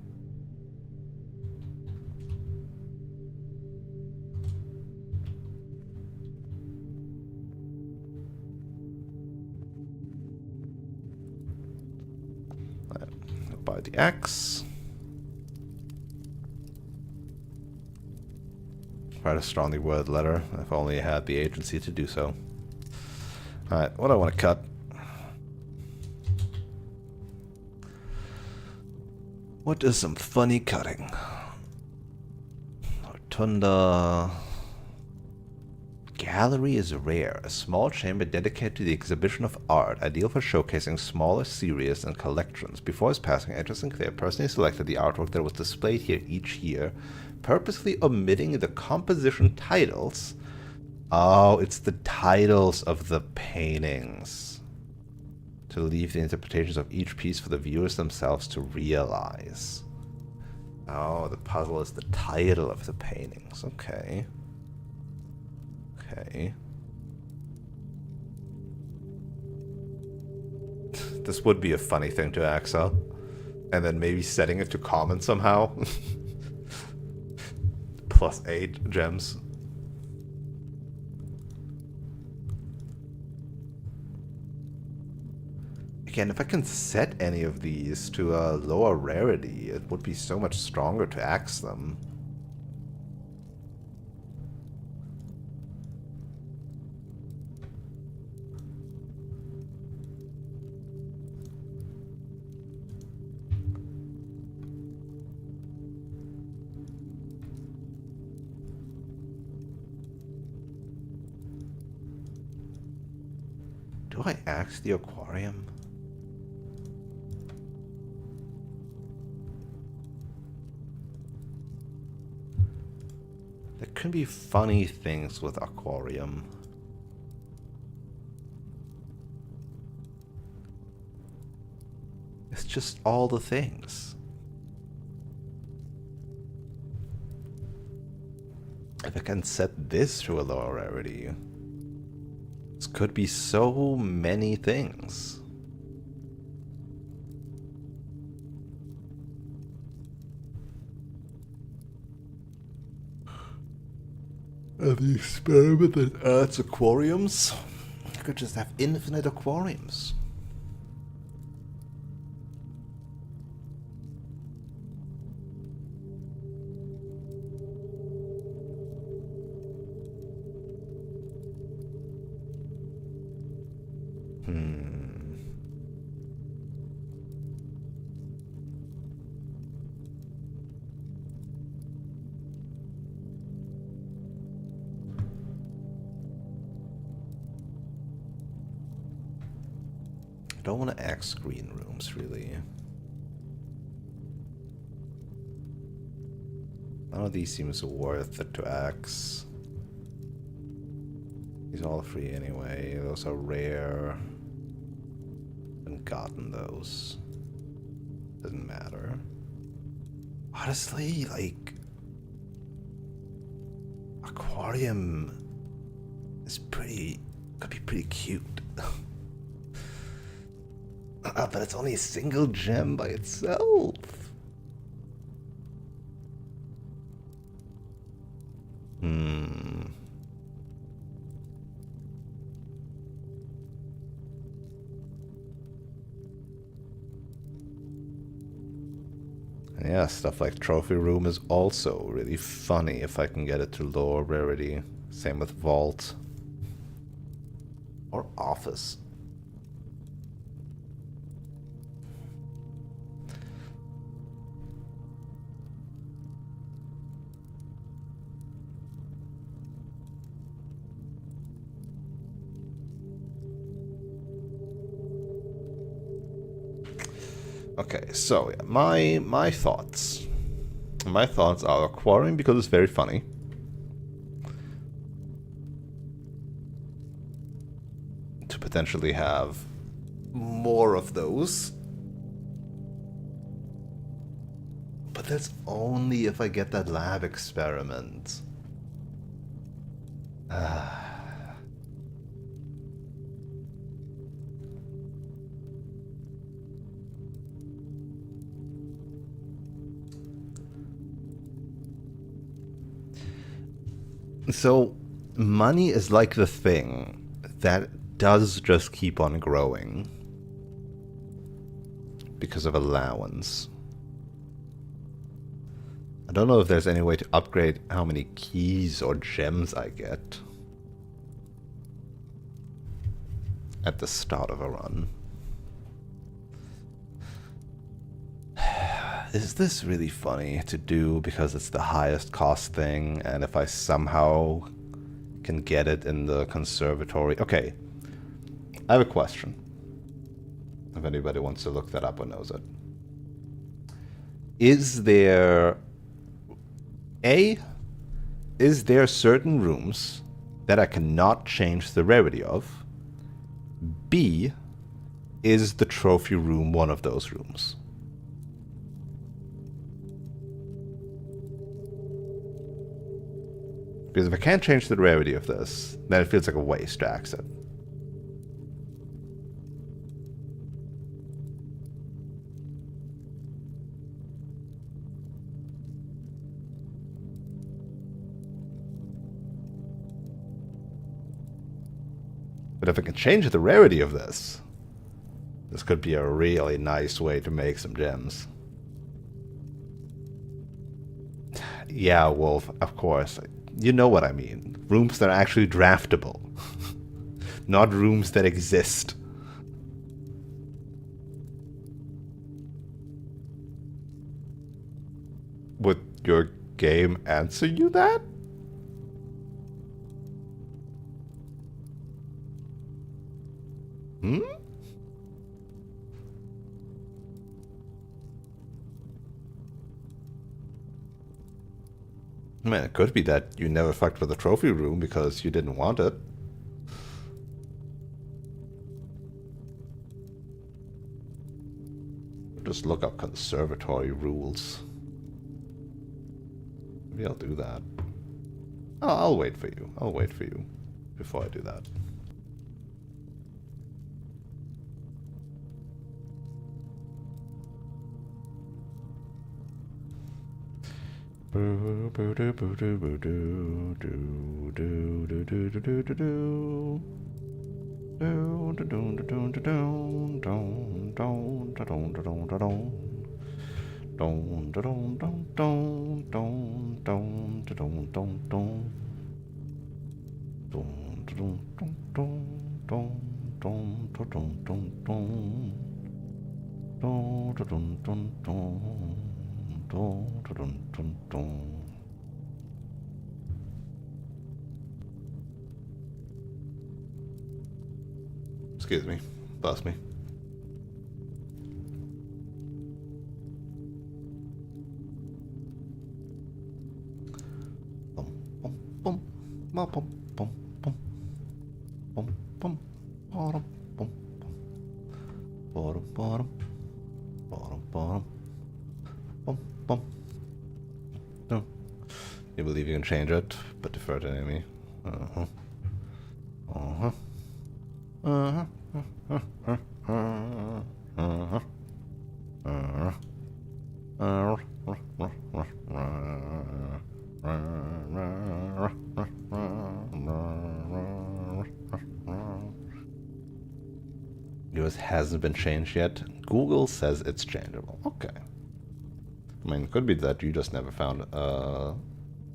A: I'll buy the axe. Write a strongly worded letter, if only I had the agency to do so. Alright, what do I want to cut? What is some funny cutting? Rotunda. Gallery is rare, a small chamber dedicated to the exhibition of art, ideal for showcasing smaller series and collections. Before his passing, Edward Sinclair personally selected the artwork that was displayed here each year, purposely omitting the composition titles. Oh, it's the titles of the paintings. To leave the interpretations of each piece for the viewers themselves to realize. Oh, the puzzle is the title of the paintings. Okay. Okay. This would be a funny thing to axe out. And then maybe setting it to common somehow. Plus 8 gems. Again, if I can set any of these to a lower rarity, it would be so much stronger to axe them. Do I axe the aquarium? There can be funny things with aquarium. It's just all the things. If I can set this to a lower rarity, this could be so many things. The experiment that adds aquariums. I could just have infinite aquariums. I don't want to axe green rooms, really. None of these seems worth it to axe. These are all free anyway. Those are rare. Haven't gotten those. Doesn't matter. Honestly, like... aquarium is pretty... could be pretty cute. But it's only a single gem by itself. Yeah, stuff like Trophy Room is also really funny if I can get it to lower rarity. Same with Vault. Or Office. Okay, so yeah, my thoughts. My thoughts are quarrying because it's very funny. To potentially have more of those. But that's only if I get that lab experiment. So, money is like the thing that does just keep on growing because of allowance. I don't know if there's any way to upgrade how many keys or gems I get at the start of a run. Is this really funny to do because it's the highest cost thing, and if I somehow can get it in the conservatory? Okay, I have a question. If anybody wants to look that up or knows it. Is there... Is there certain rooms that I cannot change the rarity of? B, is the trophy room one of those rooms? Because if I can't change the rarity of this, then it feels like a waste to access. But if I can change the rarity of this, this could be a really nice way to make some gems. Yeah, Wolf, of course. You know what I mean. Rooms that are actually draftable. Not rooms that exist. Would your game answer you that? Hmm? Man, it could be that you never fucked with the trophy room because you didn't want it. Just look up conservatory rules. Maybe I'll do that. Oh, I'll wait for you. I'll wait for you before I do that. Excuse me. Bless me. You believe you can change it, but defer to enemy. Uh-huh. Uh-huh. Uh-huh. Yours hasn't been changed yet. Google says it's changeable. Okay. I mean, it could be that you just never found a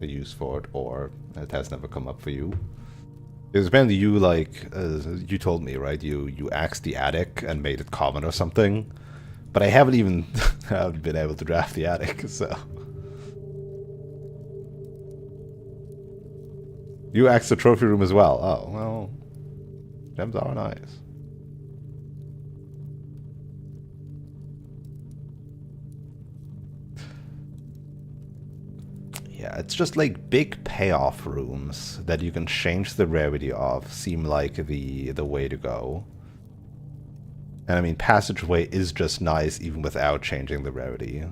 A: use for it, or it has never come up for you. Because apparently you, like, you told me, right? You axed the attic and made it common or something. But I haven't even haven't been able to draft the attic, so... You axed the trophy room as well. Oh, well... Gems are nice. It's just like big payoff rooms that you can change the rarity of seem like the way to go. And I mean, passageway is just nice even without changing the rarity.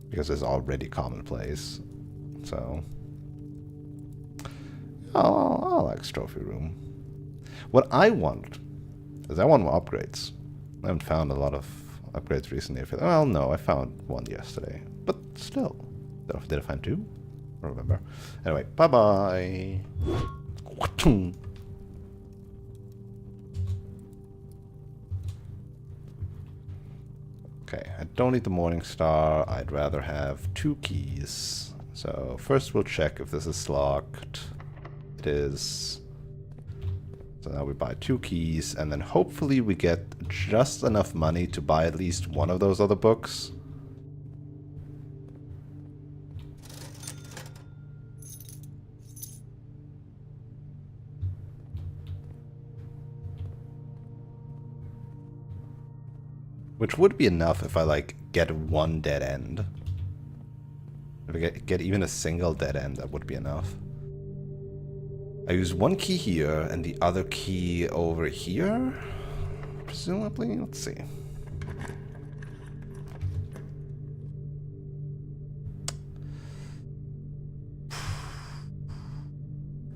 A: Because it's already commonplace. So... Oh, I like trophy room. What I want is I want more upgrades. I haven't found a lot of upgrades recently. Well, no, I found one yesterday. But still. Did I find two? I don't remember. Anyway, bye-bye. Okay, I don't need the Morning Star. I'd rather have 2 keys. So first we'll check if this is locked. It is. So now we buy 2 keys, and then hopefully we get just enough money to buy at least one of those other books. Which would be enough if I, like, get one dead end. If I get even a single dead end, that would be enough. I use 1 key here and the other key over here, presumably. Let's see.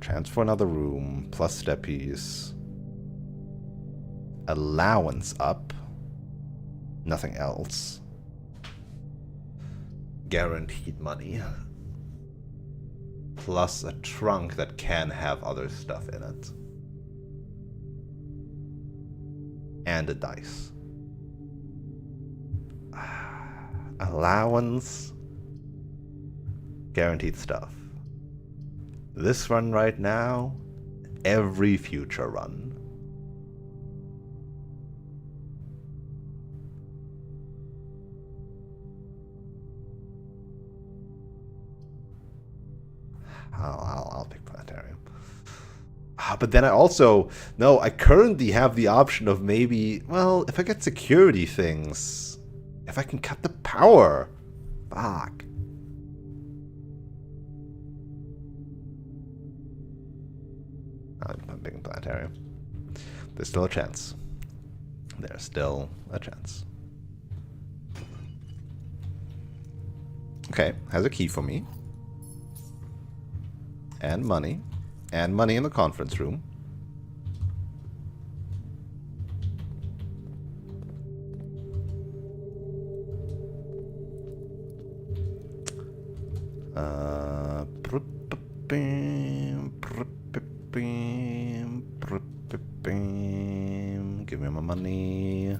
A: Transfer another room, plus steppies. Allowance up. Nothing else. Guaranteed money. Plus a trunk that can have other stuff in it. And a dice. Allowance. Guaranteed stuff. This run right now, every future run. I'll pick planetarium. But then I also... No, I currently have the option of maybe... Well, if I get security things... If I can cut the power... Fuck. I'm picking planetarium. There's still a chance. There's still a chance. Okay, has a key for me. And money. And money in the conference room. Give me my money.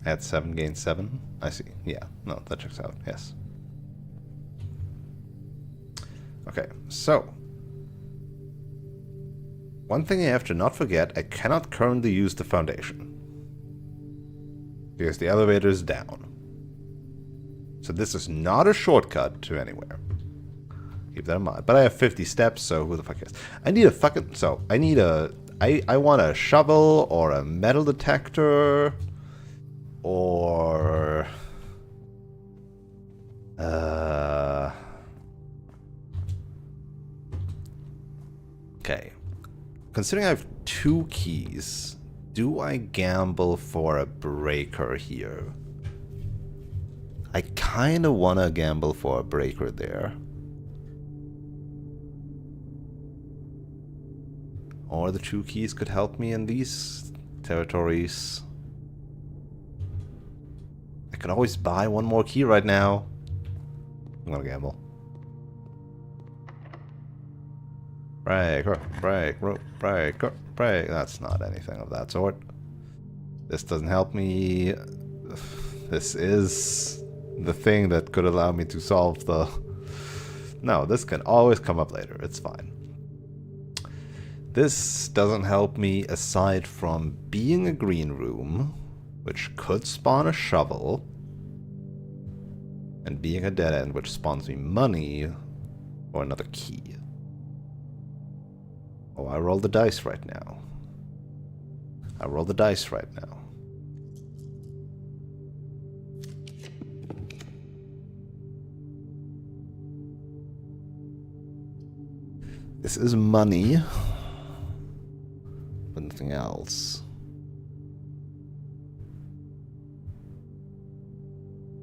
A: Add 7, gain 7. I see. Yeah. No, that checks out. Yes. Okay, so. One thing I have to not forget, I cannot currently use the foundation. Because the elevator is down. So this is not a shortcut to anywhere. Keep that in mind. But I have 50 steps, so who the fuck cares? I need a fucking... So, I need a... I want a shovel or a metal detector... Or... Okay. Considering I have 2 keys, do I gamble for a breaker here? I kind of want to gamble for a breaker there. Or the 2 keys could help me in these territories. I could always buy 1 more key right now. I'm gonna gamble. Breaker, break. That's not anything of that sort. This doesn't help me. This is the thing that could allow me to solve the... No, this can always come up later. It's fine. This doesn't help me aside from being a green room, which could spawn a shovel, and being a dead end, which spawns me money or another key. Oh, I roll the dice right now. I roll the dice right now. This is money, but nothing else.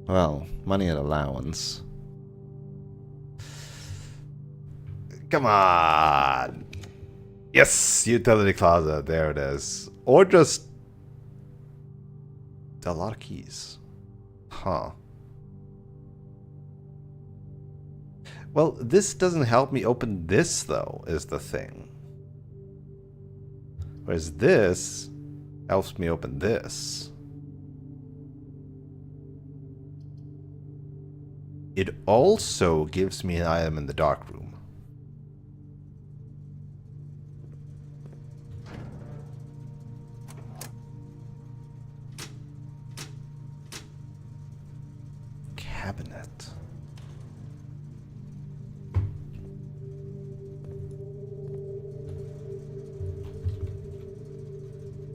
A: Well, money and allowance. Come on! Yes! Utility closet, there it is. Or just... a lot of keys. Huh. Well, this doesn't help me open this, though, is the thing. Whereas this helps me open this. It also gives me an item in the dark room. Cabinet.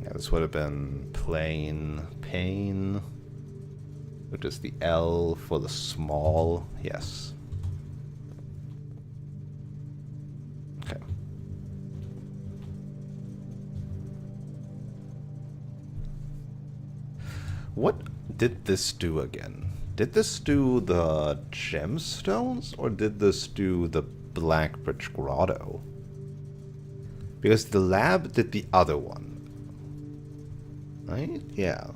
A: Yeah, this would have been plain pane, which is the L for the small. Yes. Okay. What did this do again? Did this do the gemstones, or did this do the Blackbridge Grotto? Because the lab did the other one. Right? Yeah.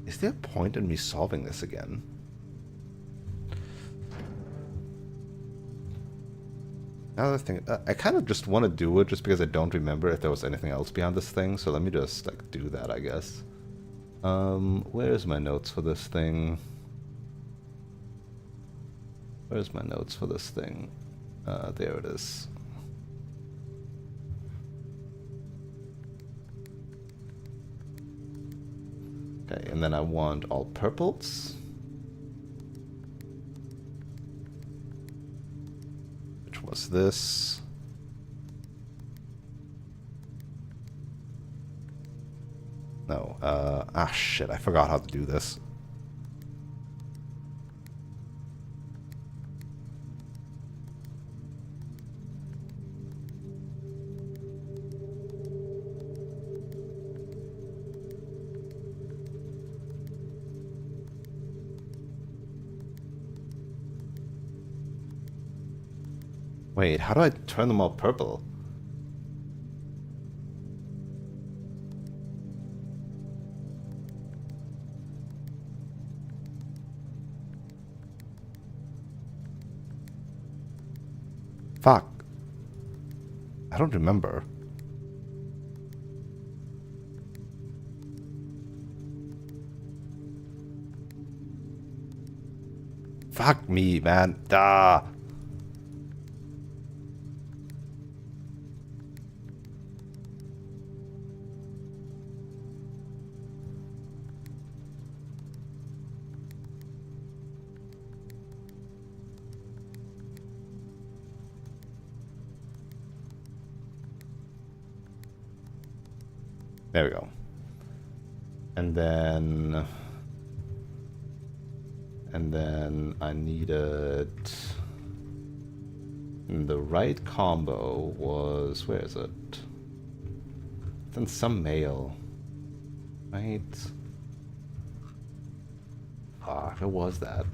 A: Is there a point in me solving this again? Another thing, I kind of just want to do it just because I don't remember if there was anything else behind this thing, so let me just, like, do that, I guess. Where's my notes for this thing? Where's my notes for this thing? There it is. Okay, and then I want all purples. Was this? No, shit, I forgot how to do this. Wait, how do I turn them all purple? Fuck. I don't remember. Fuck me, man. Ah. There we go. And then I needed the right combo was, where is it? Then some mail, right? Ah, where was that?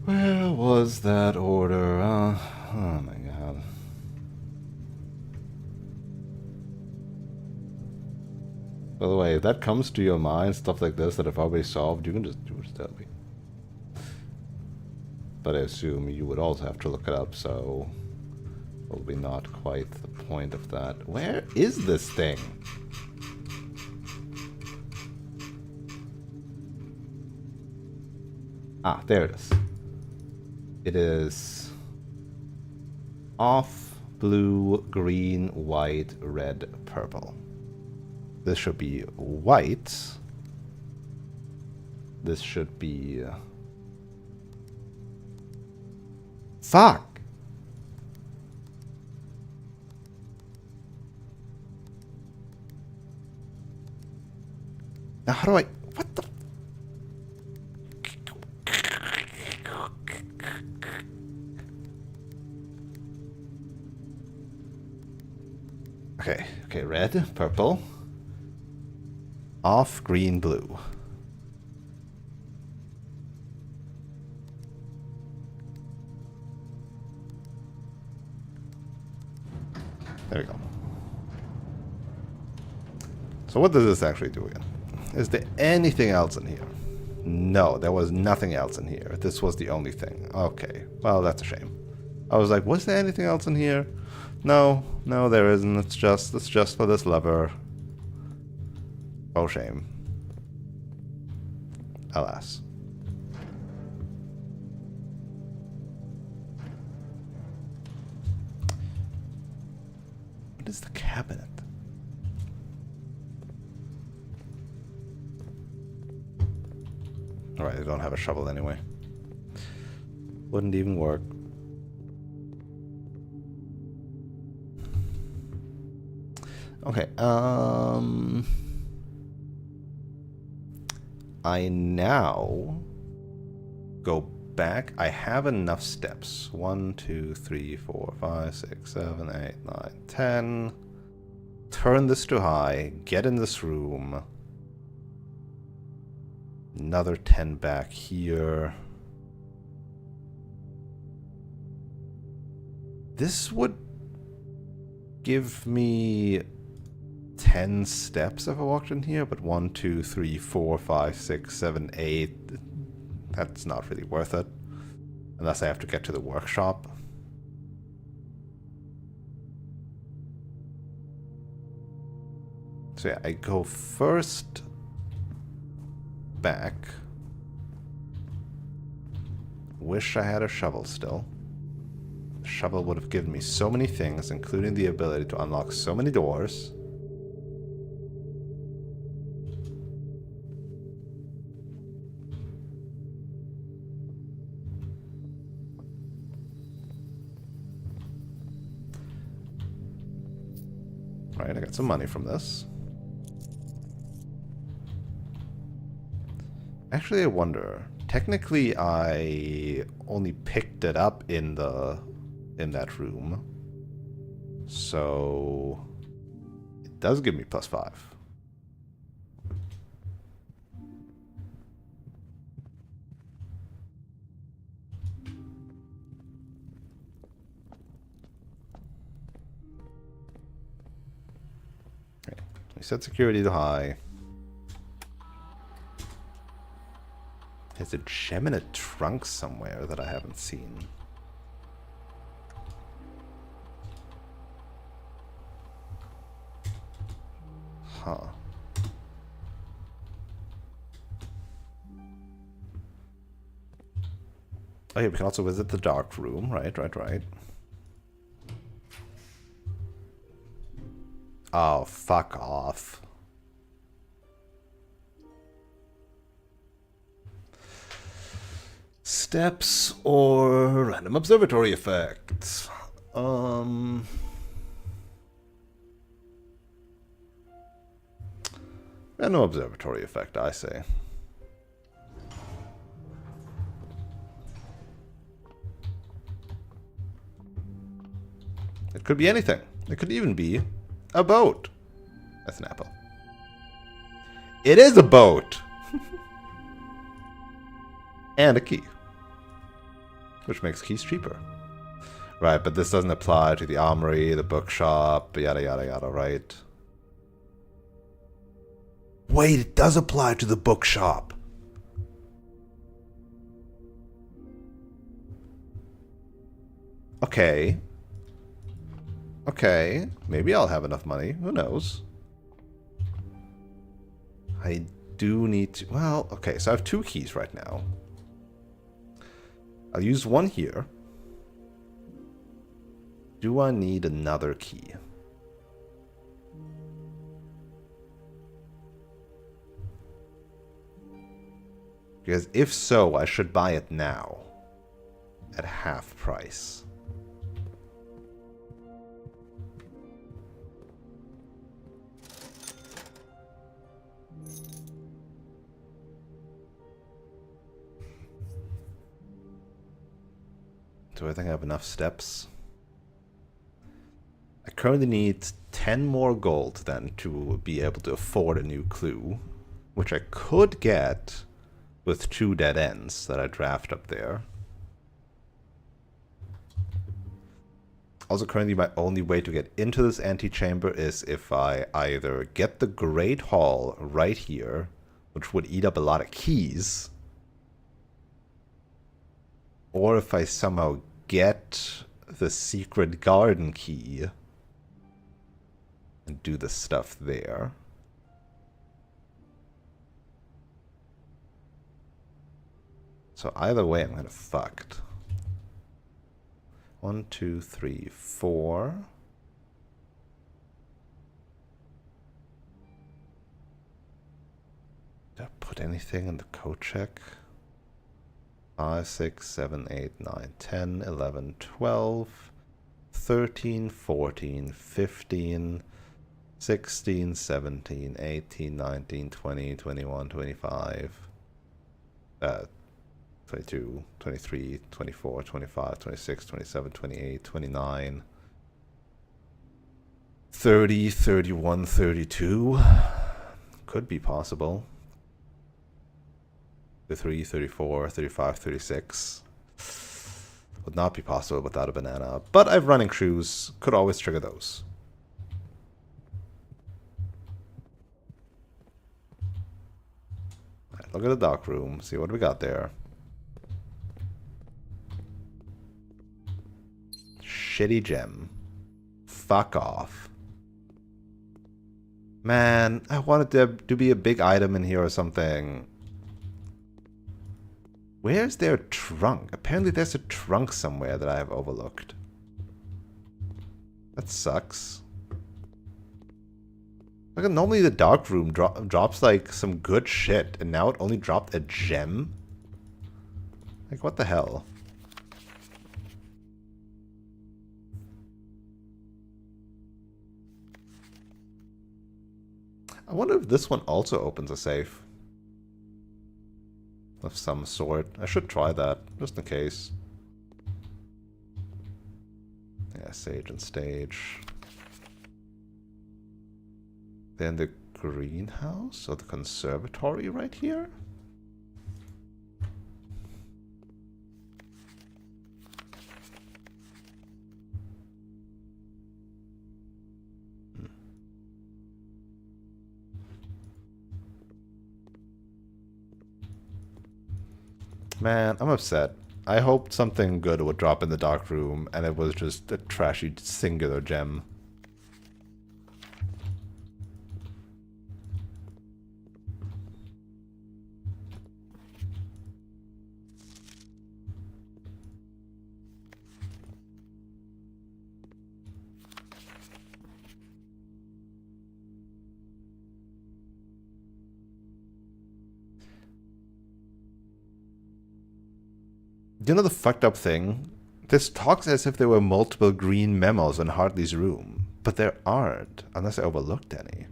A: Where was that order? Oh my god. By the way, if that comes to your mind, stuff like this that I've already solved, you can just tell me. But I assume you would also have to look it up, so probably not quite the point of that. Where is this thing? Ah, there it is. It is off, blue, green, white, red, purple. This should be white. This should be... Fuck! Now how do I... What the... Okay, okay, red, purple. Off, green, blue. There we go. So what does this actually do again? Is there anything else in here? No, there was nothing else in here. This was the only thing. Okay, well, that's a shame. I was like, was there anything else in here? No, no, there isn't. It's just for this lever. Oh, shame. Alas. What is the cabinet? Alright, I don't have a shovel anyway. Wouldn't even work. Okay, I now go back. I have enough steps. 1, 2, 3, 4, 5, 6, 7, 8, 9, 10. Turn this to high. Get in this room. Another 10 back here. This would give me 10 steps if I walked in here, but 1, 2, 3, 4, 5, 6, 7, 8. That's not really worth it. Unless I have to get to the workshop. So yeah, I go first back. Wish I had a shovel still. The shovel would have given me so many things, including the ability to unlock so many doors. Right, I got some money from this. Actually, I wonder. Technically, I only picked it up in that room. So it does give me +5. Okay. We set security to high. There's a gem in a trunk somewhere that I haven't seen. Huh. Oh yeah, we can also visit the dark room. Right. Oh, fuck off. Steps or random observatory effects. Yeah, no observatory effect, I say. It could be anything. It could even be a boat. That's an apple. It is a boat! And a key. Which makes keys cheaper. Right, but this doesn't apply to the armory, the bookshop, yada yada yada, right? Wait, it does apply to the bookshop. Okay. Okay, maybe I'll have enough money. Who knows? I do need to... Well, okay, so I have 2 keys right now. I'll use one here. Do I need another key? Because if so, I should buy it now. At half price. Do I think I have enough steps? I currently need 10 more gold then to be able to afford a new clue, which I could get with 2 dead ends that I draft up there. Also, currently my only way to get into this antechamber is if I either get the Great Hall right here, which would eat up a lot of keys, or if I somehow get the secret garden key and do the stuff there. So either way, I'm kind of fucked. 1, 2, 3, 4. Did I put anything in the code check? 5, 6, 7, 8, 9, 10, 11, 12, 13, 14, 15, 16, 17, 18, 19, 20, 21, 25, 22, 23, 24, 25, 26, 27, 28, 29, 30, 31, 32. Could be possible. 33, 34, 35, 36. Would not be possible without a banana. But I have running shoes. Could always trigger those. Right, look at the dark room. See what we got there. Shitty gem. Fuck off. Man, I wanted there to be a big item in here or something. Where's their trunk? Apparently there's a trunk somewhere that I have overlooked. That sucks. Like, normally the dark room drops like some good shit, and now it only dropped a gem? Like, what the hell? I wonder if this one also opens a safe. Of some sort. I should try that, just in case. Yeah, sage and stage. Then the greenhouse or the conservatory right here? Man, I'm upset. I hoped something good would drop in the dark room, and it was just a trashy singular gem. You know the fucked up thing? This talks as if there were multiple green memos in Hartley's room, but there aren't, unless I overlooked any.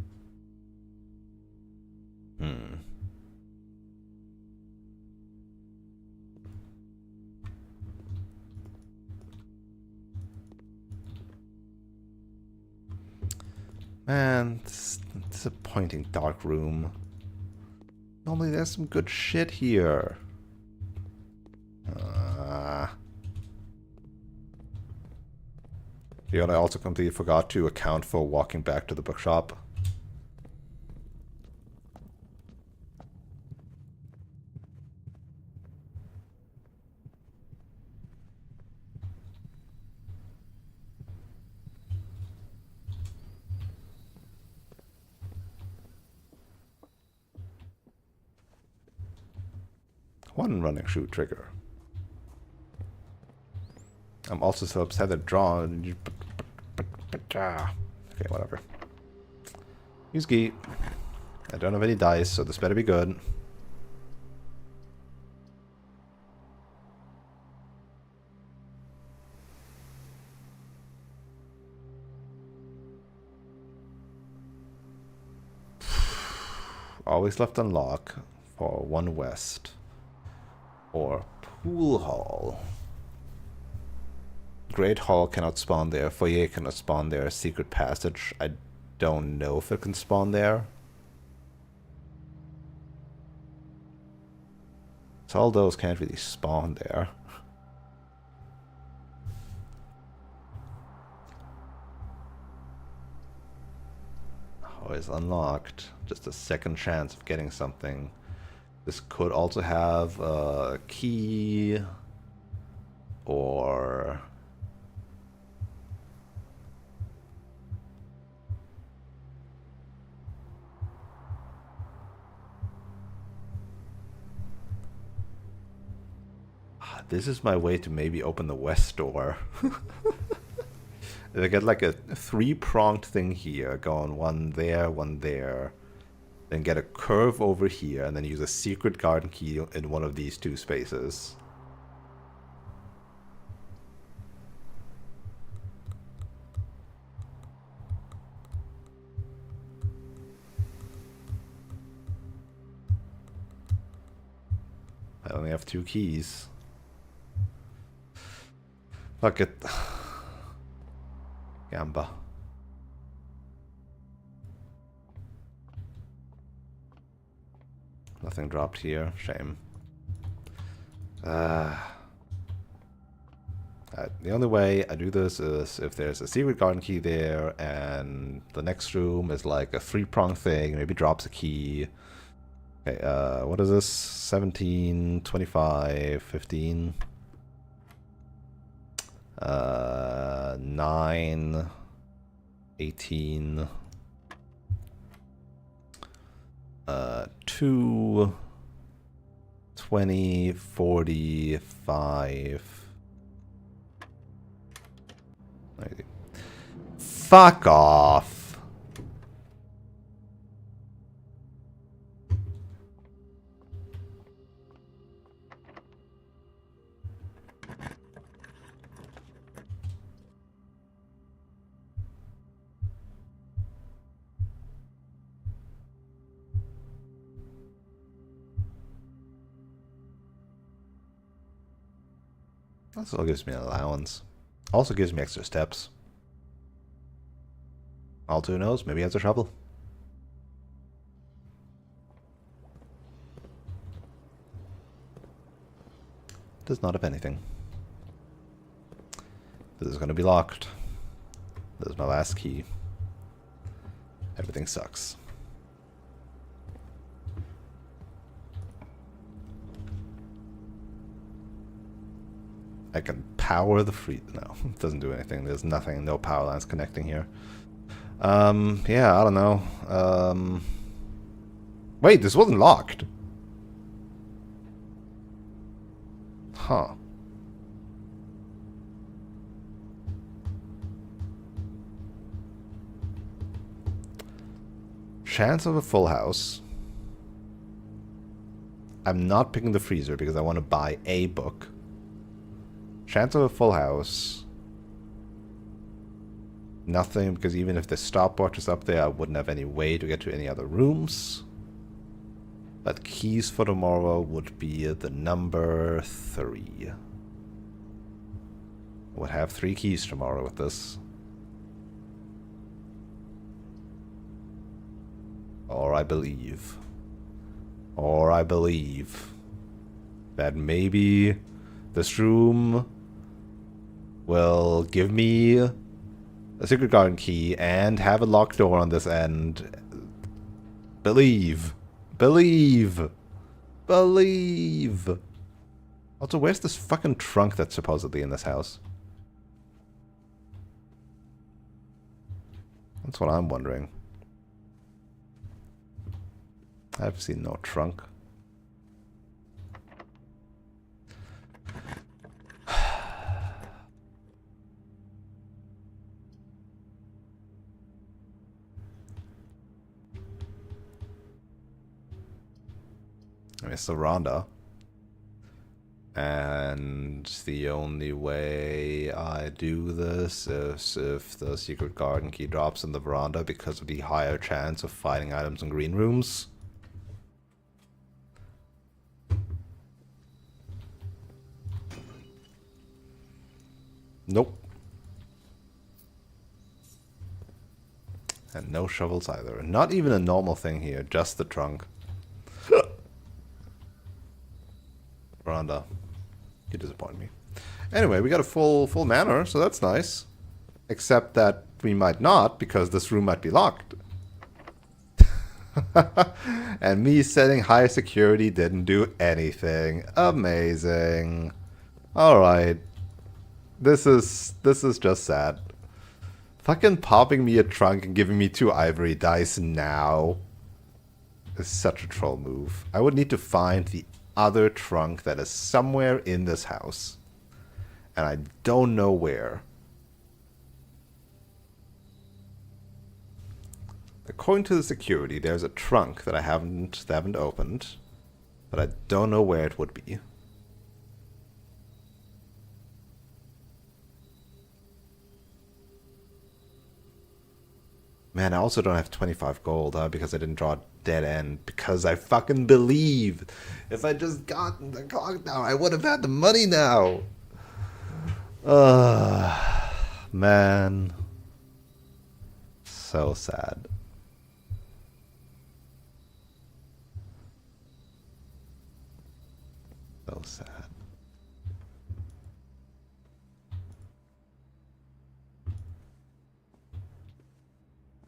A: Man, this disappointing dark room. Normally there's some good shit here. Yeah, and I also completely forgot to account for walking back to the bookshop. One running shoe trigger. I'm also so upset at drawn. Okay, whatever. Use Geet. I don't have any dice, so this better be good. Always left unlock for 1 west. Or pool hall. Great hall cannot spawn there. Foyer cannot spawn there. Secret passage. I don't know if it can spawn there. So all those can't really spawn there. Always unlocked. Just a second chance of getting something. This could also have a key or this is my way to maybe open the west door. They get like a 3-pronged thing here, going one there, then get a curve over here, and then use a secret garden key in one of these 2 spaces. I only have 2 keys. Fuck it. Gamba. Nothing dropped here. Shame. The only way I do this is if there's a secret garden key there and the next room is like a 3-prong thing, maybe drops a key. Okay, what is this? 17, 25, 15. 9, 18, 2, 20, 45. Fuck off. That still gives me an allowance. Also gives me extra steps. Also, who knows? Maybe he has a shovel. Does not have anything. This is going to be locked. This is my last key. Everything sucks. I can power the free... No, it doesn't do anything. There's nothing, no power lines connecting here. Yeah, I don't know. Wait, this wasn't locked. Huh. Chance of a full house. I'm not picking the freezer because I want to buy a book. Chance of a full house. Nothing, because even if the stopwatch is up there, I wouldn't have any way to get to any other rooms. But keys for tomorrow would be the number 3. I would have 3 keys tomorrow with this. Or I believe that maybe this room will give me a secret garden key and have a locked door on this end. Believe. Also, where's this fucking trunk that's supposedly in this house? That's what I'm wondering. I've seen no trunk. mean, it's the veranda. And the only way I do this is if the secret garden key drops in the veranda because of the higher chance of finding items in green rooms. Nope. And no shovels either. Not even a normal thing here, just the trunk. Veranda. You disappoint me. Anyway, we got a full manor, so that's nice. Except that we might not, because this room might be locked. And me setting high security didn't do anything. Amazing. Alright. This is just sad. Fucking popping me a trunk and giving me 2 ivory dice now is such a troll move. I would need to find the other trunk that is somewhere in this house. And I don't know where. According to the security, there's a trunk that I haven't opened, but I don't know where it would be. Man, I also don't have 25 gold, because I didn't draw a dead end. Because I fucking believe if I just gotten the clock down, I would have had the money now. Man. So sad. So sad.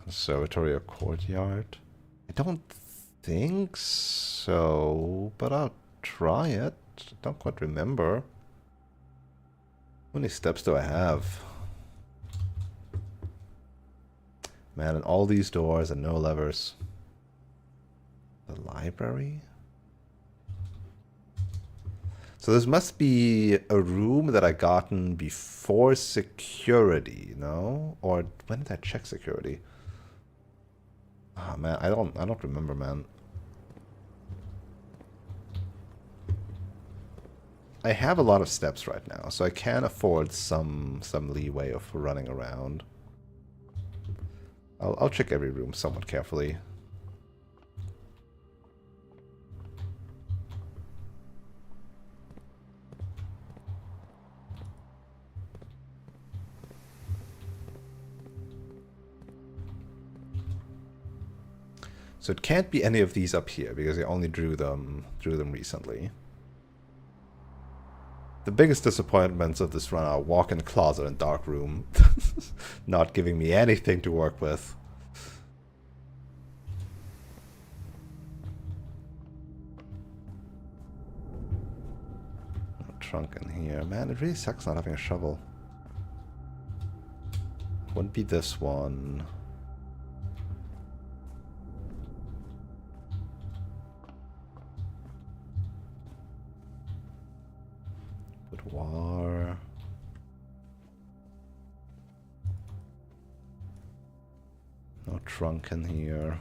A: Conservatory or courtyard? I don't think so, but I'll try it. I don't quite remember. How many steps do I have? Man, and all these doors and no levers. The library? So this must be a room that I gotten before security, no? Or when did I check security? Oh man, I don't remember, man. I have a lot of steps right now, so I can afford some leeway of running around. I'll check every room somewhat carefully. So it can't be any of these up here because I only drew them recently. The biggest disappointments of this run are walk-in closet and dark room. Not giving me anything to work with. No trunk in here. Man, it really sucks not having a shovel. Wouldn't be this one. Boudoir. No trunk in here.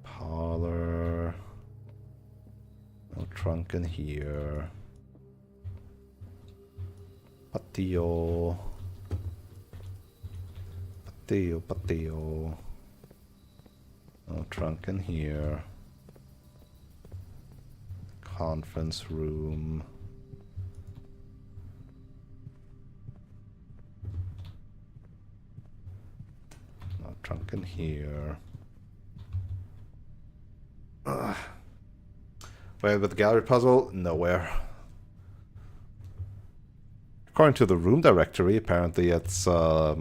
A: Parlor. No trunk in here. Patio. Patio. No trunk in here. Conference room. No trunk in here. Ugh. Wait, but the gallery puzzle? Nowhere. According to the room directory, apparently it's the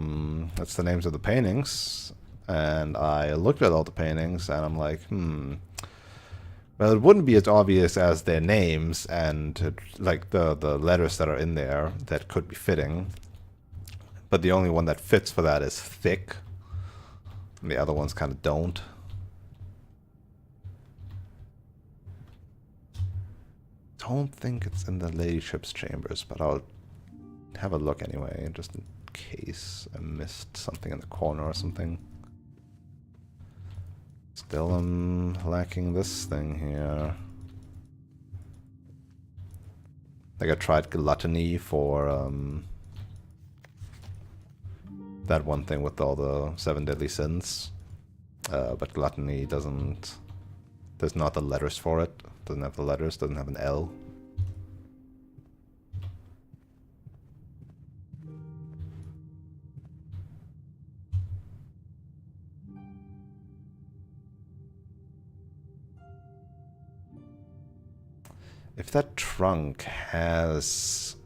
A: names of the paintings. And I looked at all the paintings and I'm like, well, it wouldn't be as obvious as their names and like the letters that are in there that could be fitting. But the only one that fits for that is thick. And the other ones kind of don't. Don't think it's in the ladyship's chambers, but I'll have a look anyway, just in case I missed something in the corner or something. Still I'm lacking this thing here. Like I tried gluttony for that one thing with all the 7 deadly sins. But gluttony doesn't... There's not the letters for it. Doesn't have the letters, doesn't have an L. If that trunk has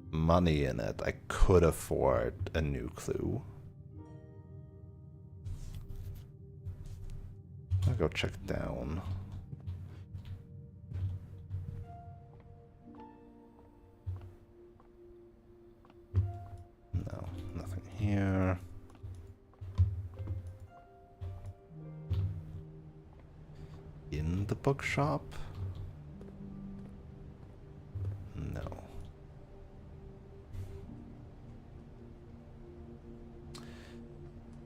A: money in it, I could afford a new clue. I'll go check down. No, nothing here. In the bookshop? No.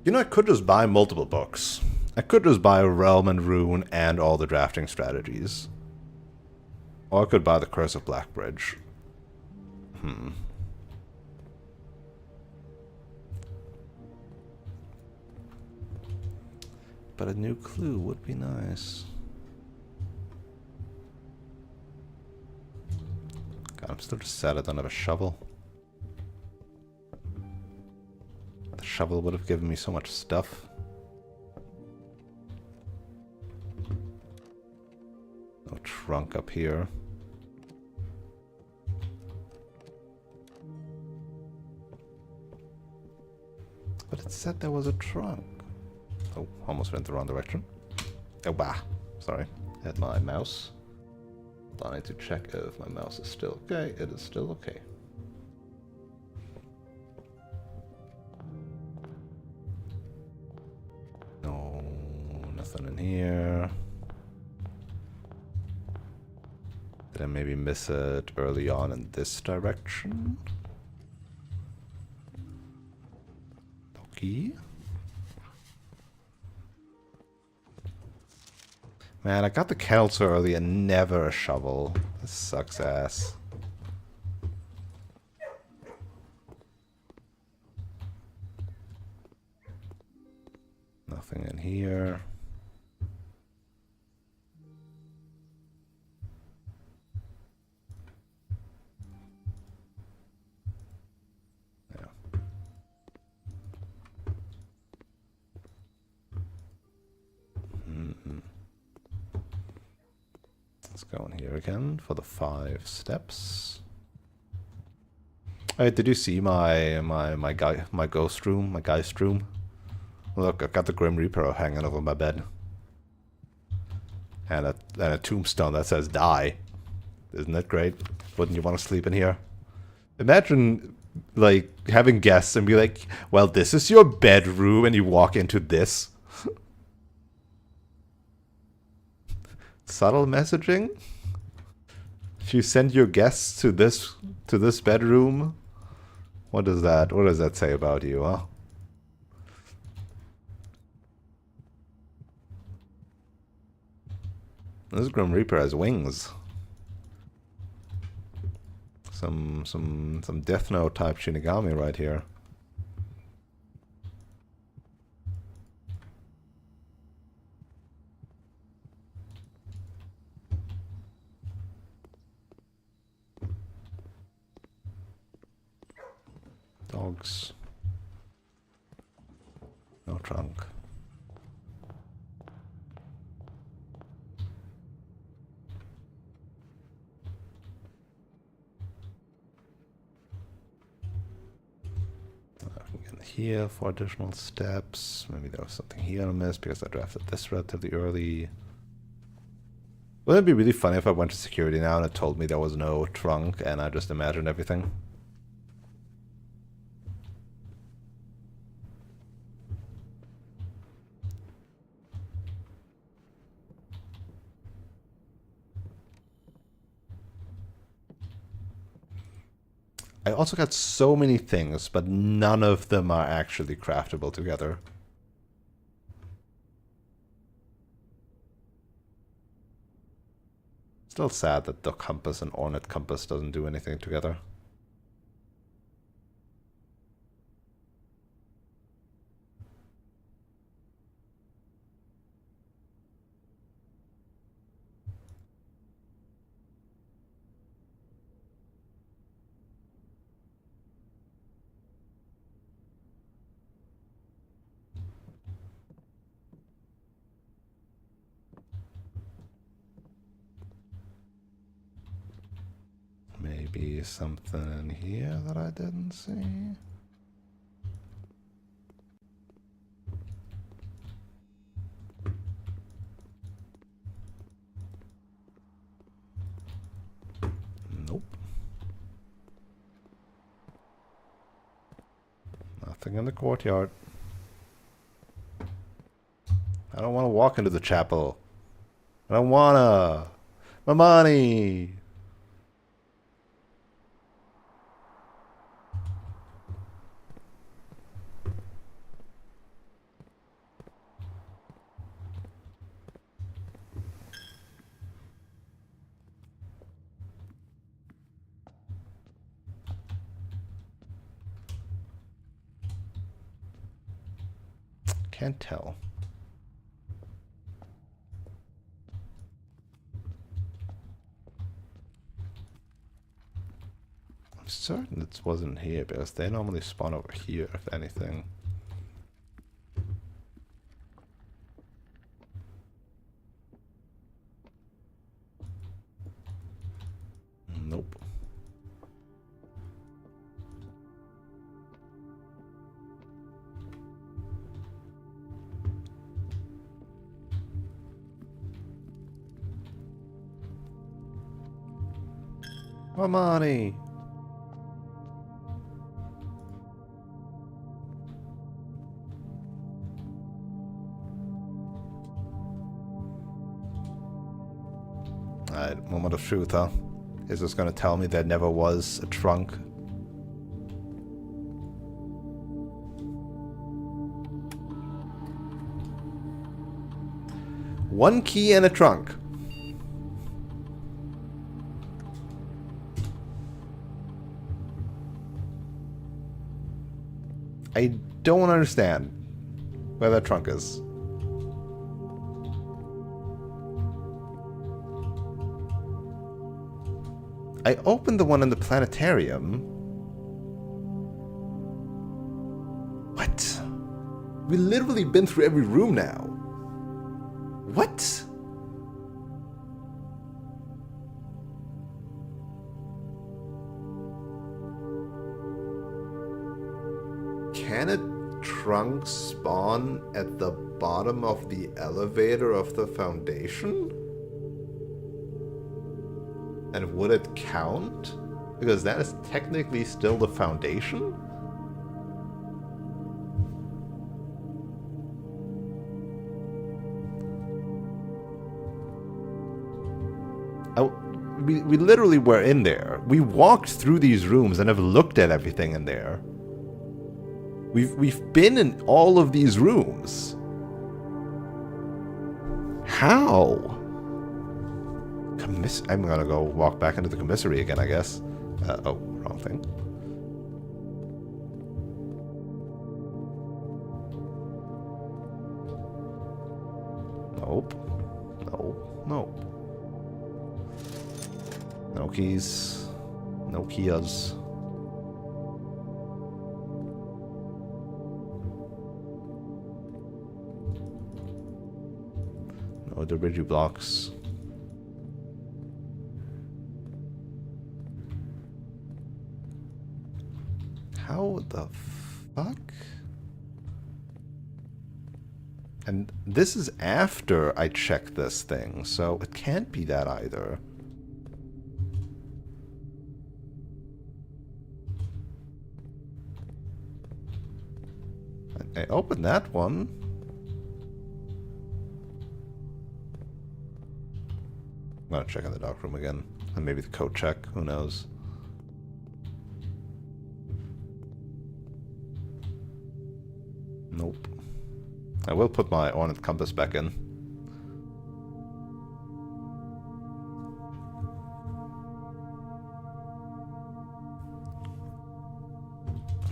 A: You know, I could just buy multiple books. I could just buy Realm and Rune and all the drafting strategies. Or I could buy the Curse of Blackbridge. But a new clue would be nice. God, I'm still just sad I don't have a shovel. The shovel would have given me so much stuff. No trunk up here. But it said there was a trunk. Oh, almost went the wrong direction. Oh, bah. Sorry. I had my mouse. I need to check if my mouse is still okay. It is still okay. No, nothing in here. Did I maybe miss it early on in this direction? Okay. Man, I got the kettle so early and never a shovel. This sucks ass. Nothing in here. Yeah. Let's go in here again for the 5 steps. Alright, did you see my ghost room, my geist room? Look, I've got the Grim Reaper hanging over my bed. And a tombstone that says die. Isn't that great? Wouldn't you want to sleep in here? Imagine, like, having guests and be like, well, this is your bedroom, and you walk into this. Subtle messaging? If you send your guests to this bedroom, what does that say about you, huh? This Grim Reaper has wings. Some Death Note type Shinigami right here. Dogs. No trunk. Here for additional steps. Maybe there was something here I missed because I drafted this relatively early. Wouldn't it be really funny if I went to security now and it told me there was no trunk and I just imagined everything? I also got so many things, but none of them are actually craftable together. Still sad that the compass and ornate compass doesn't do anything together. Maybe something in here that I didn't see. Nope. Nothing in the courtyard. I don't want to walk into the chapel. I don't wanna. My money. Can't tell. I'm certain it wasn't here because they normally spawn over here, if anything. Nope. My money. Alright, moment of truth, huh? Is this gonna tell me there never was a trunk? One key and a trunk. I don't understand where that trunk is. I opened the one in the planetarium. What? We literally been through every room now. What? Can a trunk spawn at the bottom of the elevator of the Foundation? And would it count? Because that is technically still the Foundation? We literally were in there. We walked through these rooms and have looked at everything in there. We've been in all of these rooms. How? I'm gonna go walk back into the commissary again, I guess. Oh, wrong thing. Nope. Nope. Nope. No keys. No keys. No debris blocks. How the fuck? And this is after I checked this thing, so it can't be that either. I opened that one. I'm gonna check in the dark room again. And maybe the code check, who knows. Nope. I will put my ornate compass back in.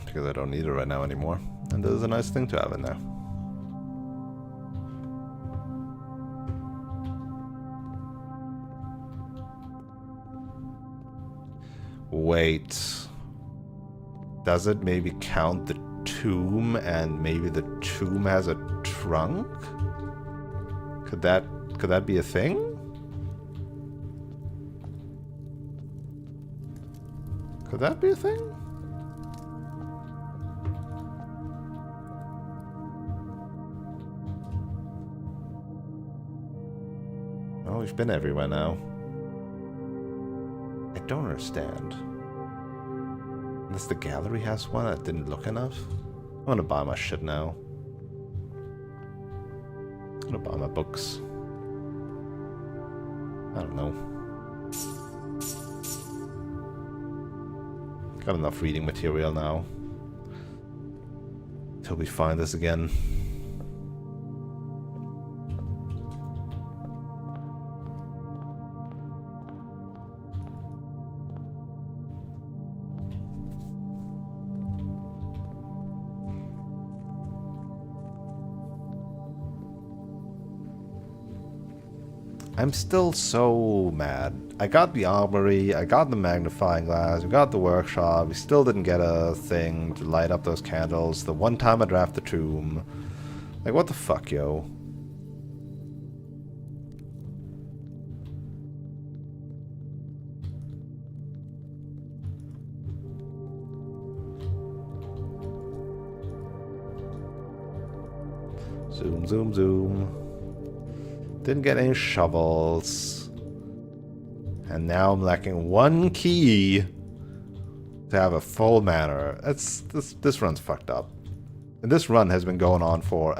A: Because I don't need it right now anymore. And this is a nice thing to have in there. Wait. Does it maybe count the tomb and maybe the tomb has a trunk? Could that be a thing? Could that be a thing? Oh, we've been everywhere now. I don't understand. Unless the gallery has one, I didn't look enough. I'm gonna buy my shit now. I'm gonna buy my books. I don't know. Got enough reading material now. Till we find this again. I'm still so mad. I got the armory, I got the magnifying glass, we got the workshop, we still didn't get a thing to light up those candles. The one time I draft the tomb. Like, what the fuck, yo? Zoom, zoom, zoom. Didn't get any shovels. And now I'm lacking one key to have a full manor. This run's fucked up. And this run has been going on for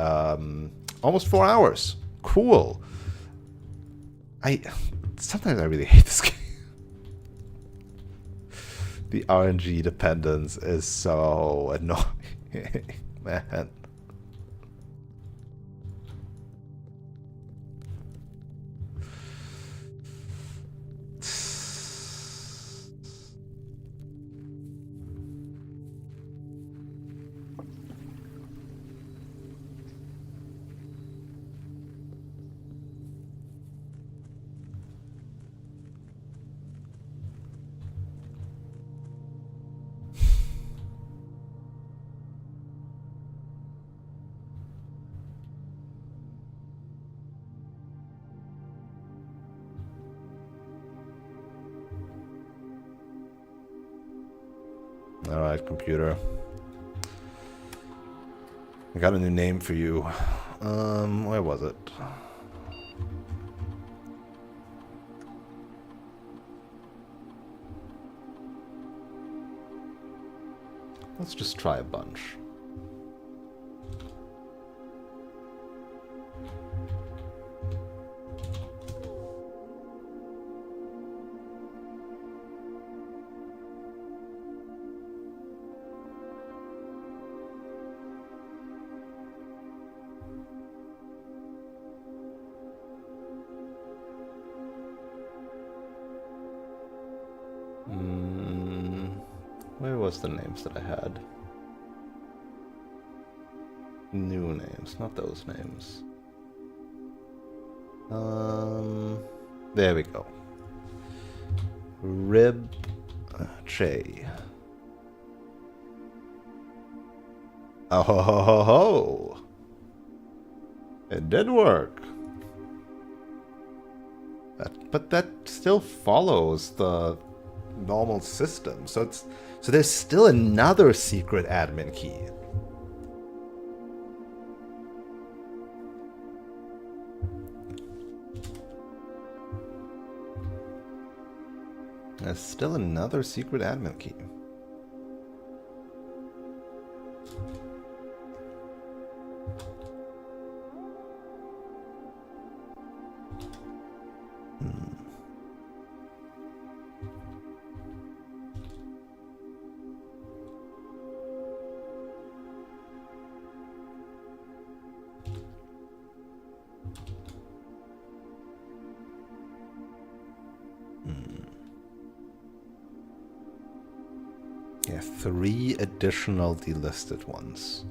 A: almost 4 hours. Cool. Sometimes I really hate this game. The RNG dependence is so annoying, man. Alright, computer. I got a new name for you. Where was it? Let's just try a bunch. Where was the names that I had? New names, not those names. There we go. Rib Che. Oh ho ho ho ho! It did work. But that still follows the normal system. So there's still another secret admin key. There's still another secret admin key. 3 additional delisted ones.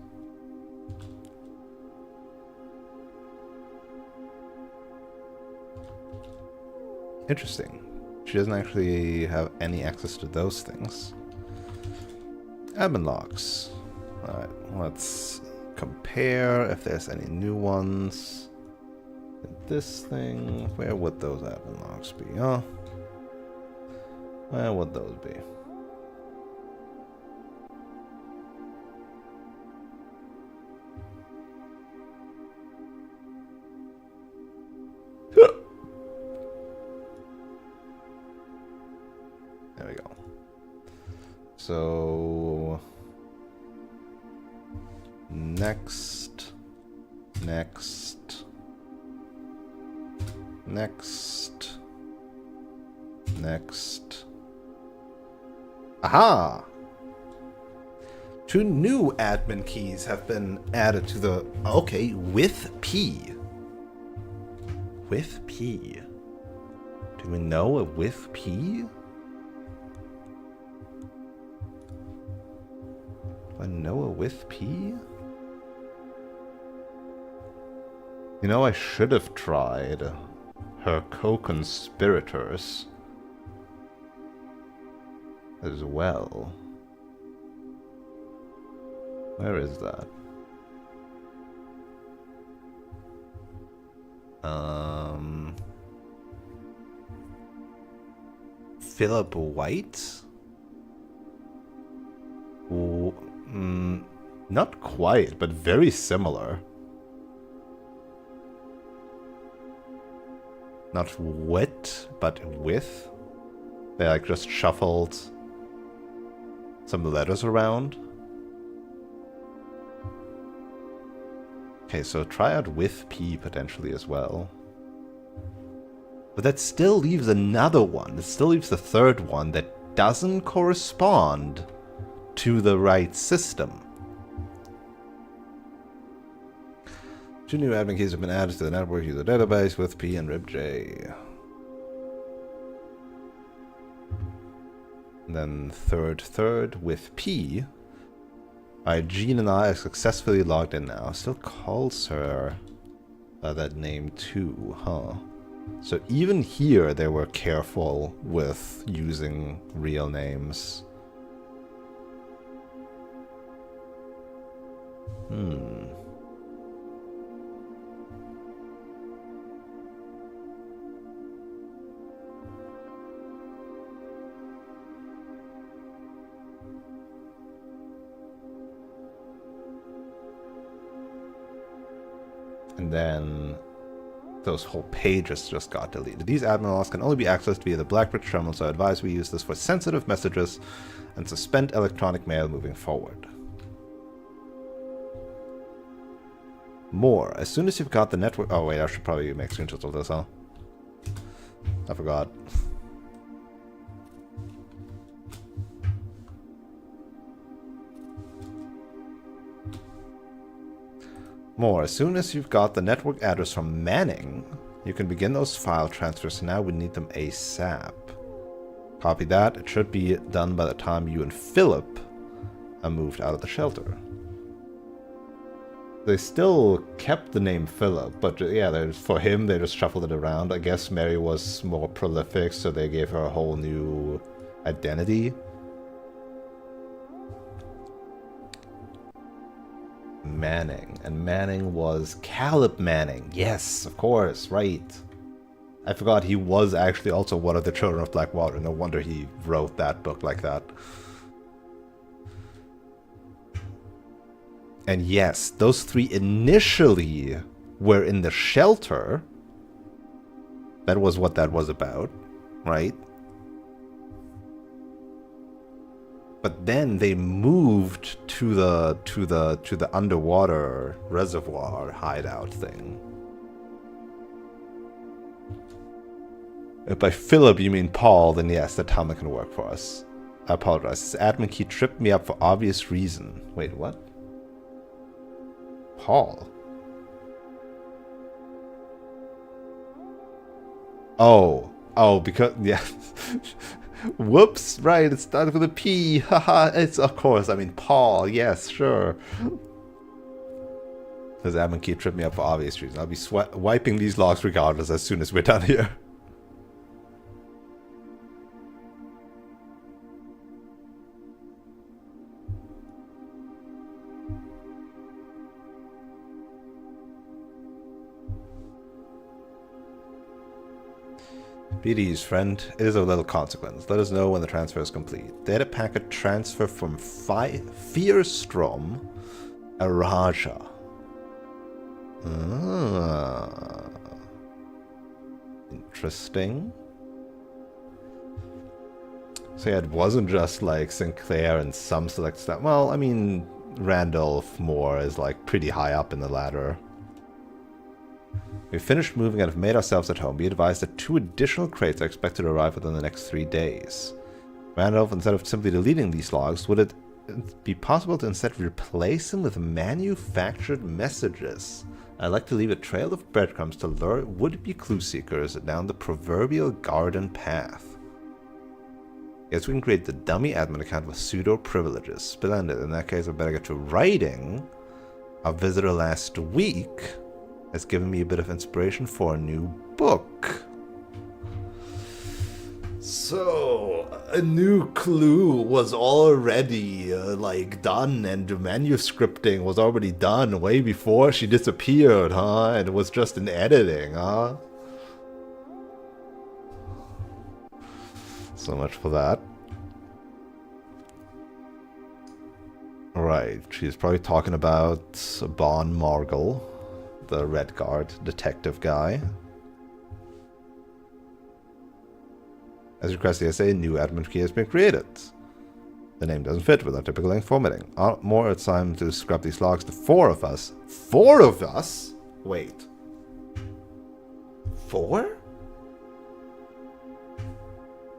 A: Interesting. She doesn't actually have any access to those things. Admin logs. Alright, let's compare if there's any new ones. This thing, where would those admin logs be? Oh, where would those be? There we go. So next. Aha! 2 new admin keys have been added to the... Okay, with P. With P. Do we know a with P? Do I know a with P? You know, I should have tried her co-conspirators as well. Where is that? Philip White? Not quite, but very similar. Not wit, but with. They like just shuffled some letters around. Okay, so try out with P potentially as well. But that still leaves another one. It still leaves the third one that doesn't correspond to the right system. 2 new admin keys have been added to the network user database with P and ribj. And then third with P. Alright, Jean and I are successfully logged in now. Still calls her by that name too, huh? So even here they were careful with using real names. And then those whole pages just got deleted. These admin logs can only be accessed via the Blackbridge terminal, so I advise we use this for sensitive messages and suspend electronic mail moving forward. More. As soon as you've got the network... Oh wait, I should probably make screenshots of this, huh? I forgot. More. As soon as you've got the network address from Manning, you can begin those file transfers. Now we need them ASAP. Copy that. It should be done by the time you and Philip are moved out of the shelter. They still kept the name Philip, but yeah, for him they just shuffled it around. I guess Mary was more prolific, so they gave her a whole new identity. Manning. And Manning was Caleb Manning. Yes, of course, right. I forgot he was actually also one of the children of Blackwater. No wonder he wrote that book like that. And yes, those 3 initially were in the shelter. That was what that was about, right? But then they moved to the underwater reservoir hideout thing. If by Philip you mean Paul, then yes, that Talmud can work for us. I apologize. This admin key tripped me up for obvious reason. Wait, what? Paul? Oh, because yeah. Whoops, right, it started with a P. Haha, it's of course, I mean Paul, yes, sure. This admin key tripped me up for obvious reasons. I'll be wiping these logs regardless as soon as we're done here. BD's friend, it is of little consequence. Let us know when the transfer is complete. Data packet transfer from Fierstrom, Araja. Ah. Interesting. So yeah, it wasn't just like Sinclair and some select stuff. Well, I mean, Randolph Moore is like pretty high up in the ladder. We've finished moving and have made ourselves at home. Be advised that 2 additional crates are expected to arrive within the next 3 days. Randolph, instead of simply deleting these logs, would it be possible to instead replace them with manufactured messages? I'd like to leave a trail of breadcrumbs to lure would-be clue seekers down the proverbial garden path. Guess we can create the dummy admin account with pseudo privileges. Splendid. In that case, I better get to writing. Our visitor last week has given me a bit of inspiration for a new book. So, a new clue was already, done, and the manuscripting was already done way before she disappeared, huh? And it was just in editing, huh? So much for that. Right, she's probably talking about Bon Margle, the Red Guard detective guy. As requested yesterday, a new admin key has been created. The name doesn't fit with our typical length formatting. More, it's time to scrub these logs. The 4 of us. 4 of us? Wait. 4?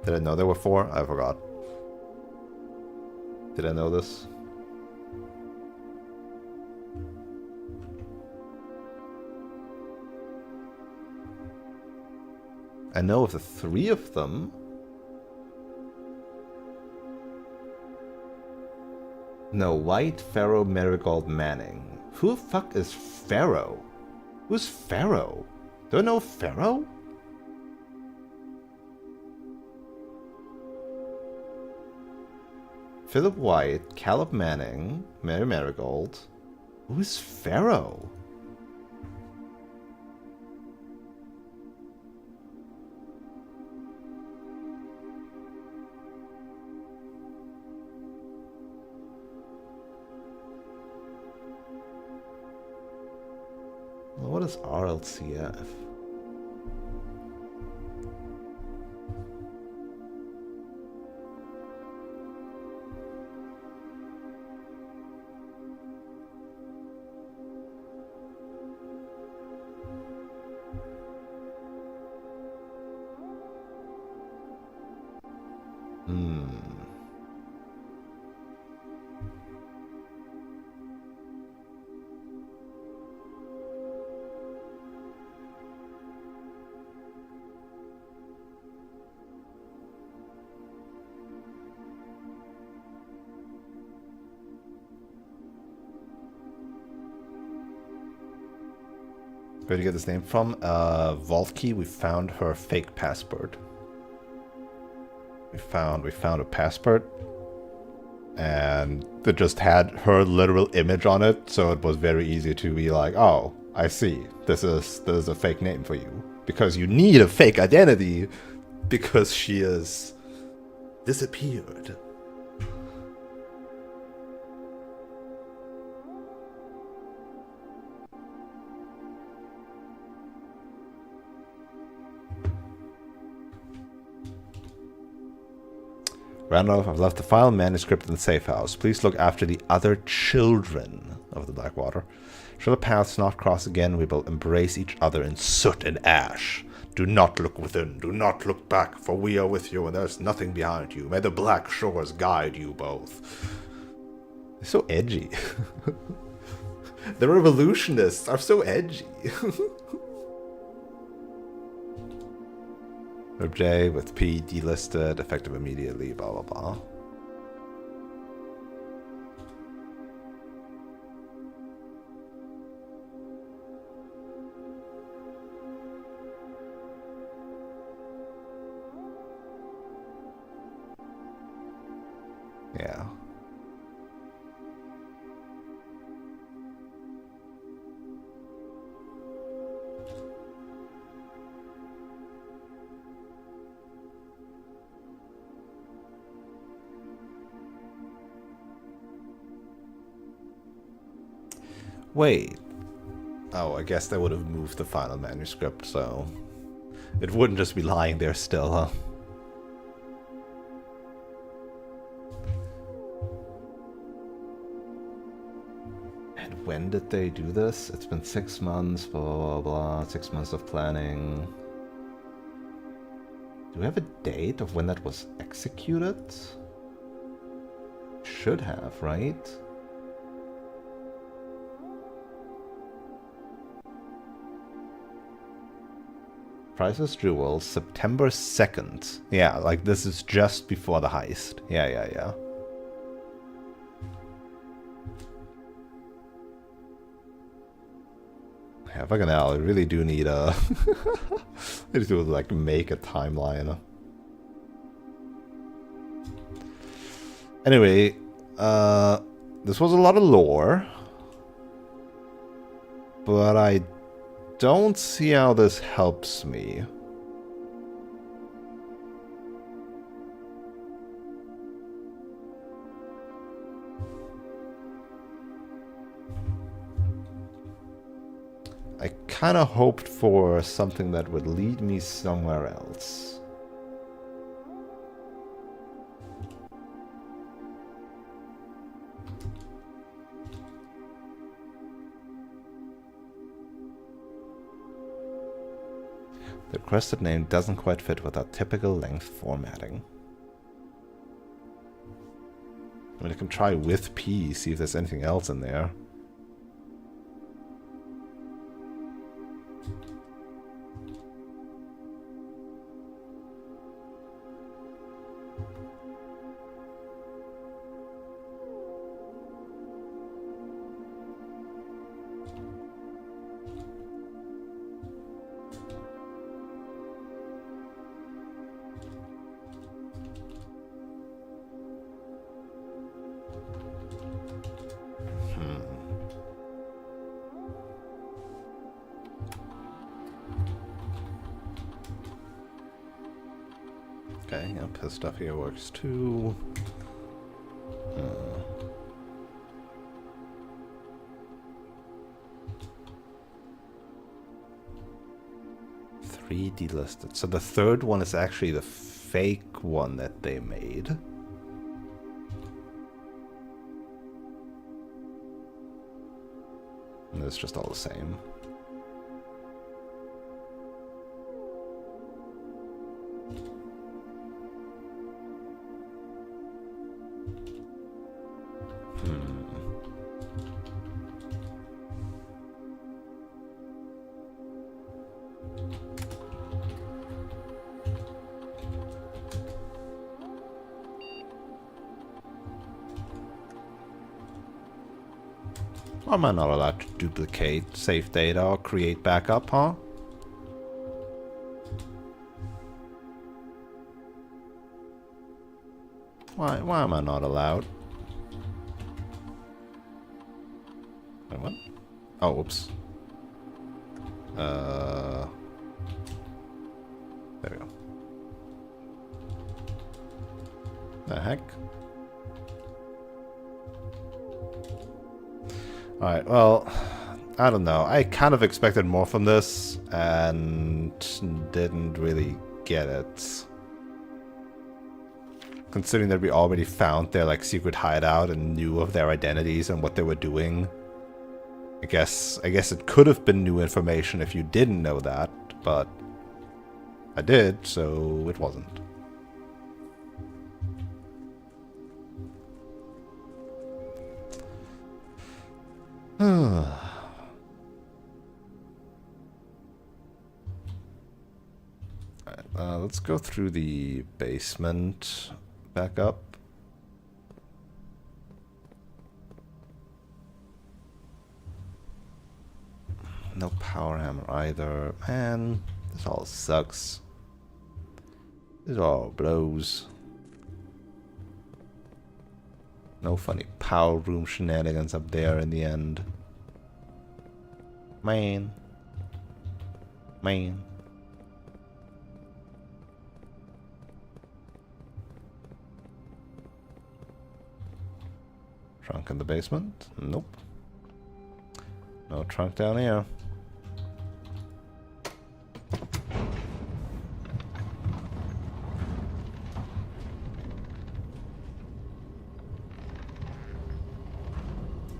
A: Did I know there were 4? I forgot. Did I know this? I know of the 3 of them. No, White, Pharaoh, Marigold, Manning. Who the fuck is Pharaoh? Who's Pharaoh? Do I know Pharaoh? Philip White, Caleb Manning, Mary Marigold. Who's Pharaoh? What is RLCF? Where did you get this name from? Volkey, we found her fake passport. We found a passport, and it just had her literal image on it, so it was very easy to be like, oh, I see. This is a fake name for you. Because you need a fake identity, because she is disappeared. Randolph, I've left the file manuscript in the safe house. Please look after the other children of the Blackwater. Should the paths not cross again, we will embrace each other in soot and ash. Do not look within, do not look back, for we are with you and there is nothing behind you. May the black shores guide you both. They're so edgy. The revolutionists are so edgy. Verb J with P delisted, effective immediately, blah blah blah. Yeah. Wait. Oh, I guess they would have moved the final manuscript, so it wouldn't just be lying there still, huh? And when did they do this? It's been 6 months, blah blah blah, 6 months of planning. Do we have a date of when that was executed? Should have, right? Priceless Jewels, September 2nd. Yeah, like this is just before the heist. Yeah, yeah, yeah. Yeah, fucking hell, I really do need a... I need to, like, make a timeline. Anyway, this was a lot of lore. But I don't see how this helps me. I kind of hoped for something that would lead me somewhere else. The requested name doesn't quite fit with our typical length formatting. I mean, I can try with P, see if there's anything else in there. Okay, yep, his stuff here works too. Three delisted. So the third one is actually the fake one that they made. And it's just all the same. Why am I not allowed to duplicate save data or create backup, huh? Why am I not allowed? Wait, what? Oh, oops. There we go. The heck? Alright, well, I don't know. I kind of expected more from this and didn't really get it. Considering that we already found their like secret hideout and knew of their identities and what they were doing. I guess it could have been new information if you didn't know that, but I did, so it wasn't. Let's go through the basement back up. No power hammer either. Man, this all sucks. This all blows. No funny power room shenanigans up there in the end. Man. Man. Trunk in the basement? Nope. No trunk down here.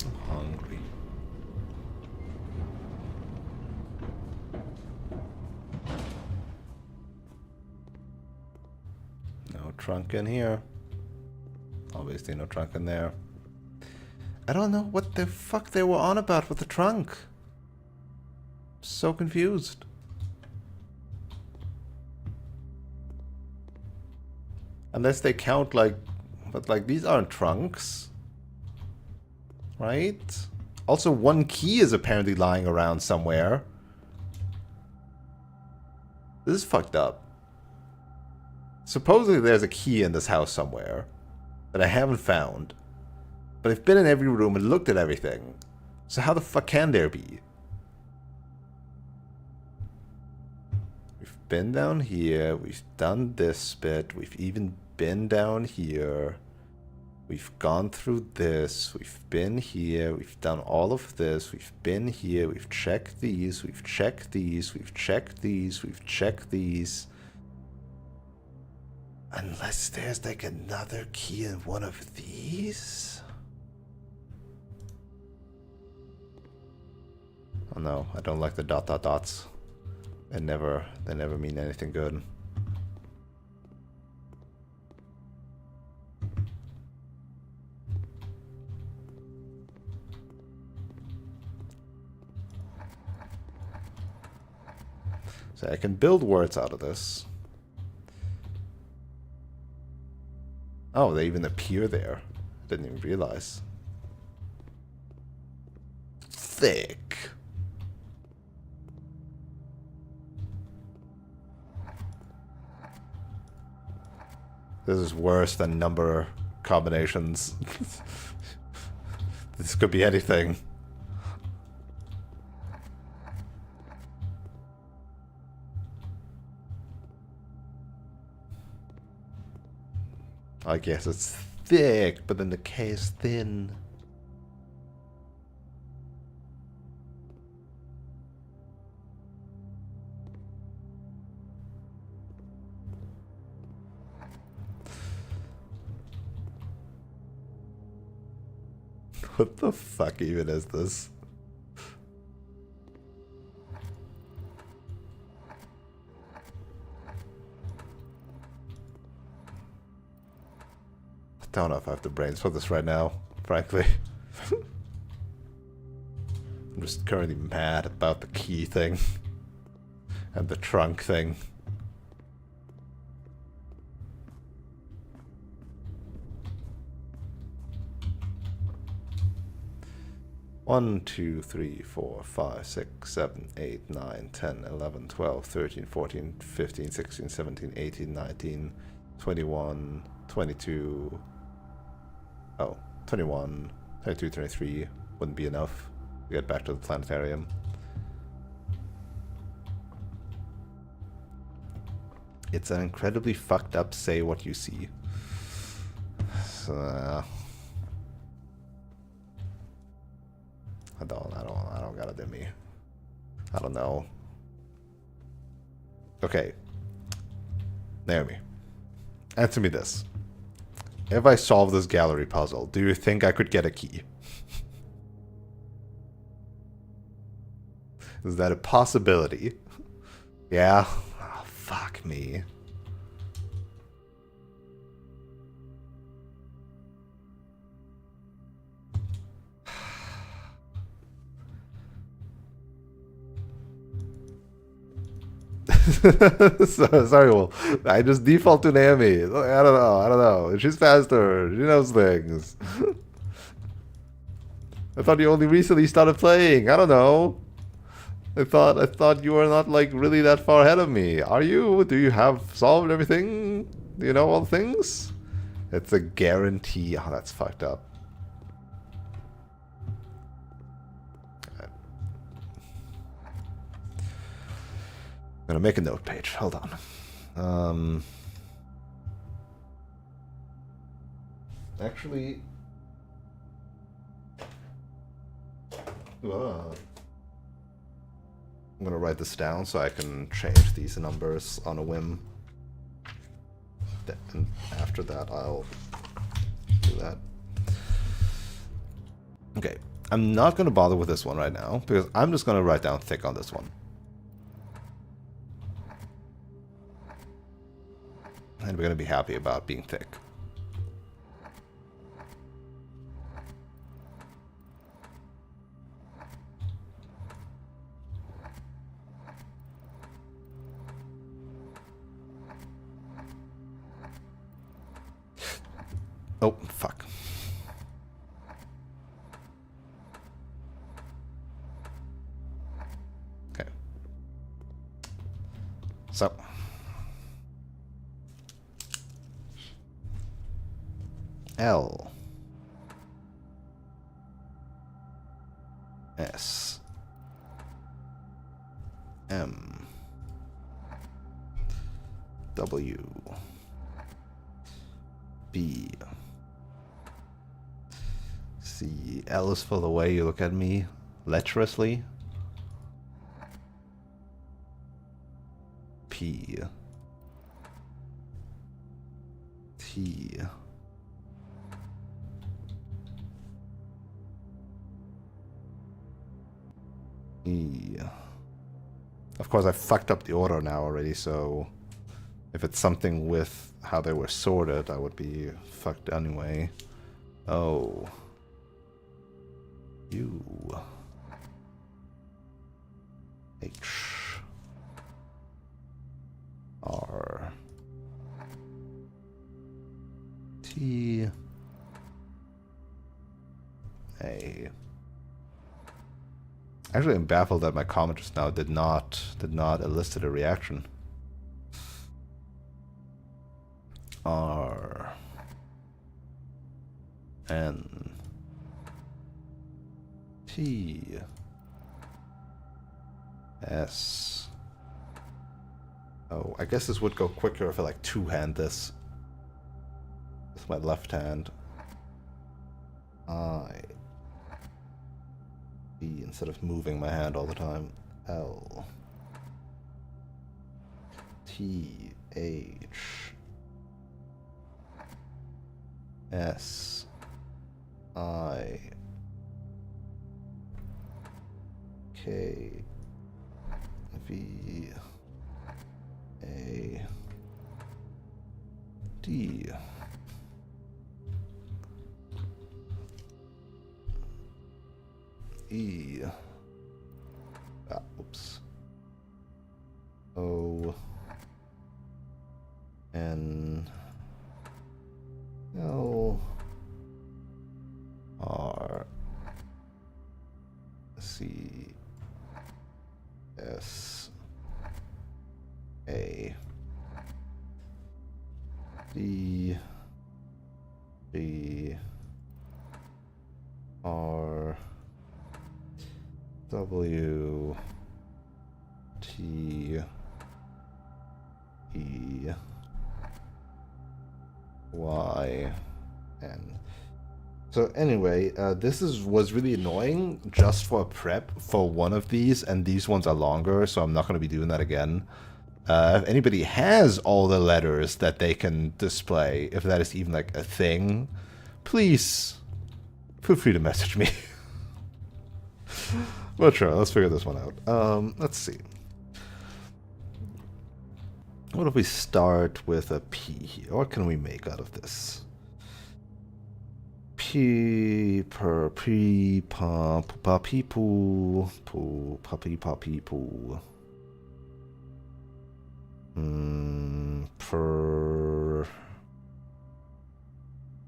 A: I'm hungry. No trunk in here. Obviously no trunk in there. I don't know what the fuck they were on about with the trunk. So confused. Unless they count like... But like, these aren't trunks. Right? Also, one key is apparently lying around somewhere. This is fucked up. Supposedly there's a key in this house somewhere that I haven't found. But I've been in every room and looked at everything. So how the fuck can there be? We've been down here. We've done this bit. We've even been down here. We've gone through this. We've been here. We've done all of this. We've been here. We've checked these. We've checked these. We've checked these. We've checked these. Unless there's like another key in one of these? Oh no, I don't like the dot dot dots. They never mean anything good. So I can build words out of this. Oh, they even appear there. Didn't even realize. Thick. This is worse than number combinations. This could be anything. I guess it's thick, but then the K is thin. What the fuck even is this? I don't know if I have the brains for this right now, frankly. I'm just currently mad about the key thing. And the trunk thing. One, 2, 3, 4, 5, 6, 7, 8, 9, 10, 11, 12, 13, 14, 15, 16, 17, 18, 19, 21, 22. Oh, 21, 22, 23 wouldn't be enough to get back to the planetarium. It's an incredibly fucked up say what you see. So, I don't gotta do me. I don't know. Okay. Naomi, answer me this. If I solve this gallery puzzle, do you think I could get a key? Is that a possibility? Yeah? Oh, fuck me. Sorry, well, I just default to Naomi. I don't know. I don't know. She's faster. She knows things. I thought you only recently started playing. I don't know. I thought you were not like really that far ahead of me. Are you? Do you have solved everything? Do you know all the things? It's a guarantee. Oh, that's fucked up. I'm gonna make a note page. Hold on. Actually, I'm gonna write this down so I can change these numbers on a whim. And after that, I'll do that. Okay, I'm not gonna bother with this one right now because I'm just gonna write down thick on this one. And we're gonna be happy about being thick. Oh, fuck. Okay. So. L. S. M. W. B. C. L is for the way you look at me lecherously. P. T. E. Of course, I fucked up the order now already, so if it's something with how they were sorted, I would be fucked anyway. O. U. H. R. T. A. Actually, I'm baffled that my comment just now did not elicit a reaction. R. N. T. S. Oh, I guess this would go quicker if I like two-hand this. With my left hand. I. B instead of moving my hand all the time. L. T. H. S. I. K. V. A. D. E. Oops. O. N. L. R. C. S. A. D. B. R. W. T. E. Y. N. So anyway, this was really annoying just for a prep for one of these, and these ones are longer, so I'm not going to be doing that again. If anybody has all the letters that they can display, if that is even like a thing, please feel free to message me. But sure, let's figure this one out. Let's see. What if we start with a P here? What can we make out of this? P per P pa pa pee poo poo pa pee poo. Per...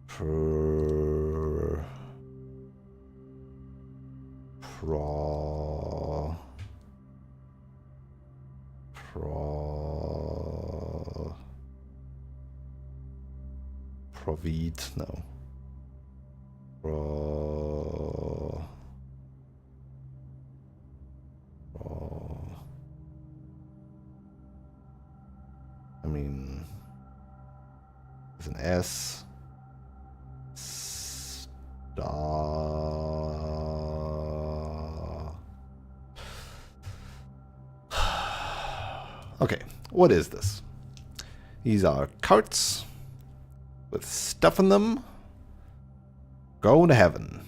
A: Per... Pro... Pro... Provid? No. Pro... Pro... I mean... There's an S. Star... Okay, what is this? These are carts with stuff in them. Going to heaven.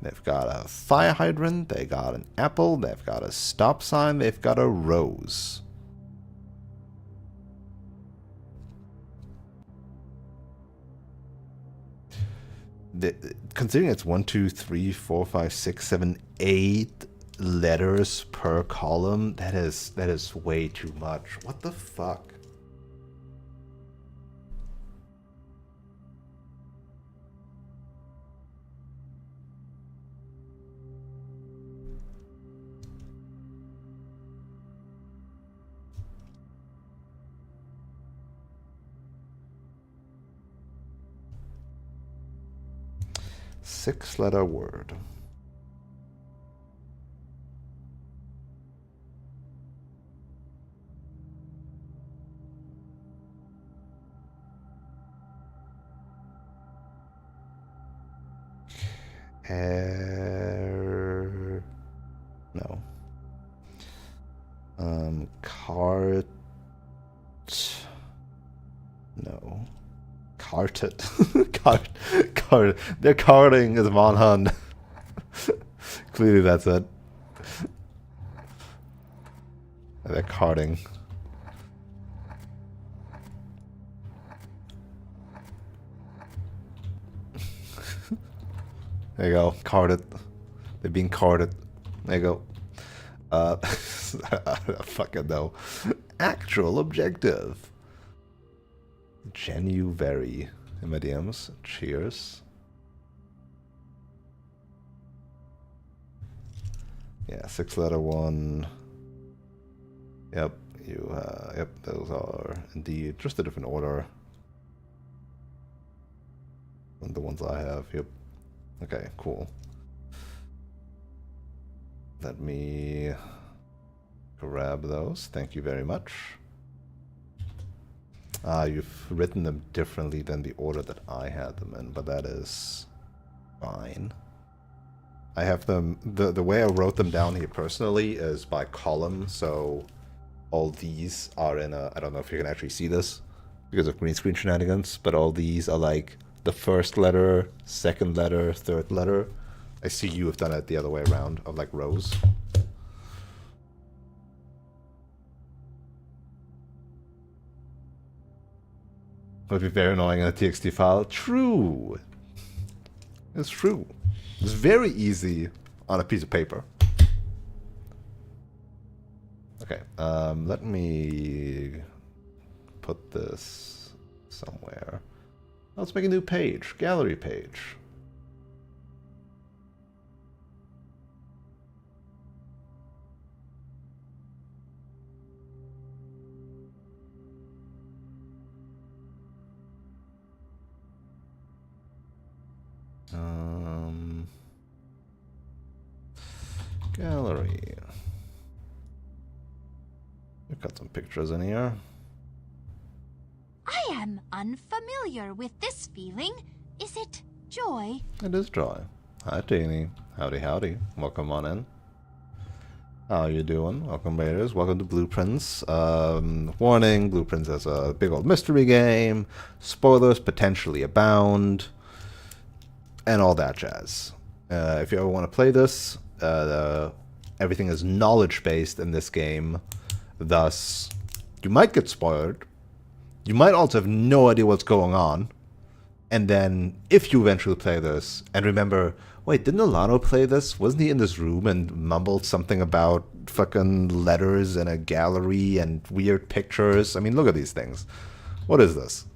A: They've got a fire hydrant, they got an apple, they've got a stop sign, they've got a rose. Considering it's 1, 2, 3, 4, 5, 6, 7, 8 letters per column, that is way too much. What the fuck? Six-letter word. No. Cart. No. Carted. Cart. They're carting is Monhun. Clearly that's it. They're carting. There you go. Carded. They're being carded. There you go. I don't fucking know. Actual objective. January in my DMs. Cheers. Yeah, 6-letter one. Yep, yep, those are indeed just a different order than the ones I have. Yep. Okay, cool. Let me grab those. Thank you very much. You've written them differently than the order that I had them in, but that is fine. I have them, the way I wrote them down here personally is by column, so all these are in a, I don't know if you can actually see this because of green screen shenanigans, but all these are like the first letter, second letter, third letter. I see you have done it the other way around, of like rows. Would be very annoying in a TXT file. True. It's true. It's very easy on a piece of paper. Okay, let me put this somewhere. Let's make a new page, gallery page. Gallery. We've got some pictures in here.
C: I am unfamiliar with this feeling. Is it joy?
A: It is joy. Hi, Teeny. Howdy, howdy. Welcome on in. How you doing? Welcome, Raiders. Welcome to Blueprints. Warning, Blueprints is a big old mystery game. Spoilers potentially abound. And all that jazz. If you ever want to play this, everything is knowledge-based in this game. Thus, you might get spoiled. You might also have no idea what's going on. And then, if you eventually play this, and remember, wait, didn't Alano play this? Wasn't he in this room and mumbled something about fucking letters and a gallery and weird pictures? I mean, look at these things. What is this?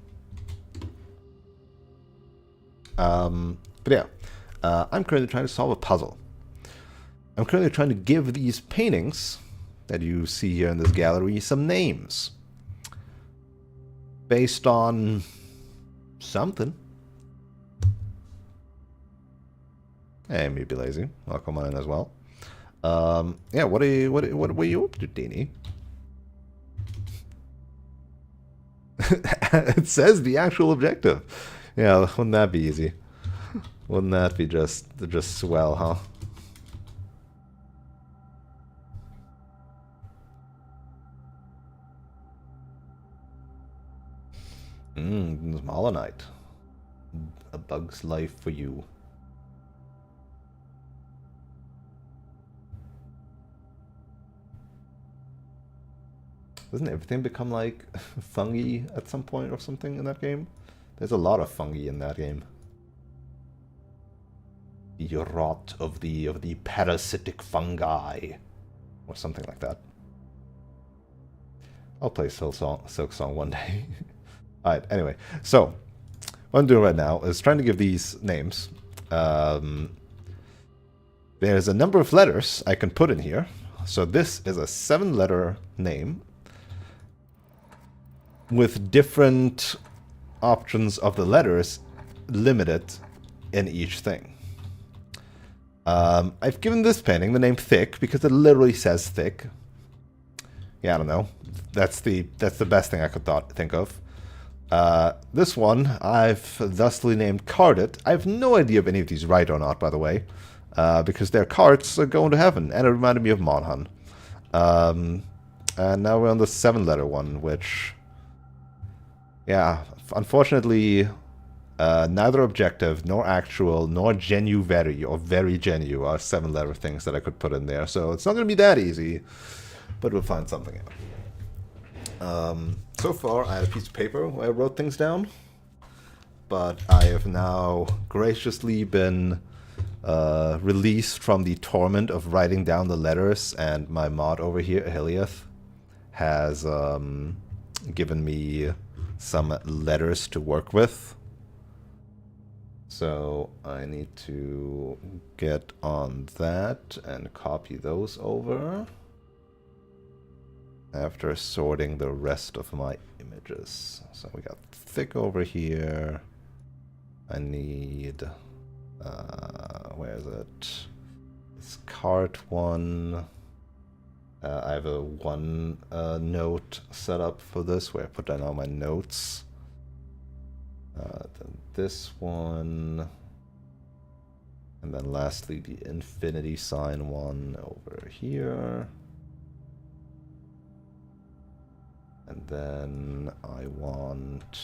A: But yeah, I'm currently trying to solve a puzzle. I'm currently trying to give these paintings that you see here in this gallery some names. Based on something. Hey, maybe lazy. Welcome on in as well. Yeah, what were you up to, Dini? It says the actual objective. Yeah, wouldn't that be easy? Wouldn't that be just swell, huh? Moulin. A bug's life for you. Doesn't everything become like fungi at some point or something in that game? There's a lot of fungi in that game. The rot of the parasitic fungi, or something like that. I'll play Silk Song one day. Alright, anyway, so what I'm doing right now is trying to give these names. There's a number of letters I can put in here. So this is a 7-letter name with different options of the letters limited in each thing. I've given this painting the name Thick because it literally says thick. Yeah, I don't know. That's the best thing I could think of. This one I've thusly named Carded. I have no idea if any of these right or not, by the way, because their carts are going to heaven, and it reminded me of Moulin. And now we're on the 7-letter one, which, yeah, unfortunately, neither objective, nor actual, nor genu very, or very genu are 7-letter things that I could put in there. So it's not going to be that easy, but we'll find something out. So far, I had a piece of paper where I wrote things down, but I have now graciously been released from the torment of writing down the letters, and my mod over here, Ahiliath, has given me some letters to work with. So I need to get on that and copy those over after sorting the rest of my images. So we got Thick over here. I need, where is it? It's cart one. I have a one note set up for this where I put down all my notes. Then this one. And then lastly, the infinity sign one over here. And then I want...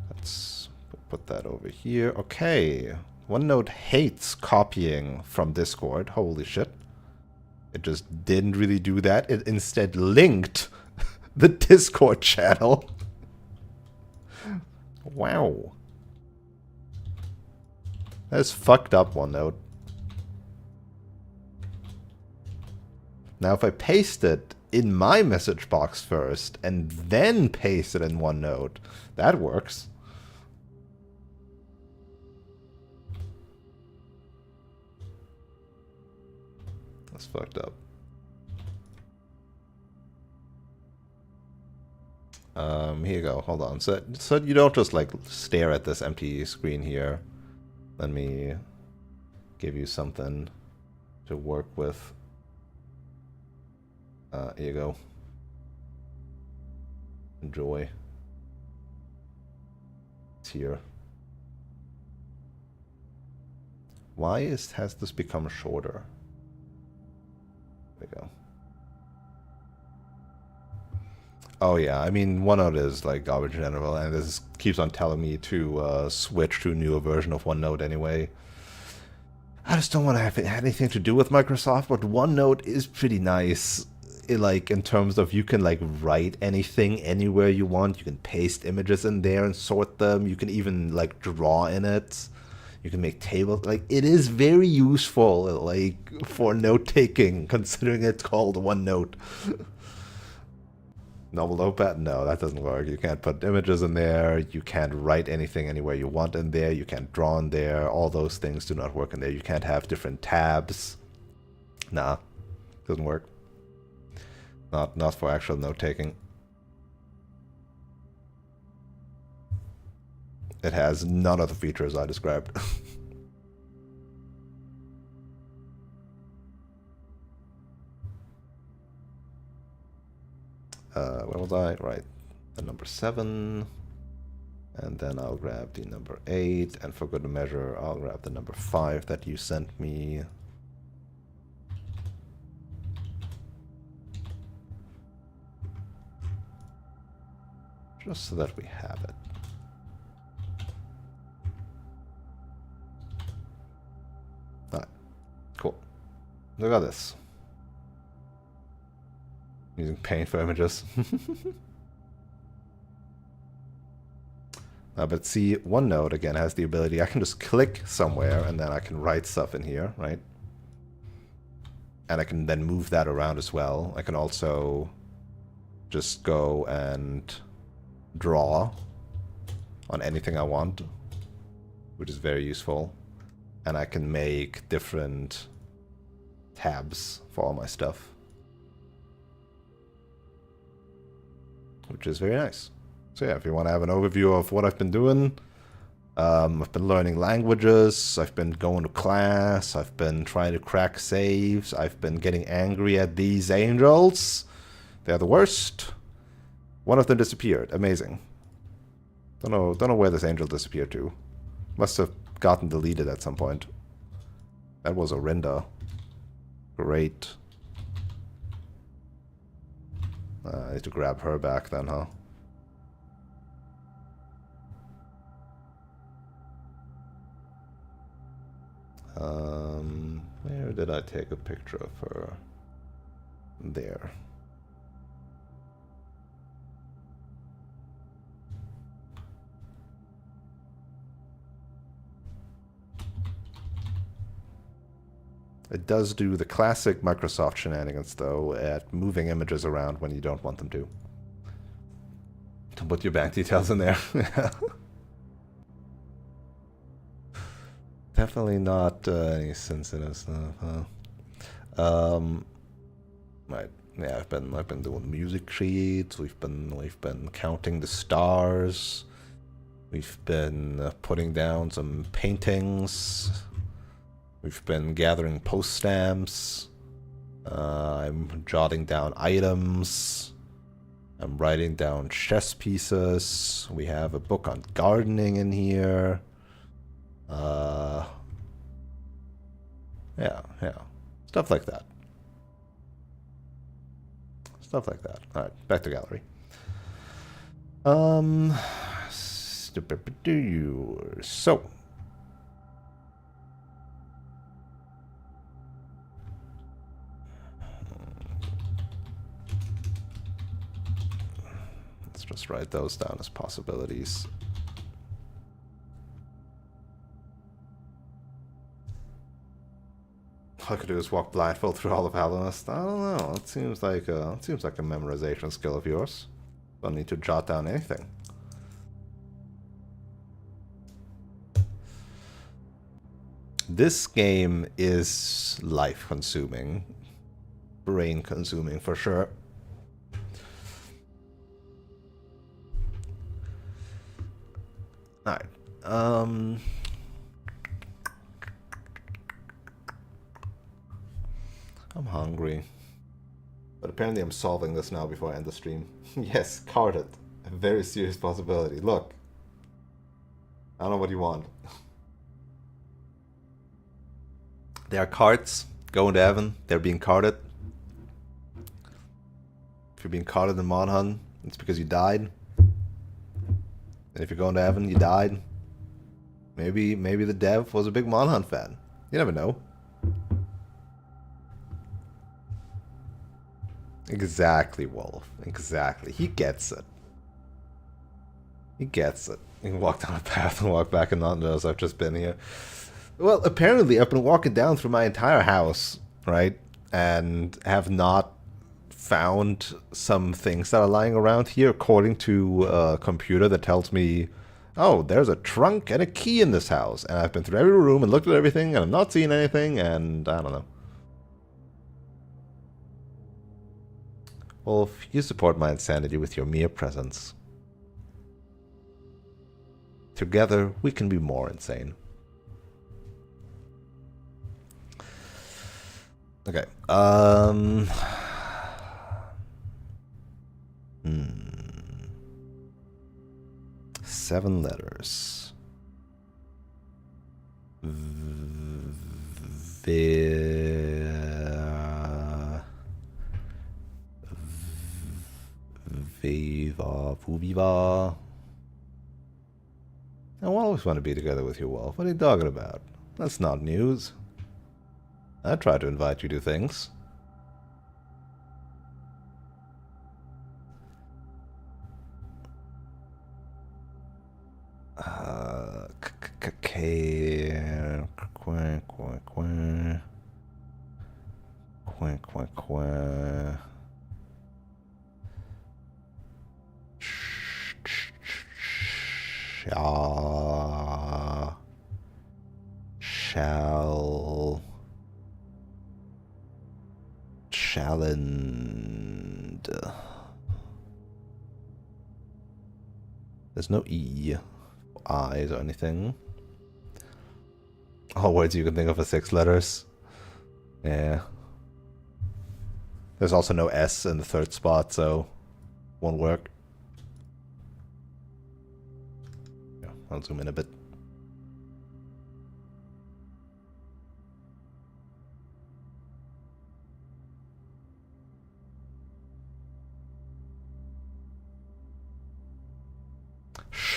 A: Let's put that over here. Okay. OneNote hates copying from Discord. Holy shit. It just didn't really do that. It instead linked the Discord channel. Wow. That's fucked up, OneNote. Now if I paste it in my message box first and then paste it in OneNote, that works. That's fucked up. Here you go. Hold on. So you don't just like stare at this empty screen here. Let me give you something to work with. Here you go. Enjoy. It's here. Why has this become shorter? There we go. Oh yeah, I mean, OneNote is like garbage in general, and this keeps on telling me to switch to a newer version of OneNote anyway. I just don't want to have anything to do with Microsoft, but OneNote is pretty nice. Like in terms of you can like write anything anywhere you want. You can paste images in there and sort them. You can even like draw in it. You can make tables. Like, it is very useful, like, for note taking, considering it's called OneNote. Normal notepad? No, that doesn't work. You can't put images in there. You can't write anything anywhere you want in there. You can't draw in there. All those things do not work in there. You can't have different tabs. Nah, doesn't work. Not for actual note taking. It has none of the features I described. Where was I? Right. The number 7. And then I'll grab the number 8. And for good measure, I'll grab the number 5 that you sent me. Just so that we have it. Alright. Cool. Look at this. Using paint for images. But see, OneNote, again, has the ability, I can just click somewhere, and then I can write stuff in here, right? And I can then move that around as well. I can also just go and draw on anything I want, which is very useful. And I can make different tabs for all my stuff, which is very nice. So yeah, if you want to have an overview of what I've been doing, I've been learning languages, I've been going to class, I've been trying to crack saves, I've been getting angry at these angels. They're the worst. One of them disappeared. Amazing. Don't know where this angel disappeared to. Must have gotten deleted at some point. That was Orinda. Great. I need to grab her back then, huh? Where did I take a picture of her? There. It does do the classic Microsoft shenanigans, though, at moving images around when you don't want them to. To put your bank details in there. Definitely not any sensitive stuff, huh? Right. Yeah, I've been doing music sheets. We've been counting the stars. We've been putting down some paintings. We've been gathering post stamps. I'm jotting down items. I'm writing down chess pieces. We have a book on gardening in here. Yeah. Stuff like that. Stuff like that. Alright, back to gallery. So. Let's just write those down as possibilities. All I could do is walk blindfold through all of Hallownest. I don't know. It seems like a memorization skill of yours. Don't need to jot down anything. This game is life-consuming, brain-consuming for sure. All right. I'm hungry. But apparently I'm solving this now before I end the stream. Yes, carded. A very serious possibility. Look. I don't know what you want. There are cards going to heaven. They're being carded. If you're being carded in Moulin, it's because you died. And if you're going to heaven, you died. Maybe the dev was a big Moulin fan. You never know. Exactly, Wolf. Exactly. He gets it. He gets it. He can walk down a path and walk back and not notice I've just been here. Well, apparently I've been walking down through my entire house, right? And have not found some things that are lying around here according to a computer that tells me, oh, there's a trunk and a key in this house. And I've been through every room and looked at everything and I'm not seeing anything and I don't know. Well, if you support my insanity with your mere presence, together we can be more insane. Okay. Hmm. 7 letters. Viva, Viva. I always want to be together with you, Wolf. What are you talking about? That's not news. I try to invite you to things. Challenge. There's no E, I's or anything. All words you can think of are 6 letters. Yeah. There's also no S in the 3rd spot, so won't work. Yeah, I'll zoom in a bit.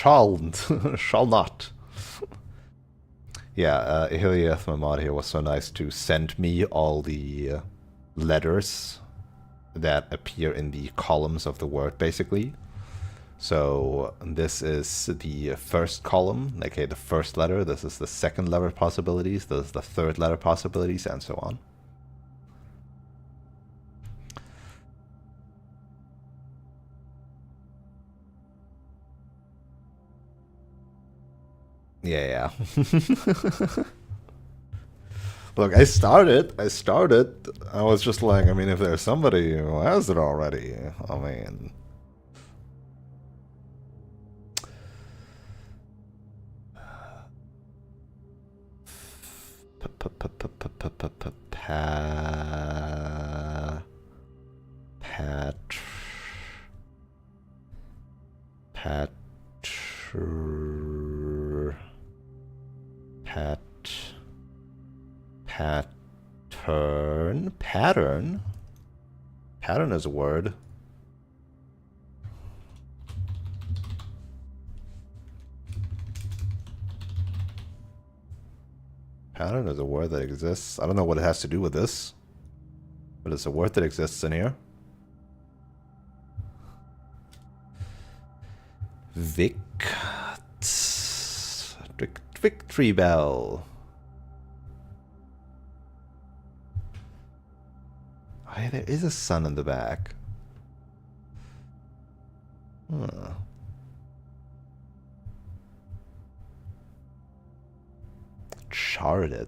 A: Shall not. Yeah, Hiliath Mamad here was so nice to send me all the letters that appear in the columns of the word, basically. So this is the first column, okay, the first letter. This is the second letter possibilities. This is the third letter possibilities, and so on. Yeah. Look, I started. I was just like, I mean, if there's somebody who has it already, I mean. Pattern? Pattern is a word. Pattern is a word that exists. I don't know what it has to do with this, but it's a word that exists in here. Victory bell. Oh, yeah, there is a sun in the back. Huh. Charted.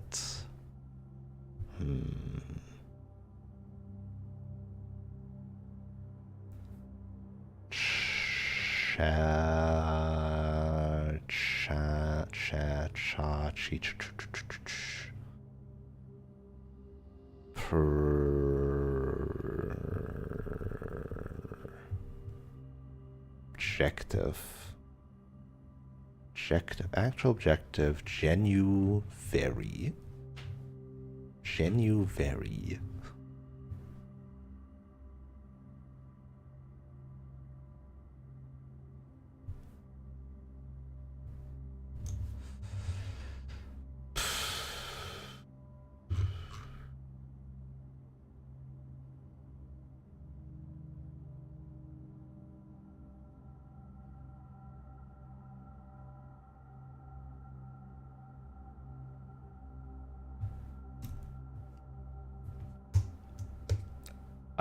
A: Objective. Actual objective. Genuary.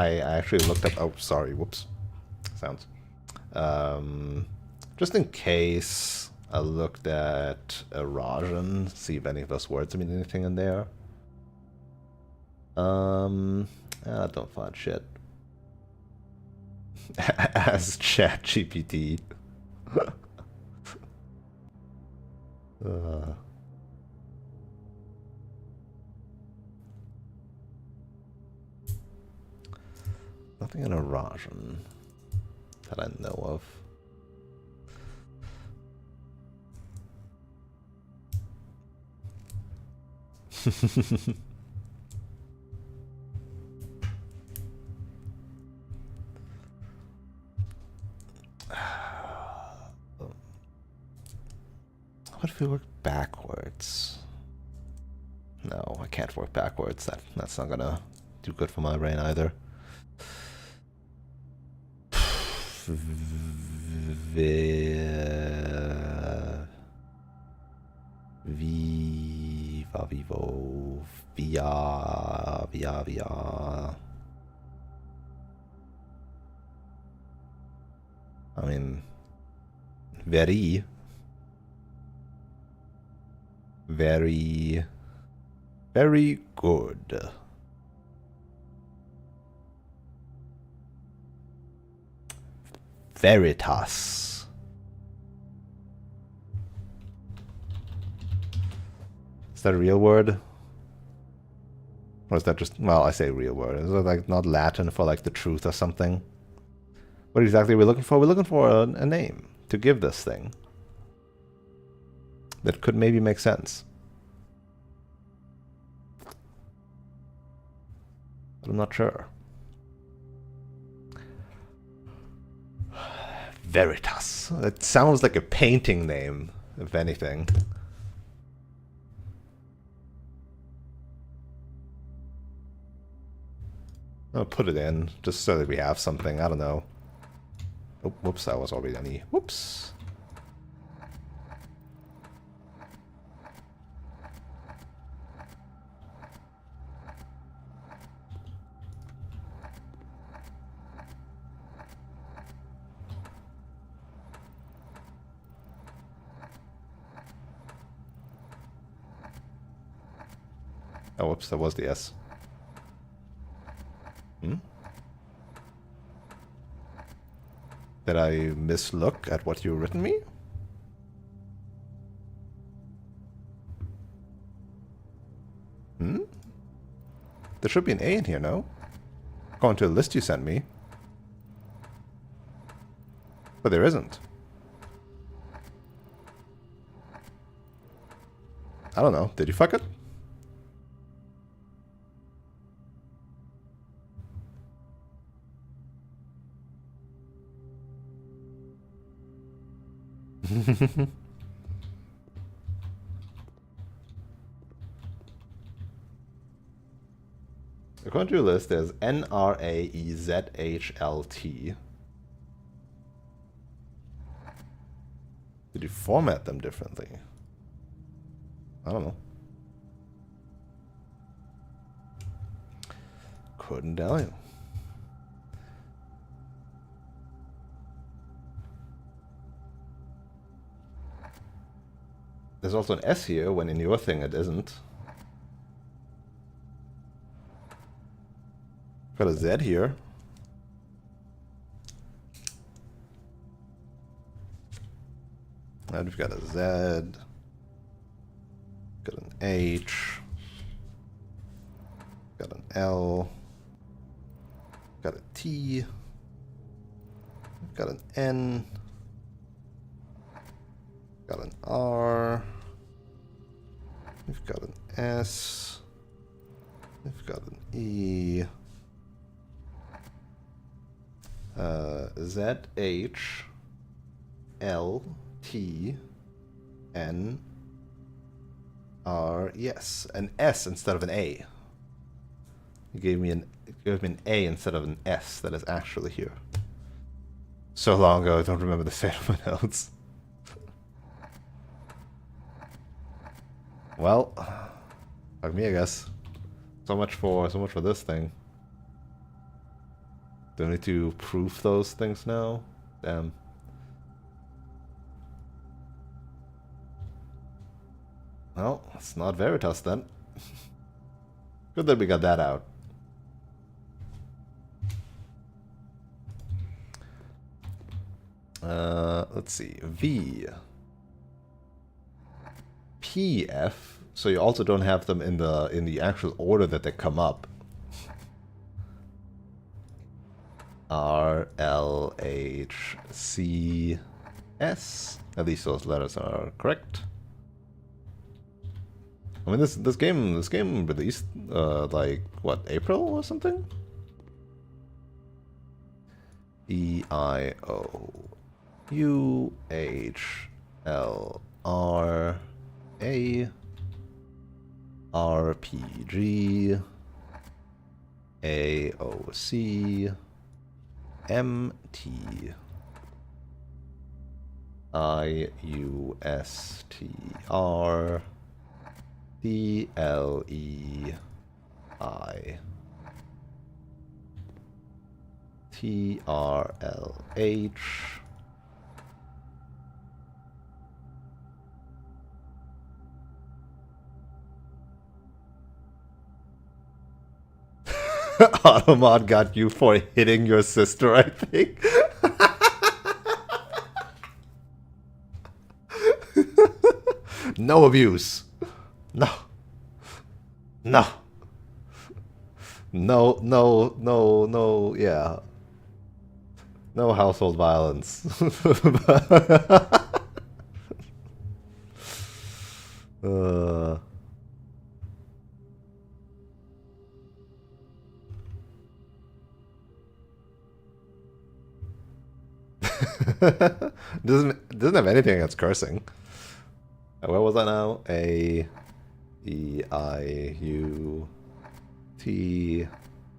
A: I actually looked up. Oh, sorry. Whoops. Sounds. Just in case, I looked at Rajan, see if any of those words mean anything in there. I don't find shit. As ChatGPT. Nothing in Arajan that I know of. What if we work backwards? No, I can't work backwards. That's not gonna do good for my brain either. Viva vivo via. I mean, very good. Veritas. Is that a real word? Or is that just, well, I say real word. Is it like not Latin for like the truth or something? What exactly are we looking for? We're looking for a name to give this thing that could maybe make sense. But I'm not sure. Veritas. It sounds like a painting name, if anything. I'll put it in, just so that we have something. I don't know. Oh, whoops, that was already any. Whoops. Oh, whoops, that was the S. Did I mislook at what you've written me? There should be an A in here, no? According to the list you sent me. But there isn't. I don't know. Did you fuck it? According to your list, there's NRAEZHLT. Did you format them differently? I don't know. Couldn't tell you. There's also an S here, when in your thing it isn't. Got a Z here. And we've got a Z. Got an H. Got an L. Got a T. Got an N. Got an R. We've got an S. We've got an E. Z, H, L, T, N, R, yes, an S instead of an A. You gave me an A instead of an S that is actually here. So long ago, I don't remember the fate of my notes. Well, fuck me, I guess. So much for this thing. Do I need to proof those things now? Damn. Well, it's not Veritas then. Good that we got that out. Let's see. V. P, F. So you also don't have them in the actual order that they come up. R, L, H, C, S. At least those letters are correct. I mean, this game released like what, April or something? E, I, O, U, H, L, R, A, R, P, G, A, O, C, M, T, I, U, S, T, R, D, L, E, I, T, R, L, H, Automod got you for hitting your sister, I think. No abuse. No. No. No, yeah. No household violence. doesn't have anything against cursing. Where was I now? A, E, I, U, T,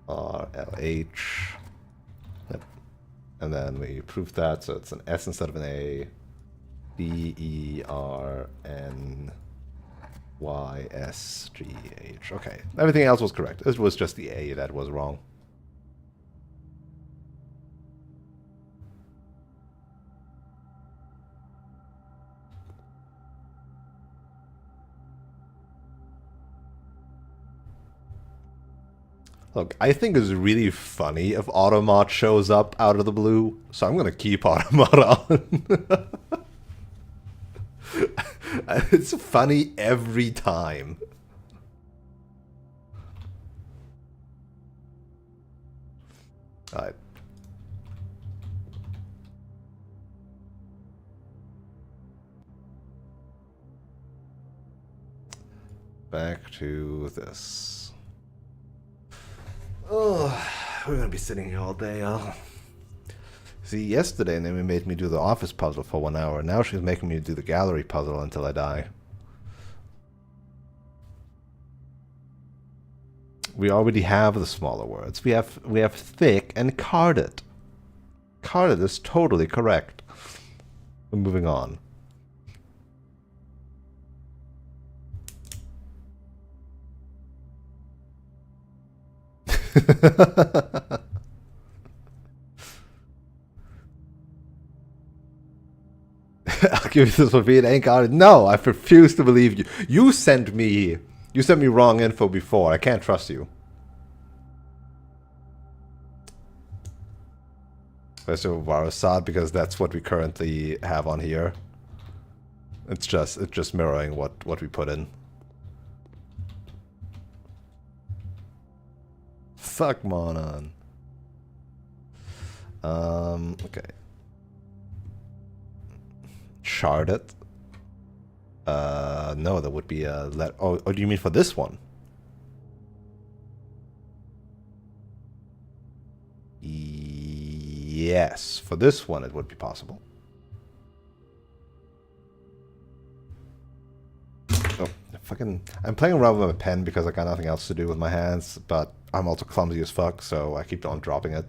A: R, L, H. Yep. And then we proved that, so it's an S instead of an A. D, E, R, N, Y, S, G, H. Okay. Everything else was correct. It was just the A that was wrong. Look, I think it's really funny if Automat shows up out of the blue, so I'm gonna keep Automat on. It's funny every time. Alright. Back to this. Oh, we're gonna be sitting here all day, huh? See, yesterday Naomi made me do the office puzzle for 1 hour. Now she's making me do the gallery puzzle until I die. We already have the smaller words. We have thick and carded. Carded is totally correct. We're moving on. I'll give you this for being ain't got it. No, I refuse to believe you. You sent me wrong info before. I can't trust you. Let's do Varasad because that's what we currently have on here. It's just mirroring what we put in. Fuck Monon. Okay. Sharded. No, that would be a let. Oh, do you mean for this one? Yes, for this one it would be possible. Oh, fucking! I'm playing around with a pen because I got nothing else to do with my hands, but I'm also clumsy as fuck, so I keep on dropping it.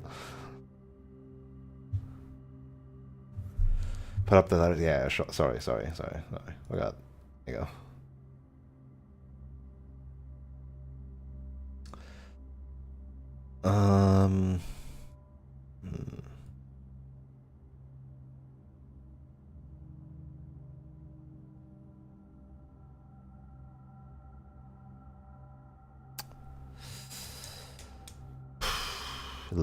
A: Put up the letters. Yeah, sorry. We got. There you go. No,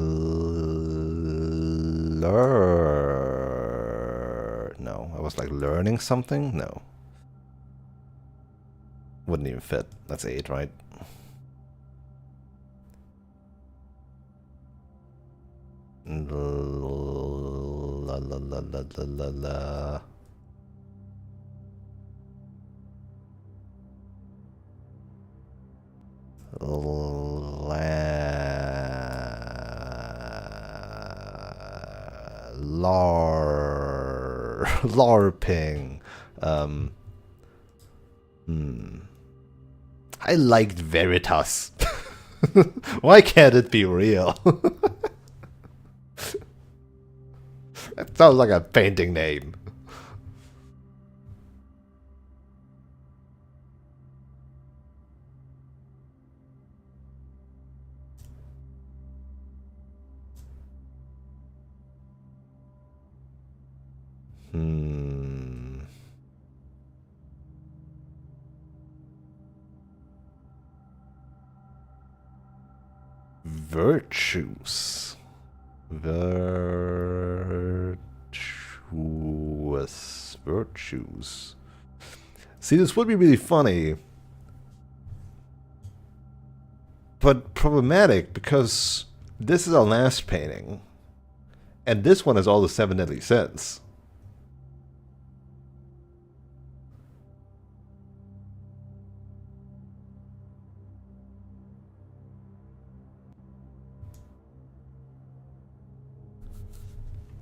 A: I was like learning something? No. Wouldn't even fit. That's 8, right? La la la la la la la. LARPing. I liked Veritas. Why can't it be real? That sounds like a painting name. Virtues. Virtues. See, this would be really funny, but problematic because this is our last painting, and this one is all the 7 deadly sins.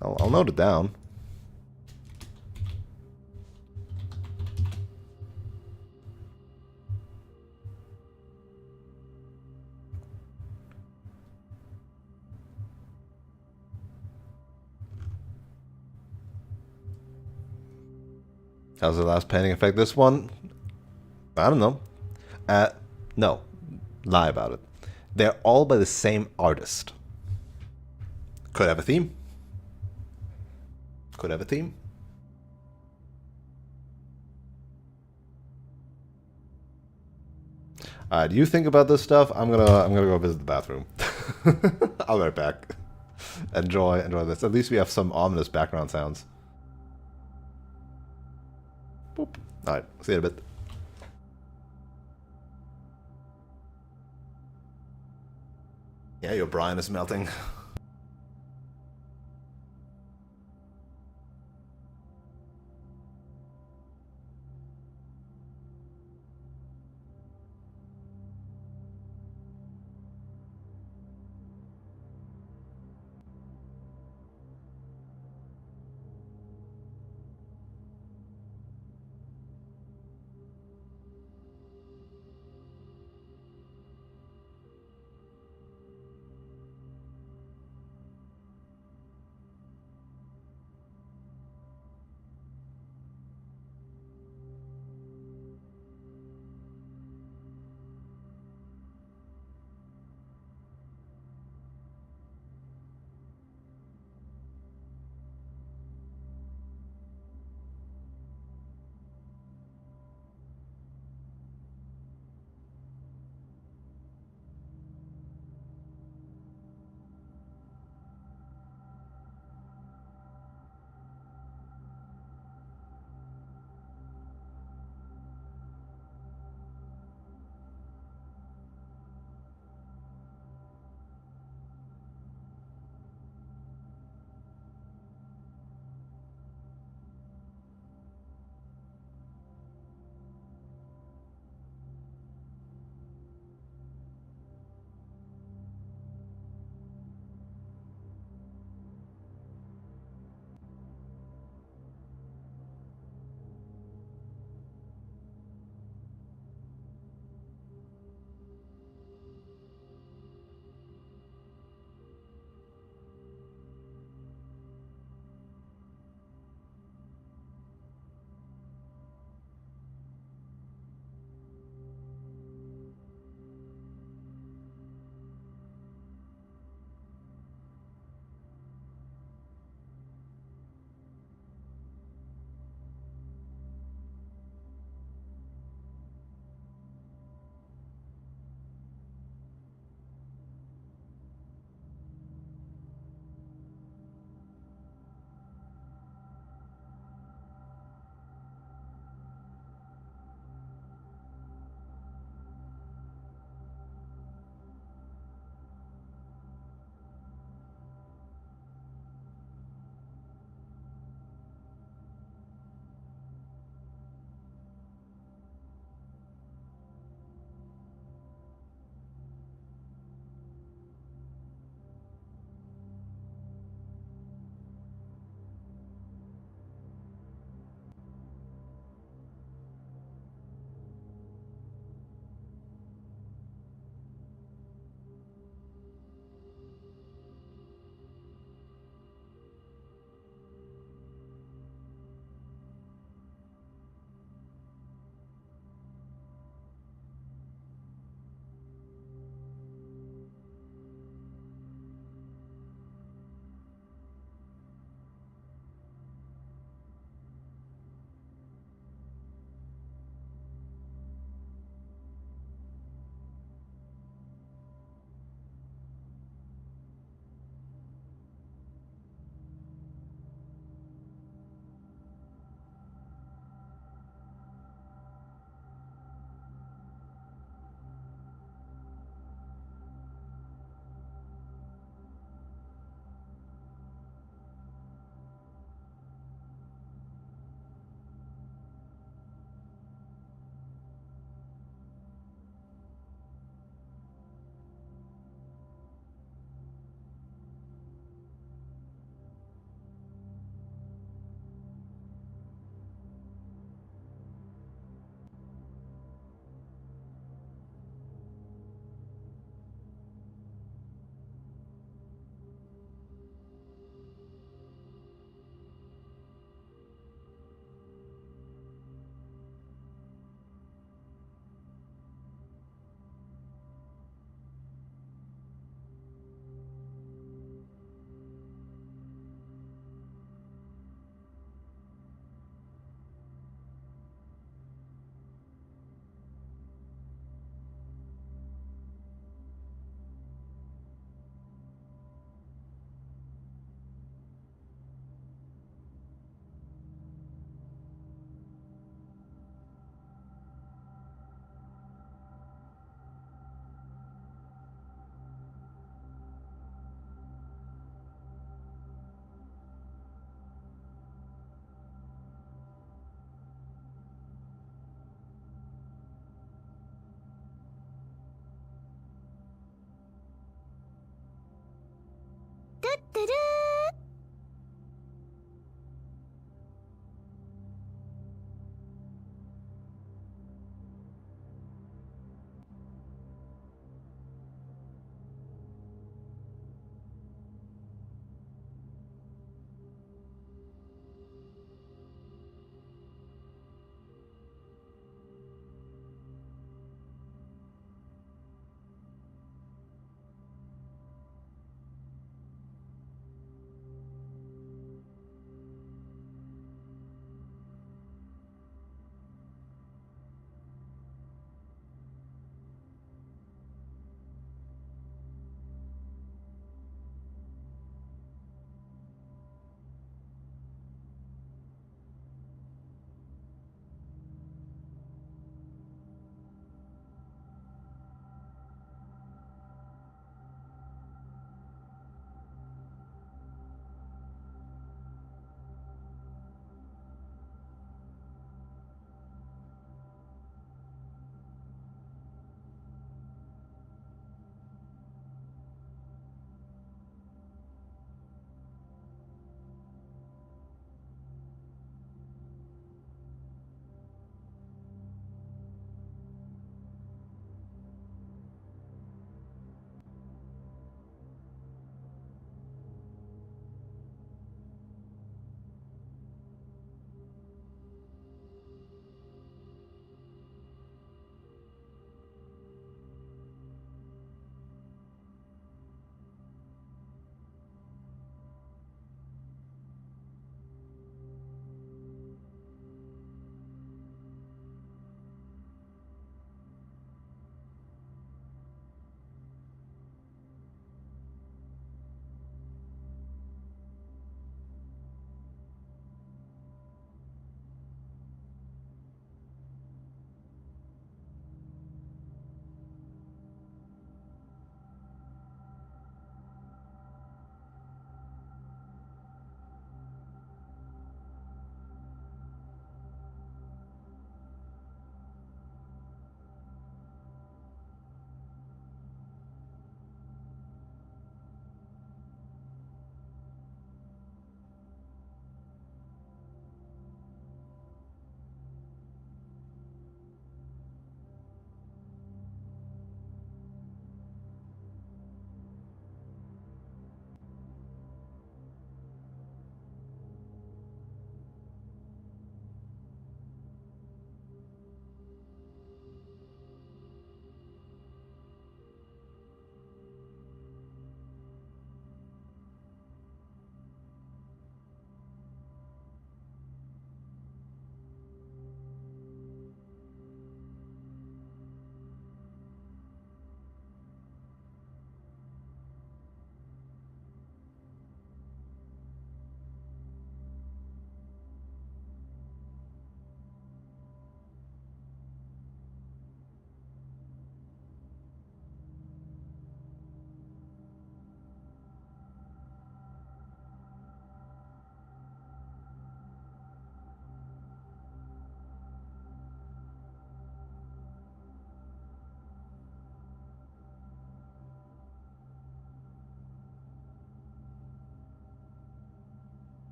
A: I'll note it down. How's the last painting affect this one? I don't know. No. Lie about it. They're all by the same artist. Could have a theme. Could have a theme. Alright, you think about this stuff. I'm gonna go visit the bathroom. I'll be right back. Enjoy this. At least we have some ominous background sounds. Boop. Alright, see you in a bit. Yeah, your brine is melting.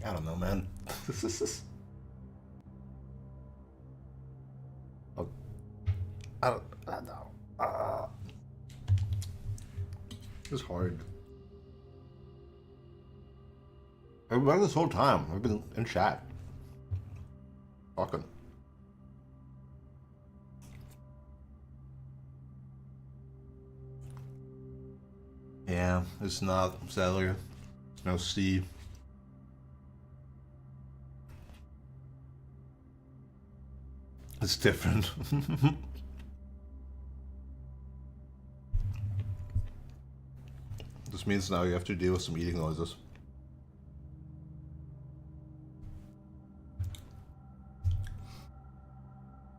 A: I don't know, man. Oh, I don't know. It's hard. I've been running this whole time. I've been in chat. Talking. Yeah, it's not Zeller. It's no Steve. It's different. This means now you have to deal with some eating noises.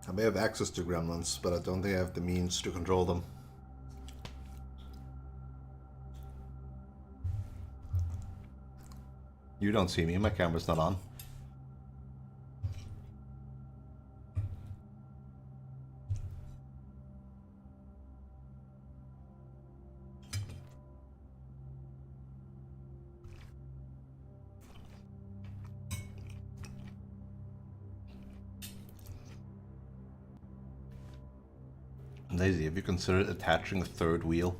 A: I may have access to gremlins, but I don't think I have the means to control them. You don't see me, my camera's not on. Lazy, have you considered attaching a third wheel?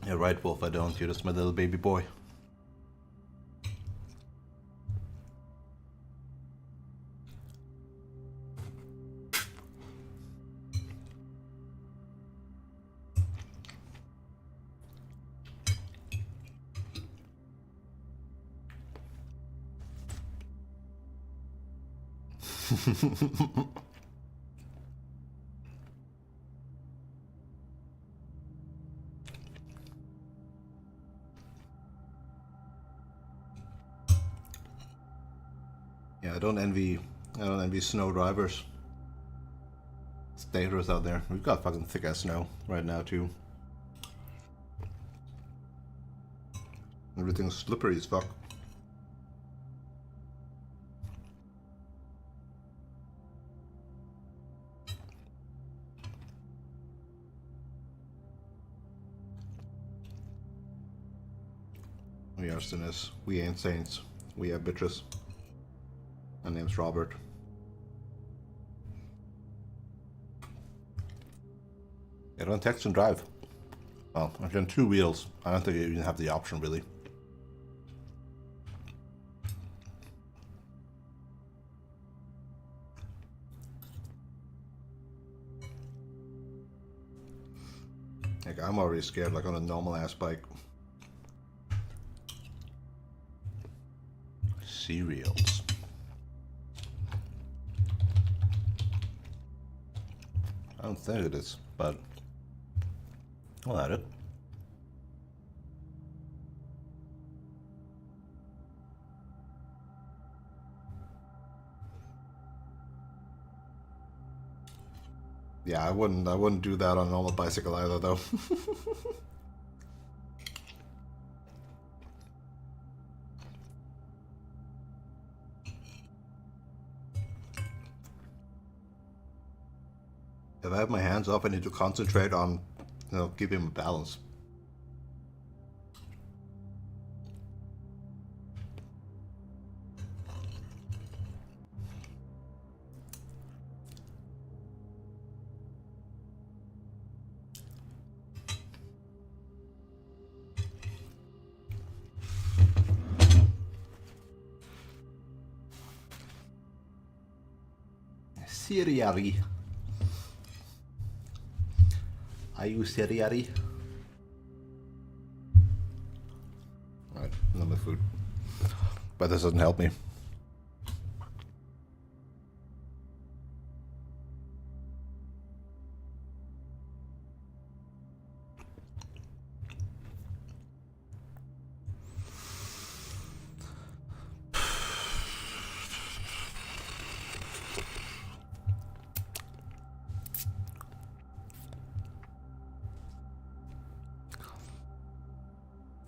A: Yeah, right, Wolf, I don't. You're just my little baby boy. Yeah, I don't envy snow drivers. It's dangerous out there. We've got fucking thick ass snow right now too. Everything's slippery as fuck. We are sinners. We ain't saints. We are bitches. My name's Robert. Yeah, don't text and drive. Well, I've done 2 wheels. I don't think you even have the option, really. Like, I'm already scared, like on a normal ass bike. Cereals. I don't think it is, but I'll add it. Yeah, I wouldn't do that on a normal bicycle either, though. If I have my hands off, I need to concentrate on, keeping my balance. Siriari. Are you Siriari? Alright, no more food. But this doesn't help me.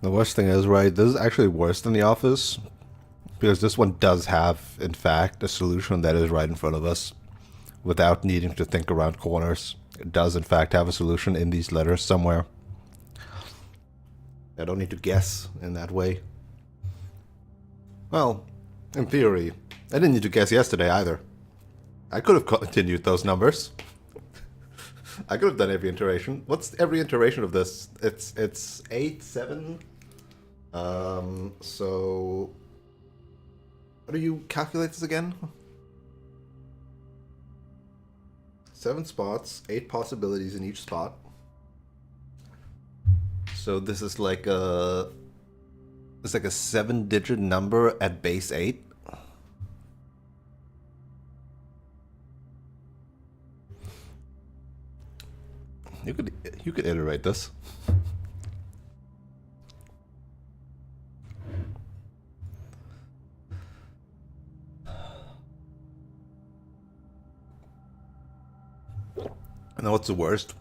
A: The worst thing is, right, this is actually worse than The Office, because this one does have, in fact, a solution that is right in front of us. without needing to think around corners. It does, in fact, have a solution in these letters somewhere. I don't need to guess in that way. Well, in theory, I didn't need to guess yesterday either. I could have continued those numbers. I could have done every iteration. What's every iteration of this? It's 8, 7. So how do you calculate this again? 7 spots, 8 possibilities in each spot. So this is like it's like a 7-digit number at base 8. You could iterate this. And what's the worst?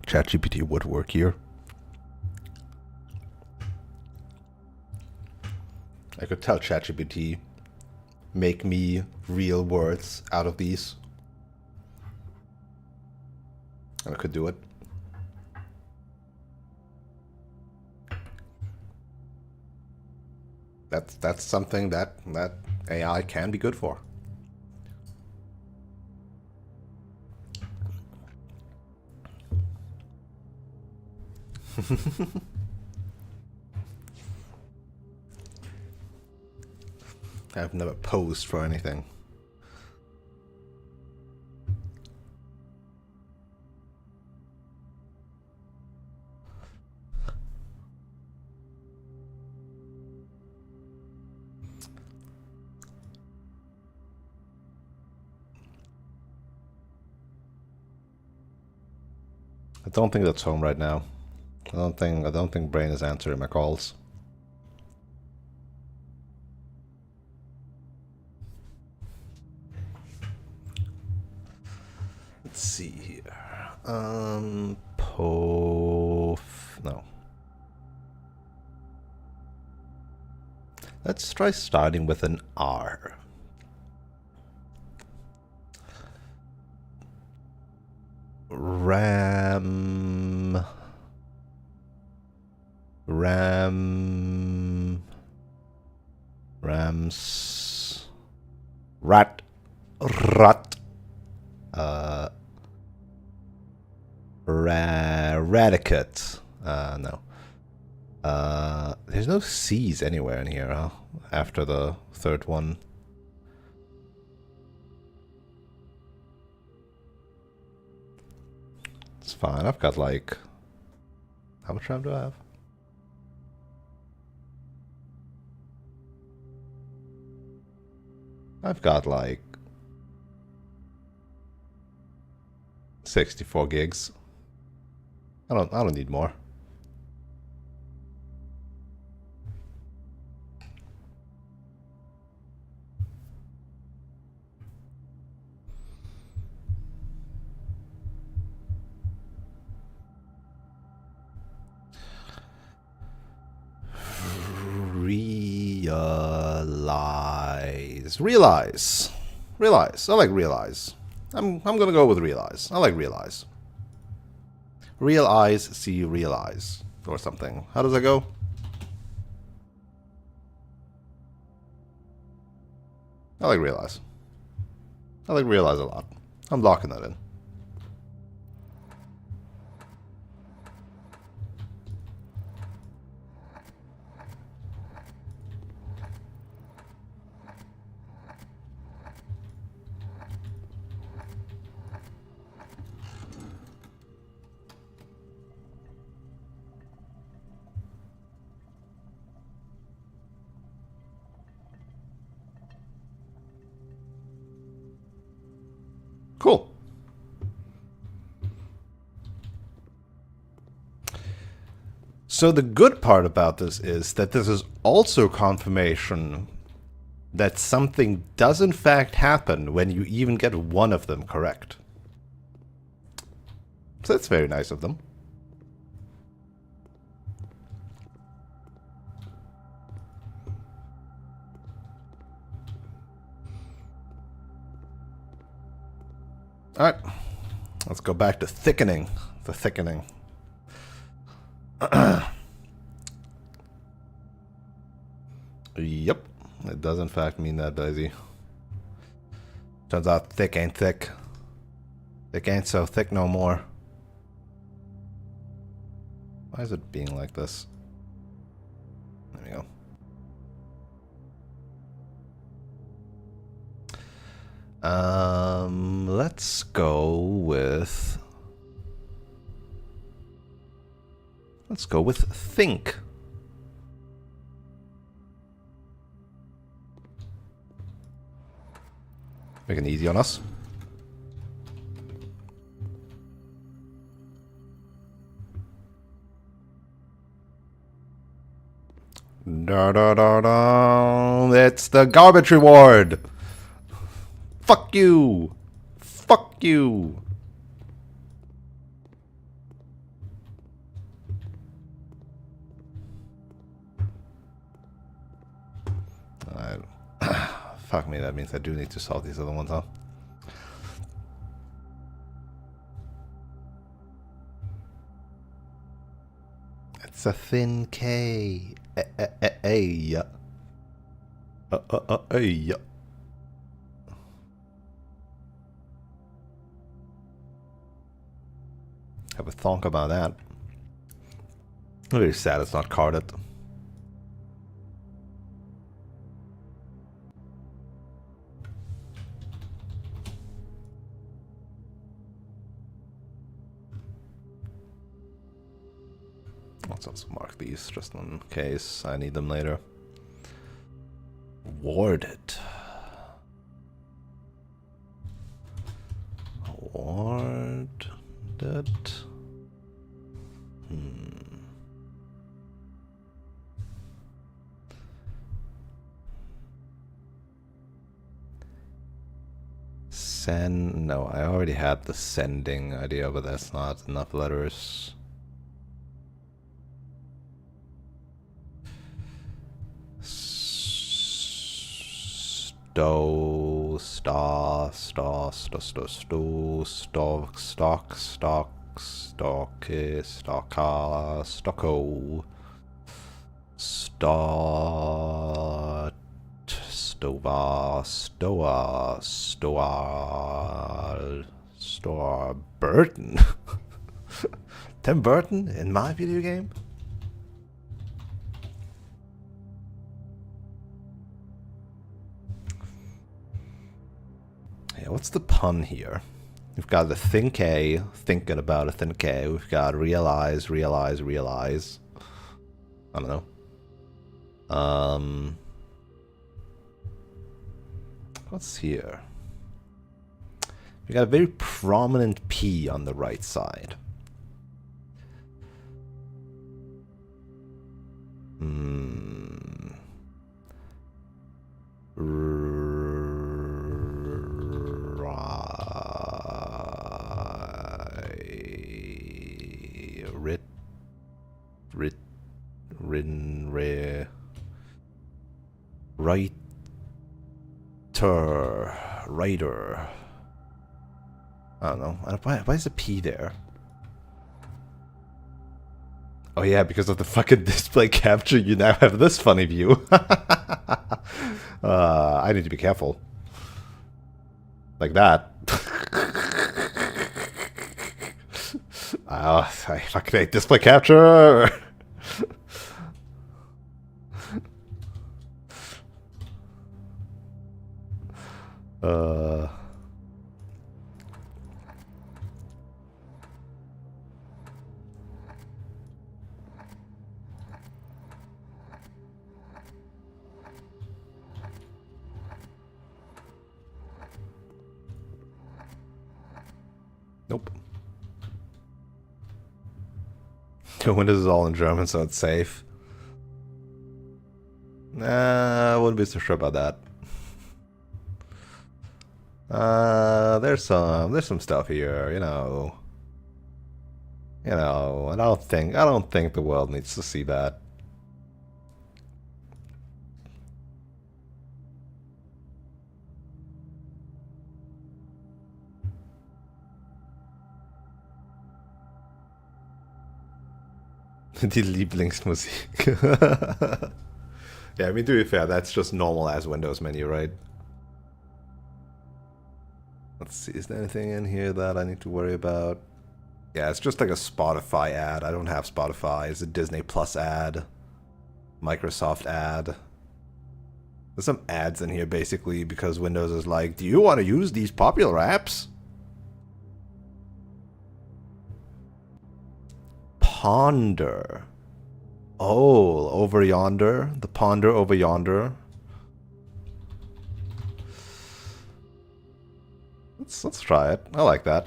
A: ChatGPT would work here. I could tell ChatGPT, make me real words out of these. And I could do it. That's something that AI can be good for. I've never posed for anything. I don't think that's home right now. I don't think Brain is answering my calls. Let's see here. No. Let's try starting with an R. Rams. Rat. Radicate. No. There's no C's anywhere in here, huh? After the third one. It's fine. I've got like... How much time do I have? I've got like 64 gigs. I don't need more. Realize. I like realize. I'm gonna go with realize. I like realize. Real eyes see realize or something. How does that go? I like realize. I like realize a lot. I'm locking that in. Cool. So the good part about this is that this is also confirmation that something does in fact happen when you even get one of them correct. So that's very nice of them. Alright. Let's go back to thickening. The thickening. Yep. It does in fact mean that, Daisy. Turns out thick ain't thick. Thick ain't so thick no more. Why is it being like this? There we go. Let's go with... Let's go with think. Making it easy on us. Da da da da. It's the garbage reward. Fuck you. Fuck you. Fuck me, that means I do need to solve these other ones, huh? It's a thin K. Hey. Hey. Have a thonk about that. I'm very sad it's not carded. Let's also mark these just in case I need them later. Warded. Warded. Send. No, I already had the sending idea, but that's not enough letters. Stock, stocko, start, stoa, Burton. Tim Burton in my video game? Yeah, what's the pun here? We've got the think A, thinking about a thin K. We've got realize. I don't know. What's here? We got a very prominent P on the right side. Writer. I don't know. Why is a P there? Oh yeah, because of the fucking display capture, you now have this funny view. I need to be careful. Like that. I fucking hate display capture. Nope. Windows is all in German, so it's safe. Nah, I wouldn't be so sure about that. There's some stuff here, you know. And I don't think the world needs to see that. Die Lieblingsmusik. Yeah, I mean, to be fair, that's just normal as Windows menu, right? Let's see, is there anything in here that I need to worry about? Yeah, it's just like a Spotify ad. I don't have Spotify. It's a Disney Plus ad. Microsoft ad. There's some ads in here basically because Windows is like, do you want to use these popular apps? Ponder. Oh, over yonder. The ponder over yonder. Let's try it. I like that.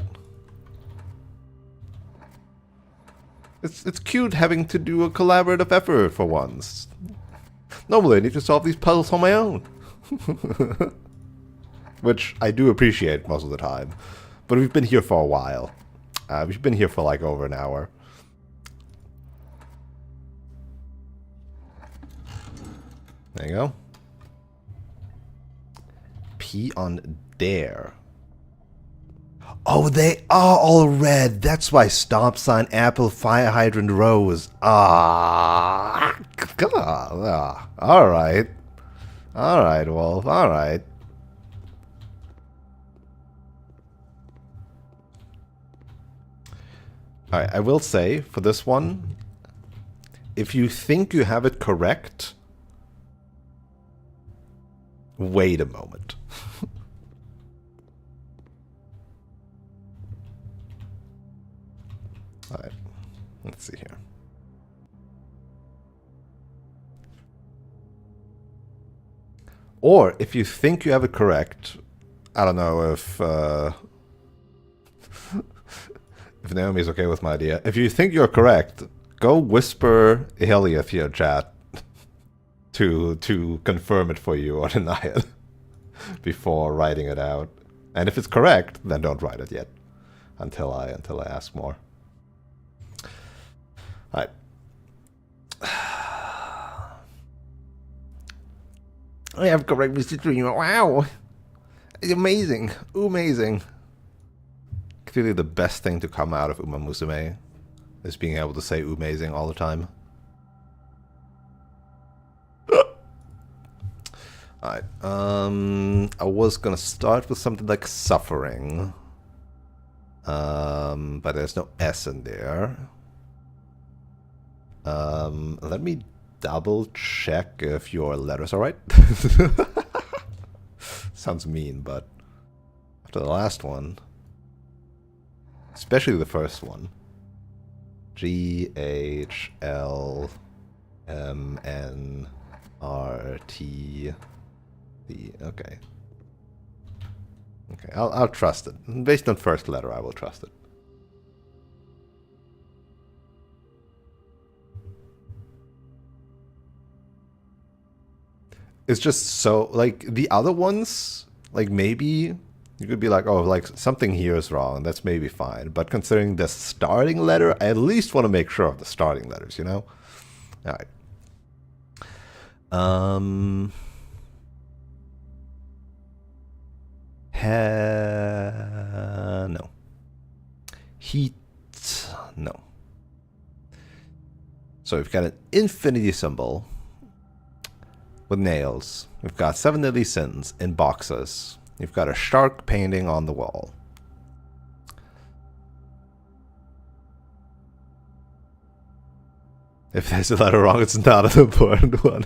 A: It's cute having to do a collaborative effort for once. Normally I need to solve these puzzles on my own. Which I do appreciate most of the time. But we've been here for a while. We've been here for like over an hour. There you go. Pee on dare. Oh, they are all red. That's why stop sign, apple, fire hydrant, rose. Ah, come on. Ah, all right. All right, Wolf. All right. All right, I will say for this one, if you think you have it correct, wait a moment. Alright, let's see here. Or, if you think you have it correct, I don't know if if Naomi's okay with my idea. If you think you're correct, go whisper Elliot here, chat, to confirm it for you or deny it before writing it out. And if it's correct, then don't write it yet until I ask more. Alright. I have correct Mr. Dream. Wow! It's amazing. Amazing. Clearly the best thing to come out of Uma Musume is being able to say amazing all the time. Alright, I was gonna start with something like suffering. But there's no S in there. Let me double check if your letters are right. Sounds mean, but after the last one, especially the first one, GHLMNRT. Okay. Okay, I'll trust it. Based on first letter, I will trust it. It's just so, like, the other ones, like, maybe you could be like, oh, like, something here is wrong. That's maybe fine. But considering the starting letter, I at least want to make sure of the starting letters, you know? All right. No. Heat. No. So we've got an infinity symbol with nails. We've got 7 deadly sins in boxes. You've got a shark painting on the wall. If there's a letter wrong, it's not an important one.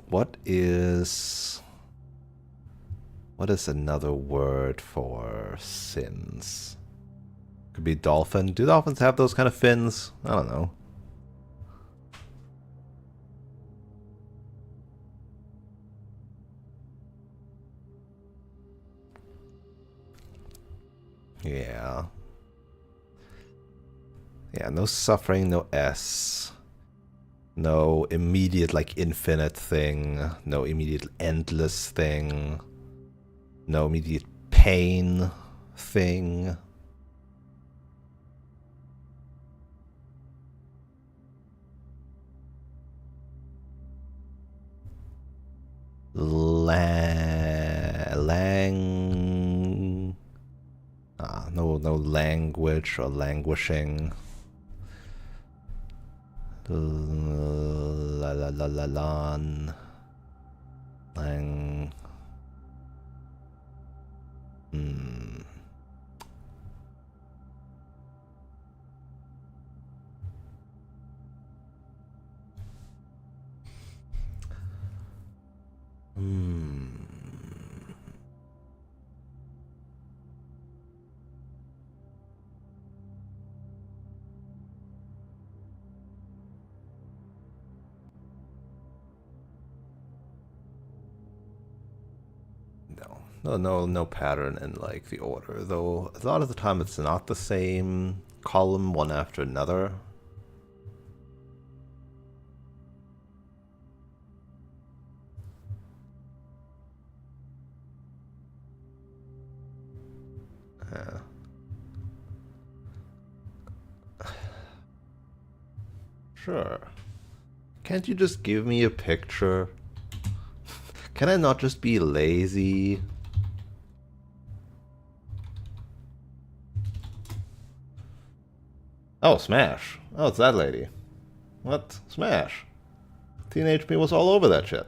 A: What is another word for sins? Could be dolphin. Do dolphins have those kind of fins? I don't know. Yeah. Yeah, no suffering, no S. No immediate, like, infinite thing. No immediate endless thing. No immediate pain thing. Lang... no language or languishing. La la la la lan. Lang. Hmm. No pattern in like the order, though a lot of the time it's not the same column one after another. Yeah. Sure. Can't you just give me a picture? Can I not just be lazy? Oh, Smash. Oh, it's that lady. What? Smash. Teenage me was all over that shit.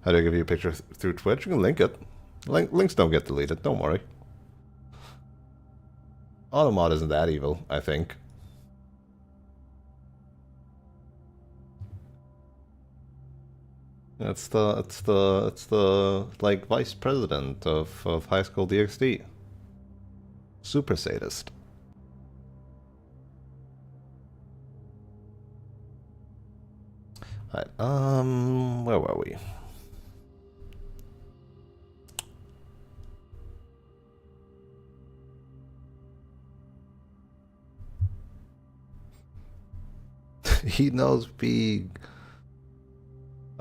A: How do I give you a picture through Twitch? You can link it. Links don't get deleted, don't worry. Automod isn't that evil, I think. It's the like vice president of High School DxD. Super sadist. Alright, where were we? He knows big.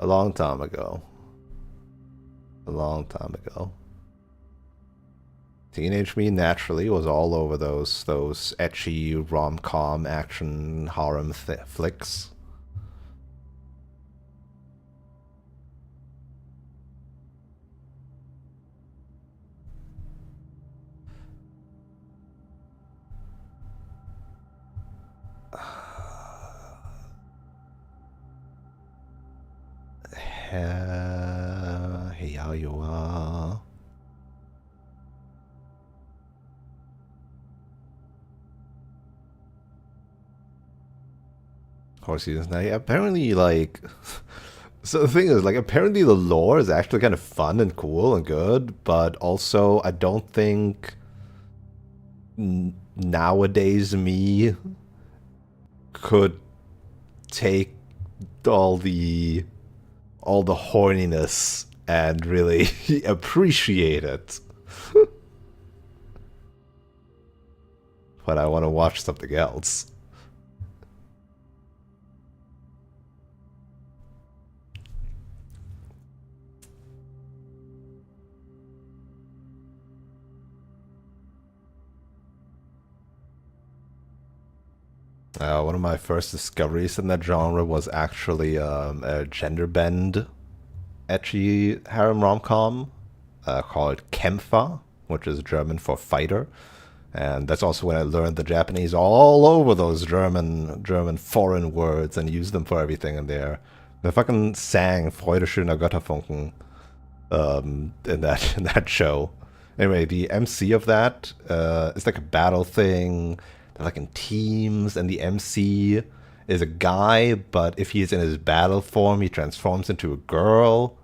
A: A long time ago. A long time ago. Teenage me naturally was all over those etchy rom-com action harem flicks. Hey, how you are? Horse seasons now. Yeah, apparently, like, so the thing is, like, apparently the lore is actually kind of fun and cool and good, but also I don't think nowadays me could take all the horniness and really appreciate it. But I want to watch something else. One of my first discoveries in that genre was actually a gender bend etchy harem rom-com called Kämpfer, which is German for fighter. And that's also when I learned the Japanese all over those German foreign words and used them for everything in there. They fucking sang Freude schöner Götterfunken in that show. Anyway, the MC of that is like a battle thing. They're like in teams, and the MC is a guy, but if he's in his battle form, he transforms into a girl.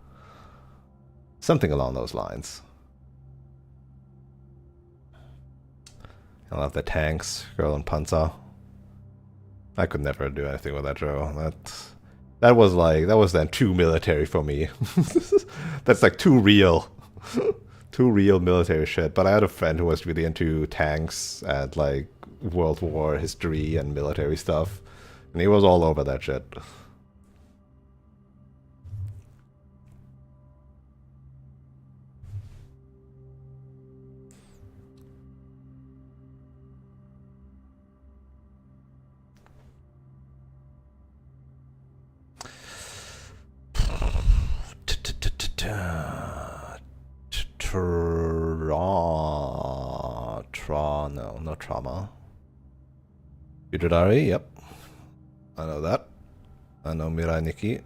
A: Something along those lines. I love the tanks, girl and Panzer. I could never do anything with that show. That was then too military for me. That's like too real. Too real military shit. But I had a friend who was really into tanks and like World War history and military stuff. And he was all over that shit. No trauma. Yudadari, yep. I know that. I know Mirai Nikki.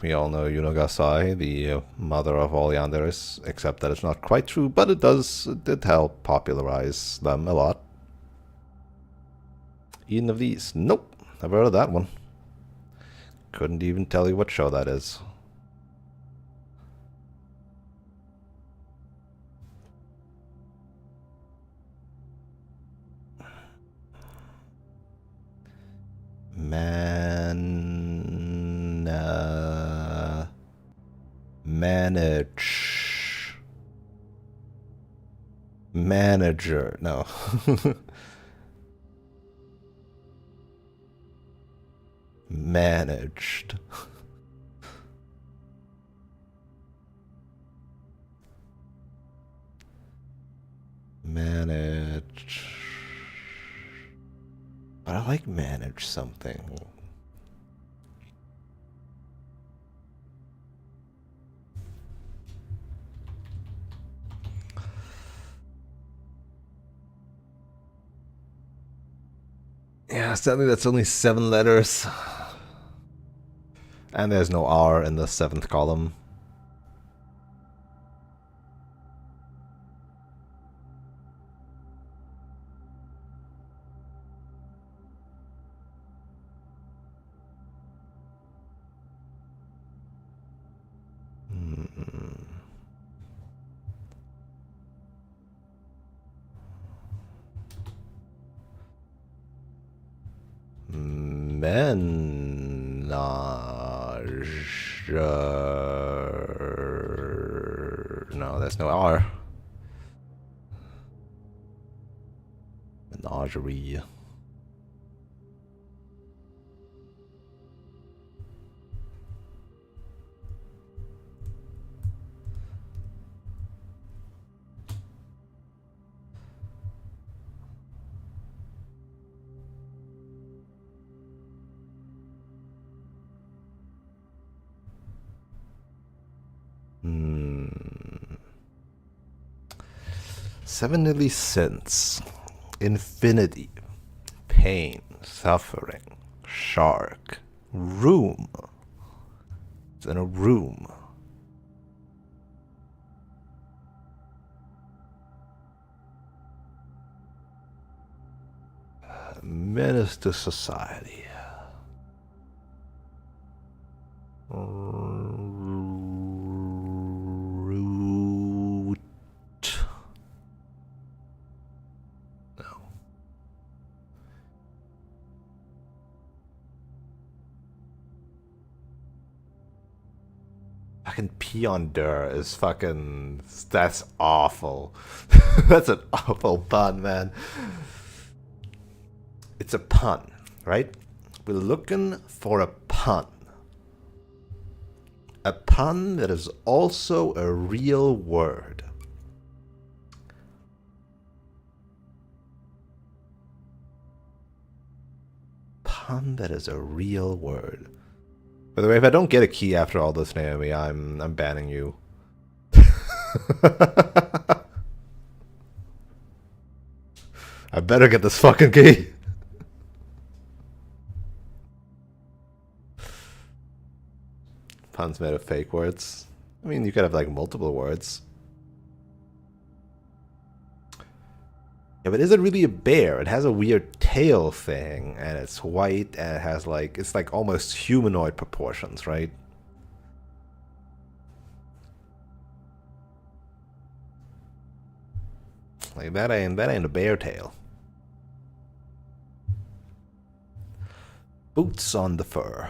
A: We all know Yunogasai, the mother of all yanderes, except that it's not quite true, but it did help popularize them a lot. Eden of the East. Nope. Never heard of that one. Couldn't even tell you what show that is. Manager. No. Managed. Manage. But I like manage something. Yeah, sadly that's only 7 letters. And there's no R in the 7th column. No, there's no R. Menagerie. Seven deadly sins. Infinity. Pain. Suffering. Shark. Room. It's in a room. Menace to society. Root. No. Fucking pee on der is fucking. That's awful. That's an awful pun, man. It's a pun, right? We're looking for a pun. A pun that is also a real word. Pun that is a real word. By the way, if I don't get a key after all this, Naomi, I'm banning you. I better get this fucking key. Puns made of fake words. I mean, you could have like multiple words. Yeah, but is it really a bear? It has a weird tail thing, and it's white, and it has like, it's like almost humanoid proportions, right? Like that ain't a bear tail. Boots on the fur.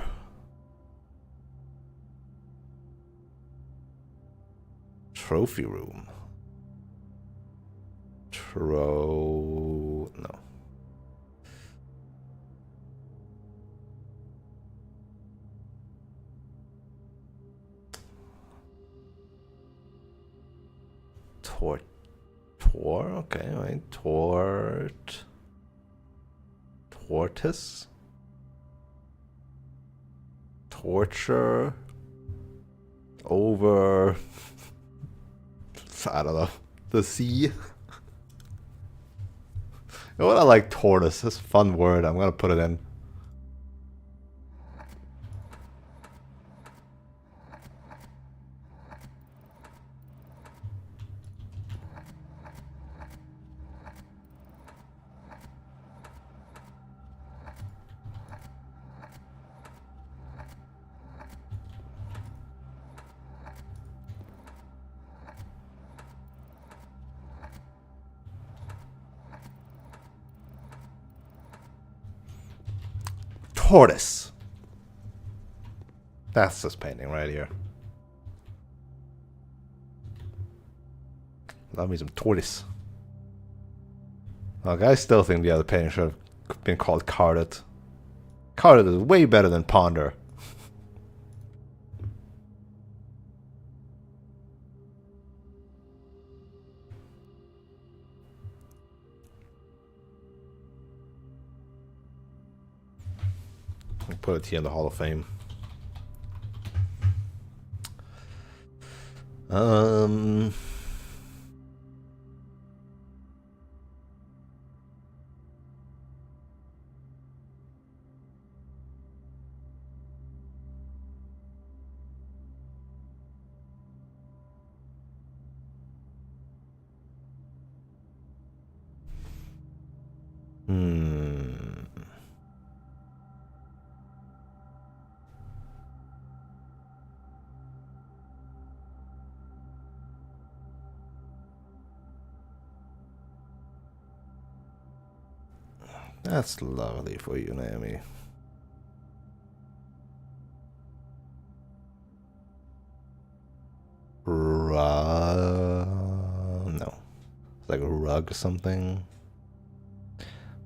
A: Trophy room. No. Okay, right. Tortoise. Torture. Over. I don't know. The sea. What I like tortoise. This fun word. I'm gonna put it in. Tortoise. That's this painting right here. Love me some tortoise. Look, I still think the other painting should have been called Carded. Carded is way better than Ponder. I'll put it here in the Hall of Fame. That's lovely for you, Naomi. No. It's like a rug or something.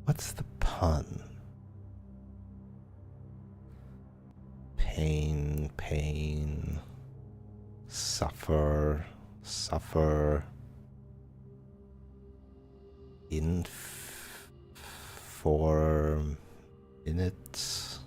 A: What's the pun? Pain, pain. Suffer, suffer. In 4 minutes.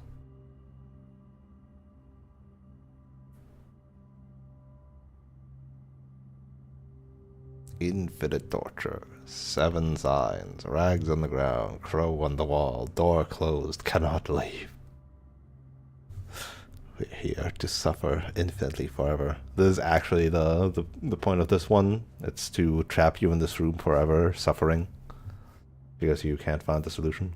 A: Infinite torture. 7 signs. Rags on the ground. Crow on the wall. Door closed. Cannot leave. We're here to suffer infinitely forever. This is actually the point of this one. It's to trap you in this room forever, suffering. Because you can't find the solution.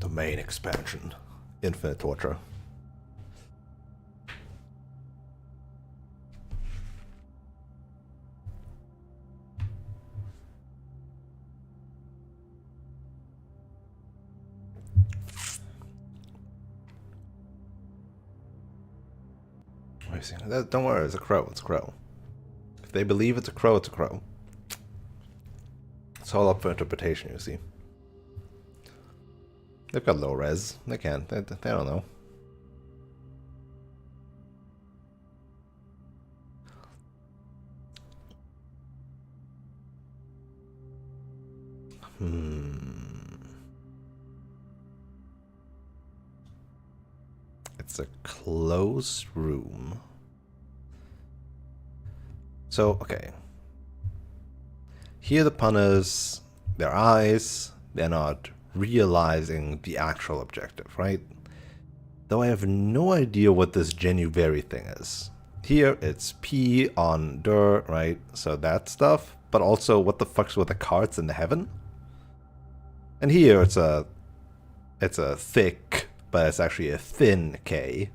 A: Domain expansion. Infinite torture. Don't worry, it's a crow. It's a crow. If they believe it's a crow, it's a crow. It's all up for interpretation, you see. They've got low res. They can't. They don't know. It's a closed room. So, okay. Here the pun is their eyes, they're not realizing the actual objective, right? Though I have no idea what this Genuvari thing is. Here it's P on der, right? So that stuff. But also, what the fuck's with the cards in the heaven? And here it's a thick, but it's actually a thin K.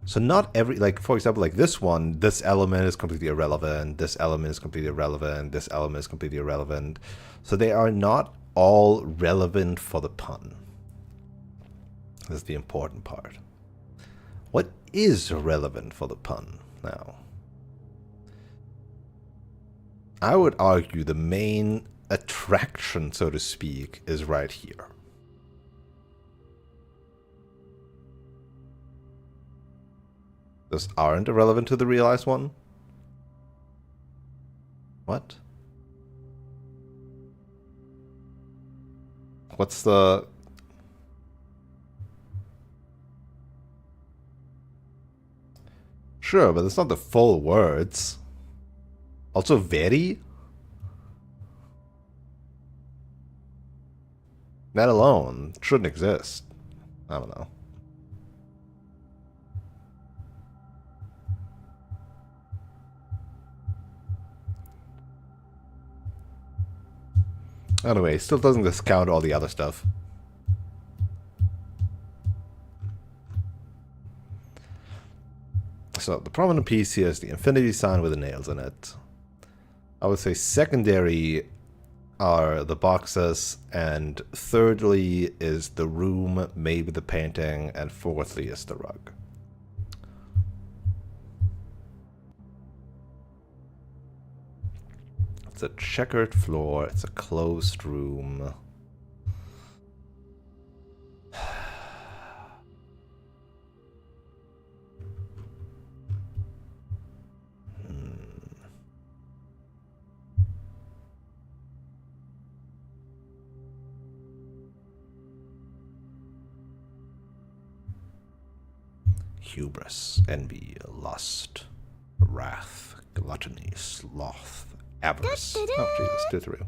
A: So not every, like, for example, like this one, this element is completely irrelevant, this element is completely irrelevant, this element is completely irrelevant. So they are not all relevant for the pun. That's the important part. What is relevant for the pun now? I would argue the main attraction, so to speak, is right here. Those aren't irrelevant to the realized one. What? What's the... Sure, but it's not the full words. Also, very? That alone shouldn't exist. I don't know. Anyway, still doesn't discount all the other stuff. So, the prominent piece here is the infinity sign with the nails in it. I would say secondary are the boxes, and thirdly is the room made with the painting, and fourthly is the rug. It's a checkered floor, it's a closed room. Hubris, envy, lust, wrath, gluttony, sloth, avarice. Oh, Jesus, do through.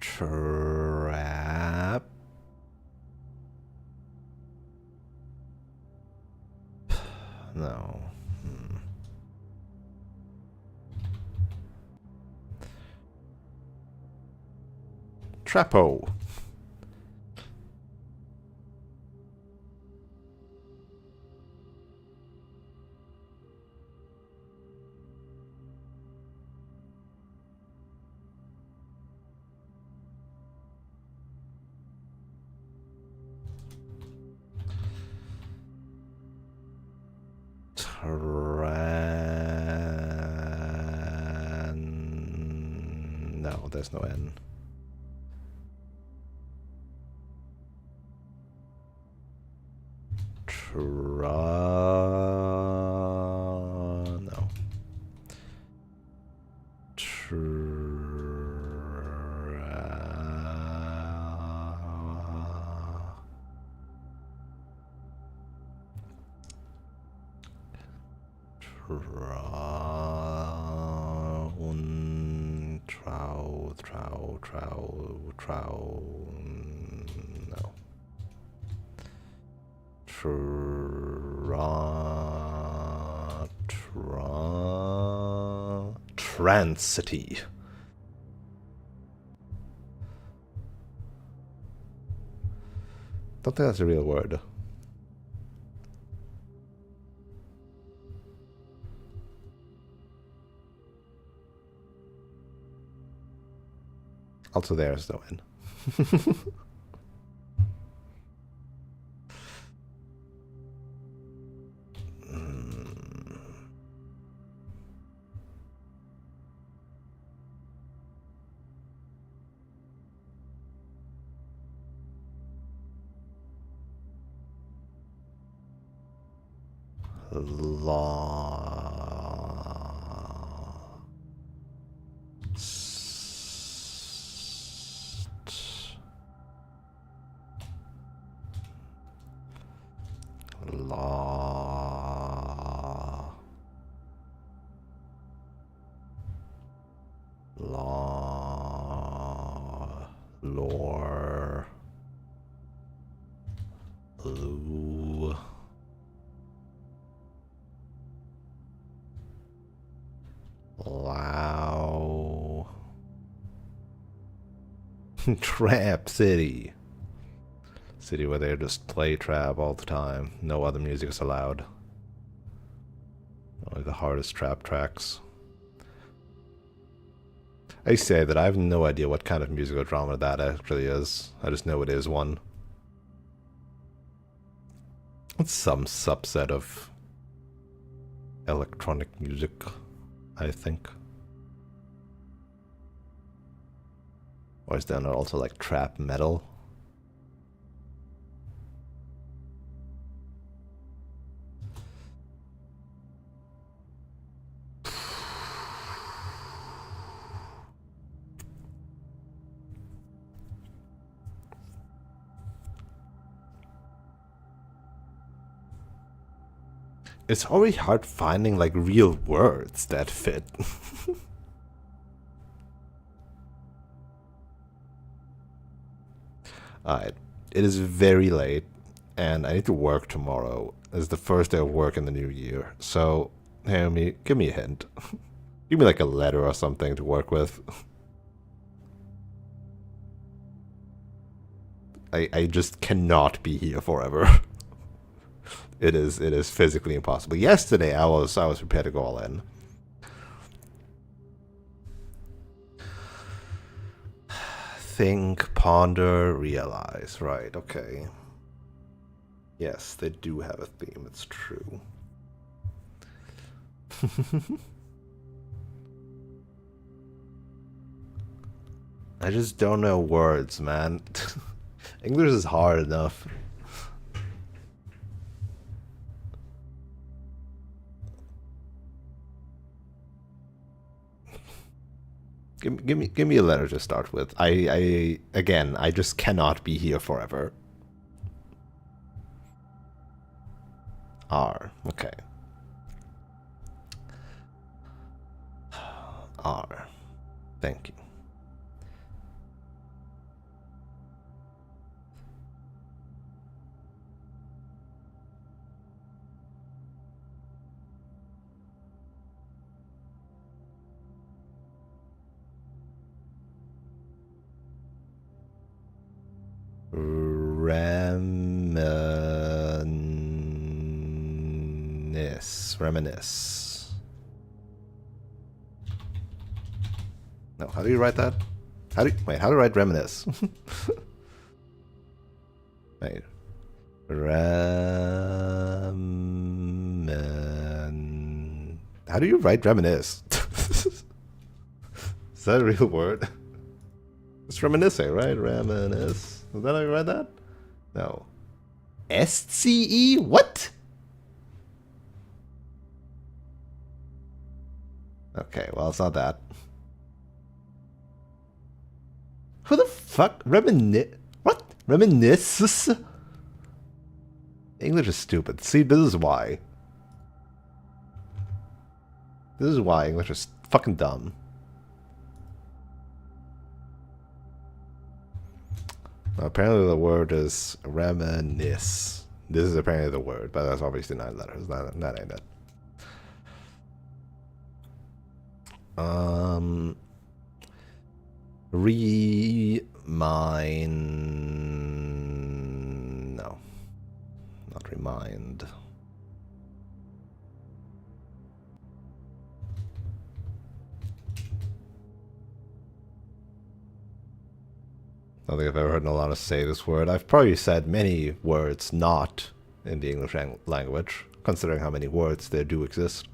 A: Trap. No. Trapo. No, there's no N. No. No. Transity. Don't think that's a real word. Also, there's no N. Lore. Blue. Wow. Trap City. City where they just play trap all the time. No other music is allowed. Only the hardest trap tracks. I say that I have no idea what kind of musical drama that actually is. I just know it is one. It's some subset of electronic music, I think. Or is there not also like trap metal? It's already hard finding like real words that fit. Alright, it is very late, and I need to work tomorrow. It's the first day of work in the new year, so give me a hint. Give me like a letter or something to work with. I just cannot be here forever. It is physically impossible. Yesterday I was prepared to go all in. Think, ponder, realize. Right, okay. Yes, they do have a theme, it's true. I just don't know words, man. English is hard enough. Give me a letter to start with. Again, I just cannot be here forever. R. Okay. R. Thank you. Reminisce. No, how do you write that? How do you write reminisce? Wait. How do you write reminisce? Is that a real word? It's reminiscing, right? Reminisce. Is that how you write that? No. SCE? What? Okay, well, it's not that. Who the fuck? What? Reminisce? English is stupid. See, this is why. This is why English is fucking dumb. Well, apparently the word is reminisce. This is apparently the word, but that's obviously 9 letters. That ain't it. Remind. No. Not remind. I don't think I've ever heard Nolana say this word. I've probably said many words not in the English language, considering how many words there do exist.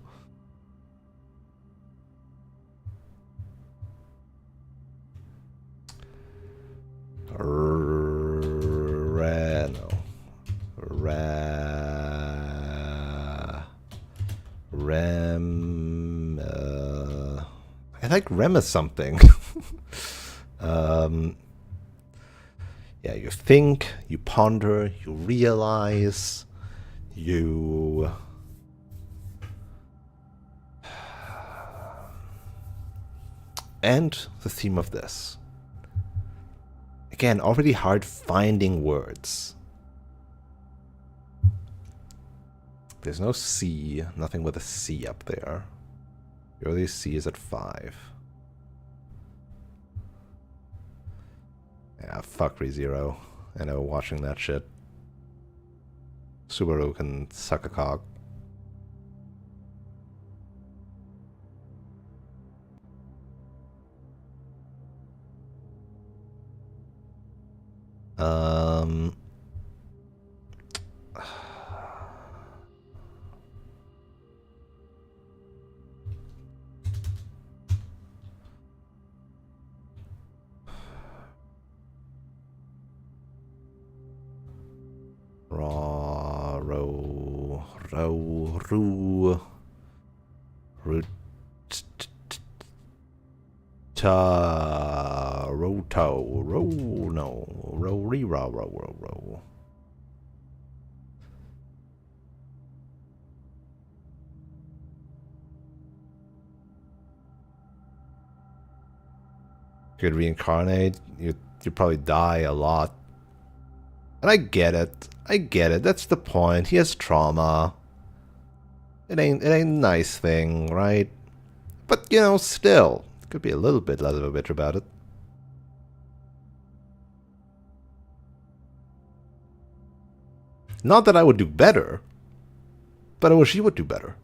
A: I like rem as something. Yeah, you think, you ponder, you realize, you... And the theme of this. Again, already hard finding words. There's no C, nothing with a C up there. The earliest C is at 5. Yeah, fuck ReZero. I know, watching that shit. Subaru can suck a cock. Um, Raw, row, row, roo, root, ta, roto, row, no, row, re, row, row, row, row. Could reincarnate, you probably die a lot. And I get it. I get it. That's the point. He has trauma. It ain't a nice thing, right? But you know, still, could be a little bit less of a bitch about it. Not that I would do better, but I wish he would do better.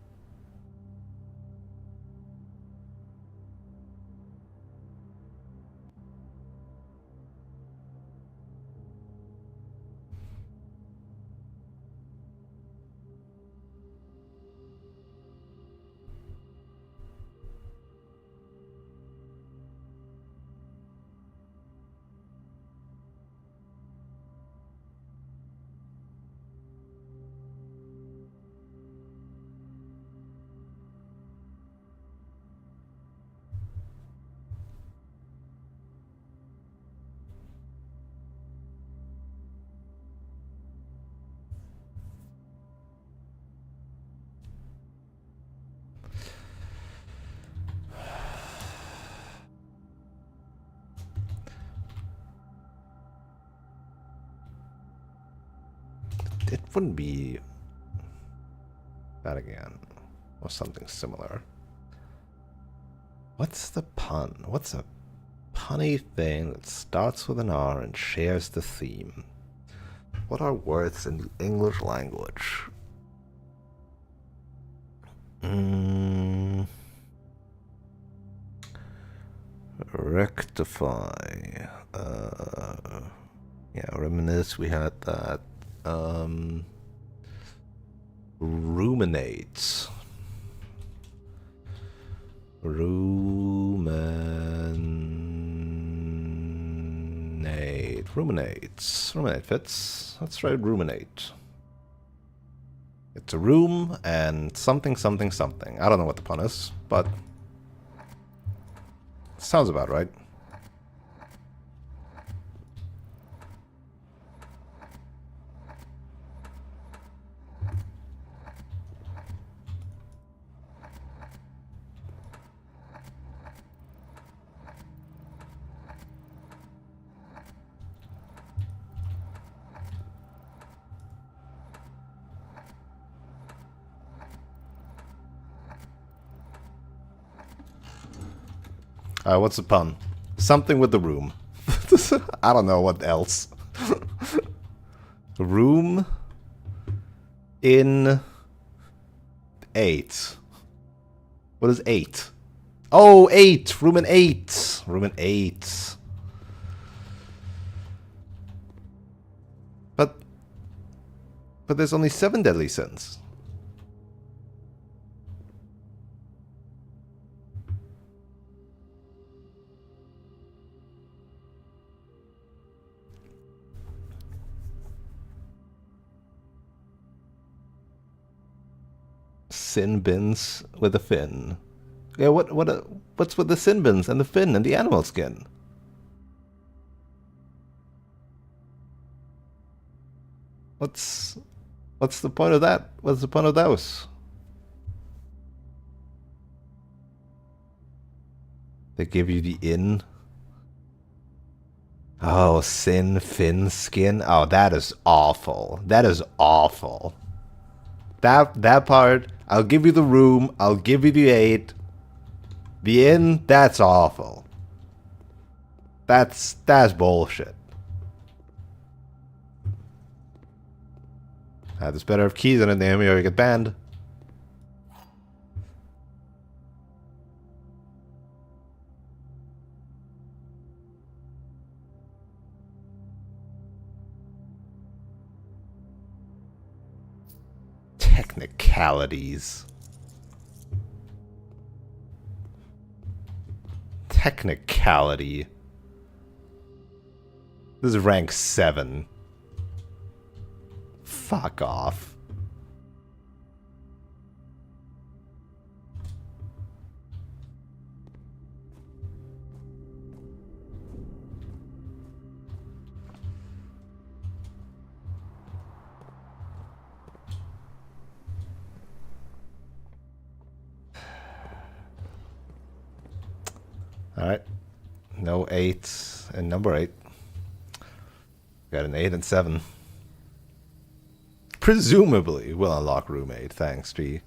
A: It wouldn't be that again, or something similar. What's the pun? What's a punny thing that starts with an R and shares the theme? What are words in the English language? Rectify. Yeah, reminisce, we had that. Ruminate. Ruminate. Ruminates. Ruminate fits. Let's try ruminate. It's a room and something, something, something. I don't know what the pun is, but sounds about right. What's the pun? Something with the room. I don't know what else. Room in 8. What is 8? Oh, 8! Room in 8! Room in 8. But there's only 7 deadly sins. Sin bins with a fin. Yeah, what's with the sin bins and the fin and the animal skin? What's the point of that? What's the point of those? They give you the in. Oh, sin, fin, skin. Oh, that is awful. That is awful. That part, I'll give you the room, I'll give you the 8. The inn, that's awful. That's bullshit. This better have keys on it, Naomi, or you get banned. Technicalities. Technicality. This is rank 7. Fuck off. Alright. No 8 and number 8. Got an 8 and 7. Presumably will unlock room 8 thanks to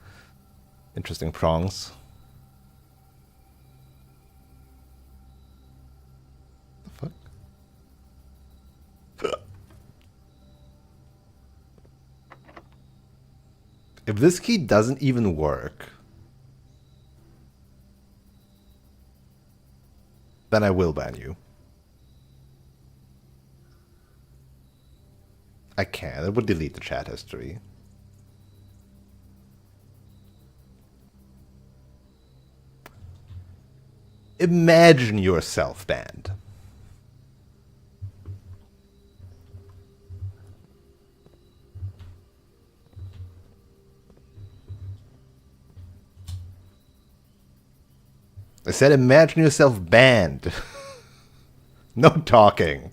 A: interesting prongs. The fuck? If this key doesn't even work, then I will ban you. I can't. It would delete the chat history. Imagine yourself banned. I said imagine yourself banned. No talking.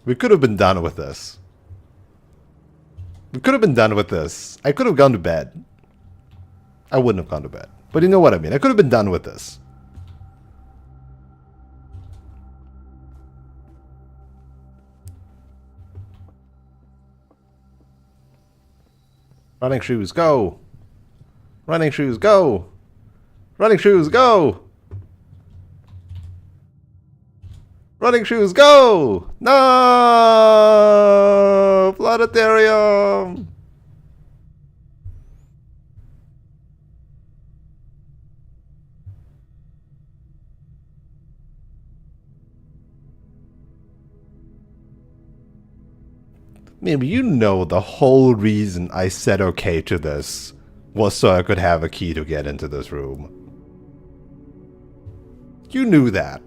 A: We could have been done with this. We could have been done with this. I could have gone to bed. I wouldn't have gone to bed. But you know what I mean. I could have been done with this. Running shoes, go! Running shoes, go! Running shoes, go! Running shoes, go! No! Planetarium! I mean, you know the whole reason I said okay to this was so I could have a key to get into this room. You knew that.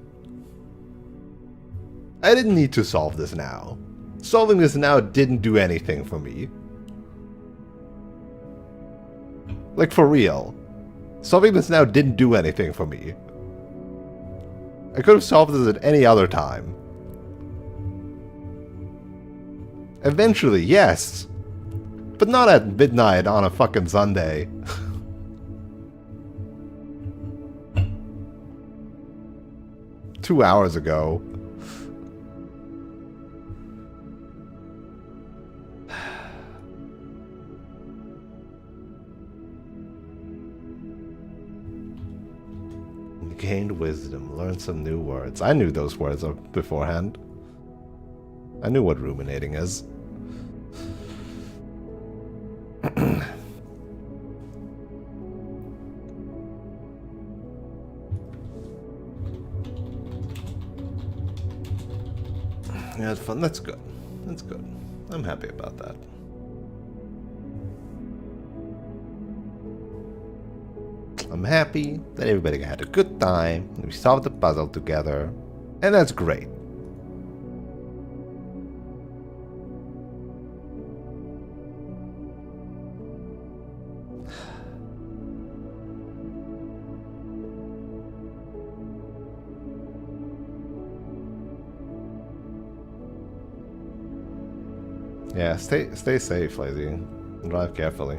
A: I didn't need to solve this now. Solving this now didn't do anything for me. Like, for real. Solving this now didn't do anything for me. I could have solved this at any other time. Eventually, yes. But not at midnight on a fucking Sunday. Two hours ago. Gained wisdom, learned some new words. I knew those words beforehand. I knew what ruminating is. Yeah, it's fun. That's good. That's good. I'm happy about that. I'm happy that everybody had a good time. We solved the puzzle together. And that's great. Yeah, stay safe, Lazy. Drive carefully.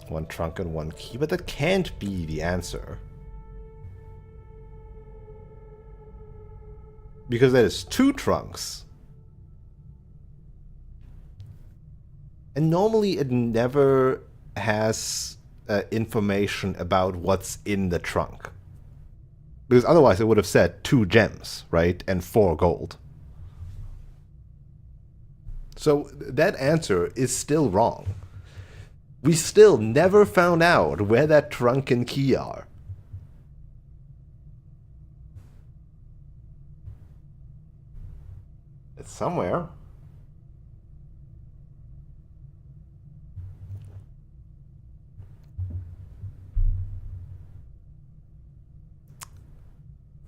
A: One trunk and one key, but that can't be the answer. Because that is two trunks. And normally it never has information about what's in the trunk. Because otherwise it would have said 2 gems, right? And 4 gold. So that answer is still wrong. We still never found out where that trunk and key are. It's somewhere.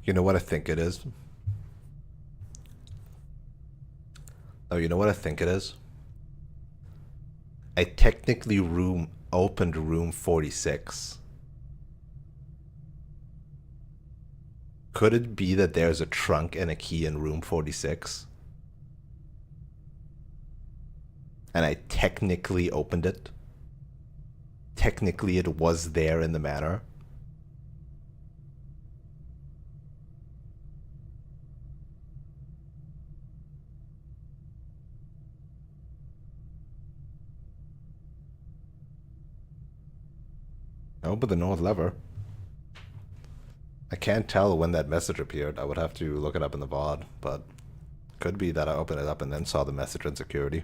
A: You know what I think it is? Oh, you know what I think it is? I technically opened room 46. Could it be that there's a trunk and a key in room 46? And I technically opened it? Technically it was there in the manor? Oh, but the north lever. I can't tell when that message appeared. I would have to look it up in the VOD, but could be that I opened it up and then saw the message in security.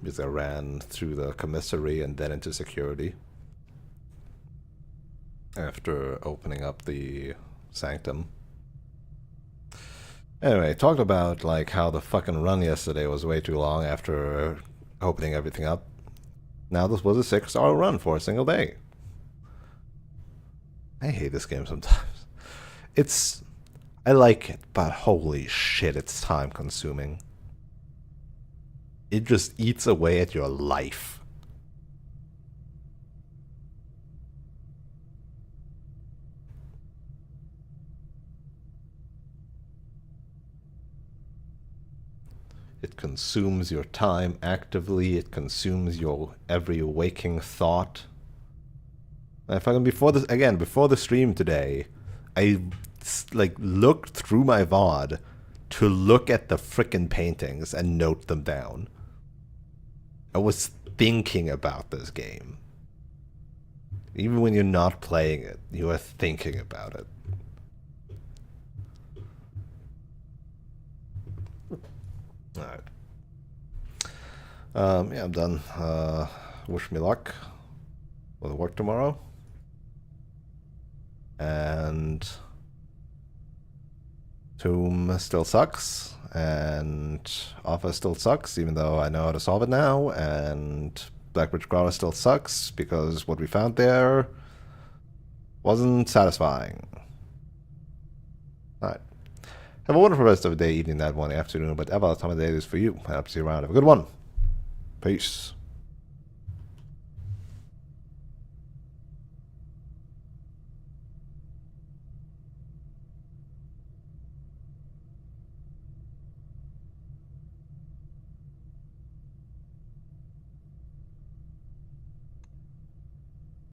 A: Because I ran through the commissary and then into security after opening up the sanctum. Anyway, talked about like how the fucking run yesterday was way too long after opening everything up. Now this was a 6-hour run for a single day. I hate this game sometimes. I like it, but holy shit, it's time consuming. It just eats away at your life. It consumes your time actively. It consumes your every waking thought. If I can, before the stream today, I like looked through my VOD to look at the frickin' paintings and note them down. I was thinking about this game. Even when you're not playing it, you are thinking about it. Alright. Yeah, I'm done. Wish me luck with work tomorrow. And Tomb still sucks, and Office still sucks, even though I know how to solve it now, and Blackbridge Grotto still sucks, because what we found there wasn't satisfying. Alright. Have a wonderful rest of the day, evening, night, morning, afternoon, whatever time of day it is for you. I hope to see you around. Have a good one. Peace.